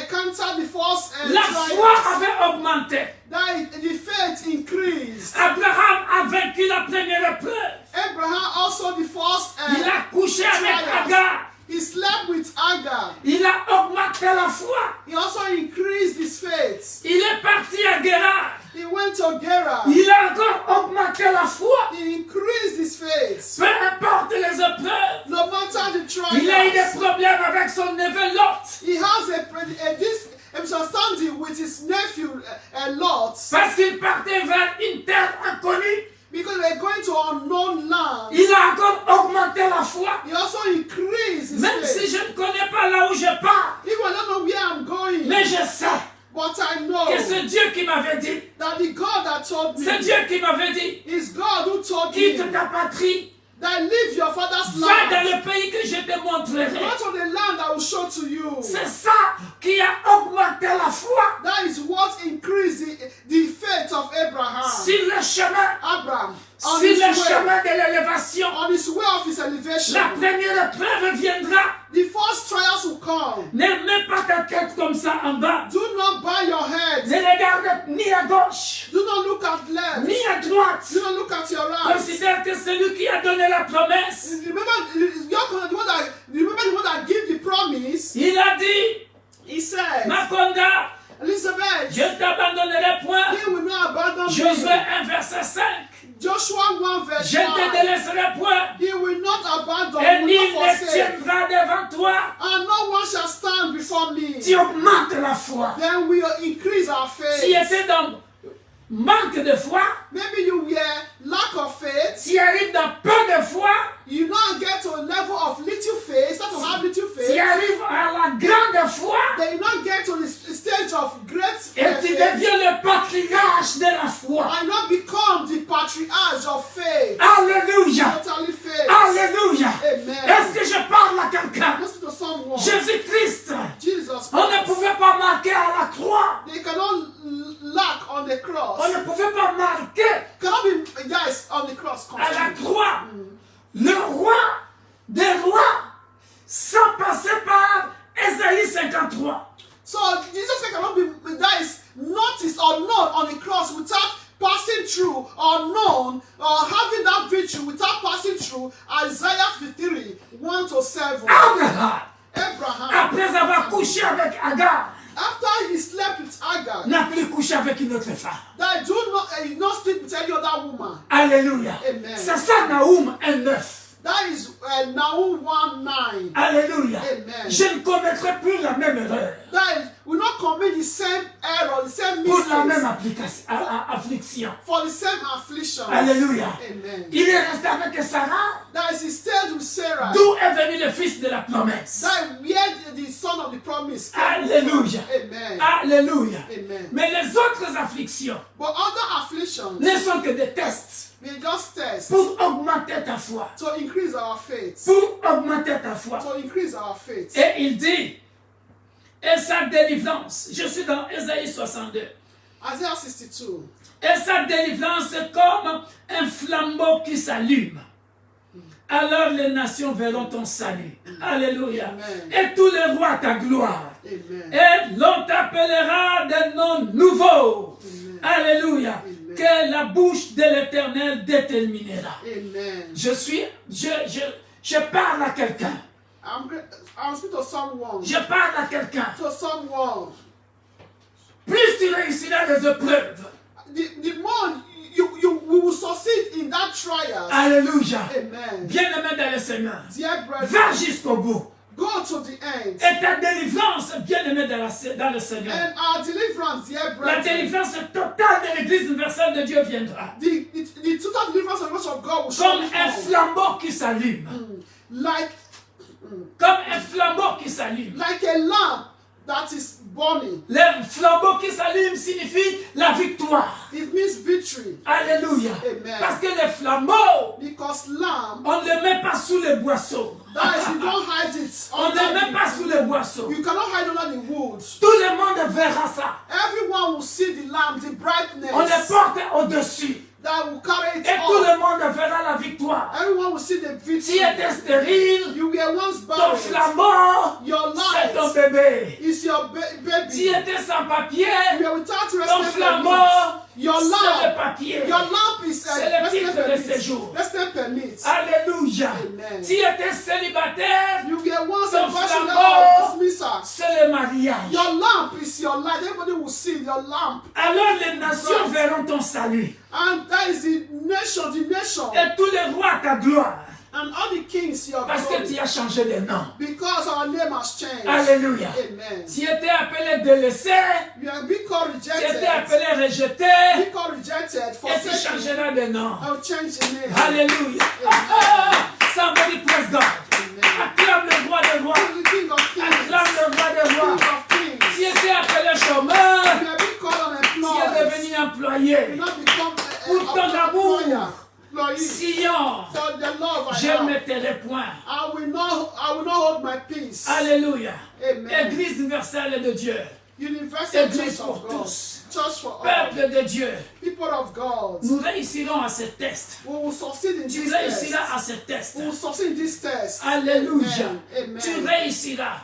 countered the first La foi trials. avait augmenté. That the faith increased. Abraham a vaincu la première épreuve. Abraham also the first Il a couché avec trials. Agar. He slept with Agar. Il a augmenté la foi. He also increased his faith. Il est parti à Guérard. He went to Gerar. Il a encore augmenté la foi. He increased his faith. Peu importe les épreuves. No matter the Il a eu trials, des problèmes avec son neveu Lot. he has a misunderstanding with his nephew nephew Lot. Parce qu'il partait vers une terre inconnue. Because we're going to unknown land. Il a encore augmenté la foi. He also increased his Même faith. si je ne connais pas là où je pars. Even I don't know where I'm going. Mais je sais But I know que c'est Dieu qui m'avait dit. that the God that told me C'est Dieu qui m'avait dit. is God who told Quitte me ta patrie. that leave your father's Va dans land. le pays que je te montrerai. Go to the land I will show to you. C'est ça qui a augmenté la foi. That is what increased the faith of Abraham. Sur le chemin. Abraham, on Sur his le way, chemin de l'élévation. on his way of his elevation, La première épreuve viendra. the first trials will come. Ne mets pas ta tête comme ça en bas. Do not bow your head. Ne regarde ni à gauche, Do not look at left. ni à droite. Do not look at your right. Considère que celui qui a donné la promesse, Remember the one that gave the promise. il a dit, He said, Makonda, Elizabeth, je ne t'abandonnerai point. he will not abandon Josué me. 1, verset 5. Joshua 1 verse Je ne te 5. délaisserai point. He will not abandon, Et will nul not ne forsake. tiendra devant toi. And no one shall stand before me. Tu augmentes la foi. Then we will increase our Si faith. tu étais dans manque de foi, Maybe you were lack of faith. si tu arrives dans peu de foi, You now get to a level of little faith, start to have little si tu faith. arrives à la grande foi, Then you now get to the stage of great et tu faith. deviens le patriarche de la foi. And now become the patriarch of faith. Alléluia. Totally faith. Alléluia. Amen. Est-ce que je parle à quelqu'un? Listen to someone. Jésus-Christ, Jesus on ne Christ. pouvait pas marquer à la croix. They cannot lack on the cross. On ne pouvait pas marquer Cannot be guys on the cross. à la croix le roi des rois sans passer par Ésaïe 53. So Jesus Christ cannot be guys noticed or known on the cross without passing through or known or having that victory without passing through Isaiah 53 1 to 7. Abraham, Abraham, après avoir couché avec Agar, after he slept with Agar, n'a plus couché avec une autre femme. that do not sleep with any other woman. Alléluia. Amen. C'est ça Naoum 1:9. That is Nahum 1:9. Alléluia. Amen. Je ne commettrai plus la même erreur That is, we not commit the same error, the same pour la même mistakes affliction. for the same affliction. Alléluia. Amen. Il est resté avec Sarah, That is, he stayed with Sarah. d'où est venu le fils de la promesse. That where the son of the promise came Alléluia. from. Amen. Alléluia. Amen. Mais les autres afflictions But other afflictions, ne sont que des tests we just test pour augmenter ta foi. to increase our faith. Pour augmenter ta foi. To increase our faith. Et il dit, et sa délivrance, je suis dans Ésaïe 62, Isaiah 62. et sa délivrance est comme un flambeau qui s'allume. Alors les nations verront ton salut. Alléluia. Amen. Et tous les rois ta gloire. Amen. Et l'on t'appellera des noms nouveaux. Amen. Alléluia. Amen. Que la bouche de l'Éternel déterminera. Amen. Je parle à quelqu'un. I'm speaking to someone. Je parle à quelqu'un. To someone. Plus tu réussiras les épreuves. The more we will succeed in that trial. Alléluia. Amen. Bien-aimé dans le Seigneur. Dear Va brethren, jusqu'au bout. go to the end. Et ta délivrance, bien-aimé dans le Seigneur. And our deliverance, dear La brethren, délivrance totale de l'Église universelle de Dieu viendra. the total deliverance of the word of God will Comme surely un come. flambeau qui s'allume. Comme un flambeau qui s'allume. Like a lamp that is burning. Le flambeau qui s'allume signifie la victoire. It means victory. Alléluia. Amen. Parce que le flambeau, Because lamp, on ne le met pas sous les boisseaux. that is, you don't hide it. On ne le met pas sous les boisseaux. You cannot hide under the wood. Tout le monde verra ça. Everyone will see the lamp, the brightness On le porte au-dessus. that will carry it Et tout le up. monde verra la victoire. Everyone will see the Si victory. tu étais stérile, You were once ton buried. flambeau, Your c'est ton light bébé. is your Si baby. tu étais sans papier, You are without ton resident flambeau, permit. Your c'est le lamp, papier. your lamp is C'est le resident titre de permit. séjour. Resident permit. Alléluia. Amen. Si tu étais célibataire, You were once Ton a bachelor flambeau, or dismissal. c'est le mariage. Your lamp is your light. Everybody will see your lamp. Alors les nations verront ton salut. And that is the nation, Et tous les rois ta gloire. And all the kings your Parce que tu as changé de nom. Because our name has changed. Alléluia. Amen. Tu étais appelé délaissé. You have been called Tu rejected. étais appelé rejeté. Be called rejected. Et tu changeras de nom. I'll change the name. Alléluia. Somebody praise God. Acclame le roi des rois. The King of Kings. Acclame le roi des King rois. of Kings. Tu étais appelé chômeur. You have been called Tu es unemployed. devenu employé. You not become Pour ton amour, employee. Sion, For the love I je have. ne me tairai point. I will not hold my peace. Alléluia. Amen. Église universelle de Dieu. Universal Église Church pour of God. tous. Church for all. Peuple de Dieu. People of God. Nous réussirons à ce test. We will succeed in Tu this test. réussiras à ce test. We will succeed in this test. Alléluia. Amen. Tu réussiras.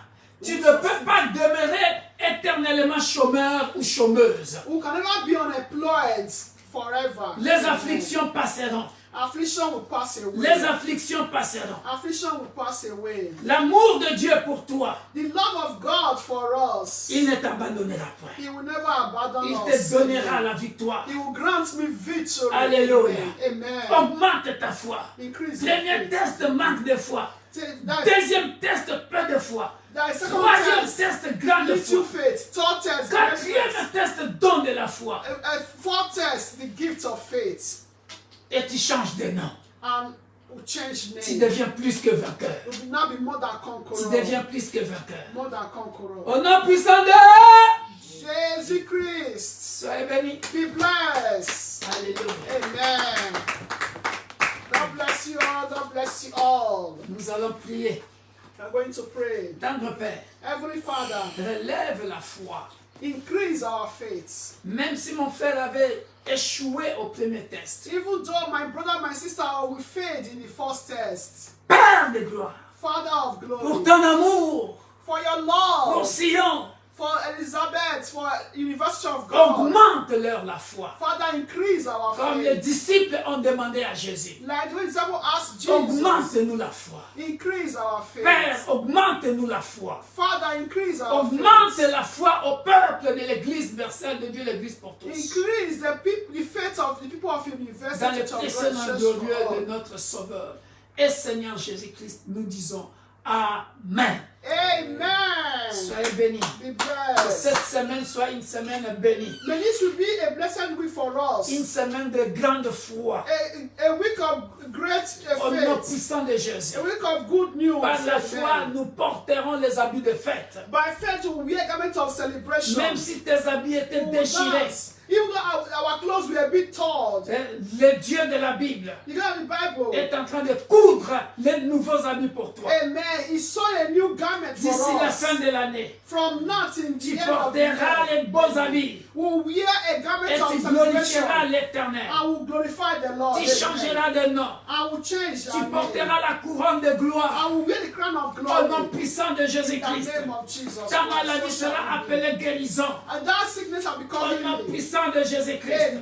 Tu ne peux pas demeurer éternellement chômeur ou chômeuse. We can never be unemployed forever. Les afflictions passeront. Affliction will pass away. Les afflictions passeront. Affliction will pass away. L'amour de Dieu pour toi, The love of God for us. il ne t'abandonnera point. He will never abandon Il us. te donnera la victoire. He will grant me victory. Alléluia. Amen. Augmente ta foi. Increase your Premier faith. test, manque de foi. That Deuxième test, peu de foi. second Troisième test, test, grande little foi. faith. Third test, great faith. Quatrième test, don de la foi. Fourth test, the gift of faith. Et tu changes de nom. And we change Tu name. deviens plus que vainqueur. We will now be more than Tu conqueror. deviens plus que vainqueur. More than conqueror. Au nom puissant de Jesus Christ. soyez bénis. Be blessed. Alléluia. Amen. God bless you all. God bless you all. Nous allons prier. I'm going to pray. Tendre Père, Heavenly Father, relève la foi. increase our faith. Même si mon frère avait échoué au premier test. Even though my brother, my sister will fail in the first test. Père de gloire, Father of pour glory, ton amour, for your pour love, Sion, for Elizabeth, for University of God. augmente-leur la foi. Father, increase our Comme les faith. disciples ont demandé à Jésus. Like the disciple asked Jesus, Augmente-nous la foi. increase our faith. Père, augmente-nous la foi. Father, increase our Augmente faith. la foi au peuple de l'Église universelle de Dieu, l'Église pour tous. Increase the faith of the people of Dans University le Church of précieux nom God. glorieux de notre Sauveur et Seigneur Jésus-Christ, nous disons Amen. Amen. Soyez bénis. Be Que blessed. cette semaine soit une semaine bénie. May this will be a blessed week for us. Une semaine de grande foi. A week of great Au nom faith. puissant de Jésus. A week of good news. Par la Amen. foi, nous porterons les habits de fête. By faith, we wear garments of celebration. Même si tes habits étaient We will déchirés, dance. Even though our clothes were a bit torn. le Dieu de la Bible You got the Bible. est en train de coudre les nouveaux habits pour toi. Amen. He saw a new garment D'ici for la us. fin de l'année, From now till tu the end of the porteras year, les beaux habits we'll wear a garment et of tu celebration. glorifieras l'Éternel. I will glorify the Lord. Tu Amen. changeras de nom. I will change. Tu Amen. porteras la couronne de gloire I will wear the crown of au glory. nom puissant de In Jésus-Christ. the name of Jesus. Ta maladie sera appelée guérison And that sickness shall au become nom healing. puissant de Jésus-Christ.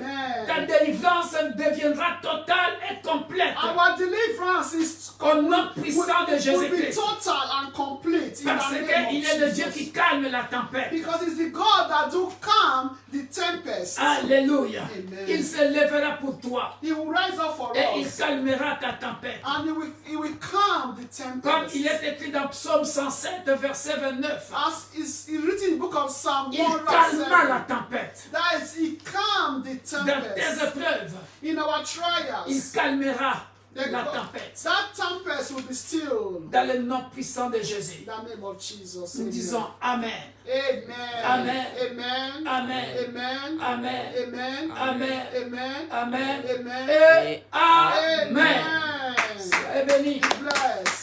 Ta Amen. délivrance deviendra totale et complète Our deliverance is au nom puissant de will be Jésus-Christ. total and complete in Parce the name of qu'il est le Dieu Jesus. qui calme la tempête. Because it's the God that do calm the tempest. Alléluia. Amen. Il se lèvera pour toi He will rise up for et il us. calmera ta tempête. And he will calm the Comme tempest. il est écrit dans Psaume 107, verset 29. As is written in the book of Psalm Il 1 verse calmera 7. la tempête. That is, he calmed the Dans tes tempest. épreuves, In our il trials, calmera the la God- tempête. that tempest will be still. Dans le nom puissant de Jésus, In the name of Jesus. nous Amen. disons Amen. Amen. Amen. Amen. Amen. Amen. Amen. Amen. Amen. Amen. Amen. Amen. Et Amen. Amen. Soyez bénis. Be blessed.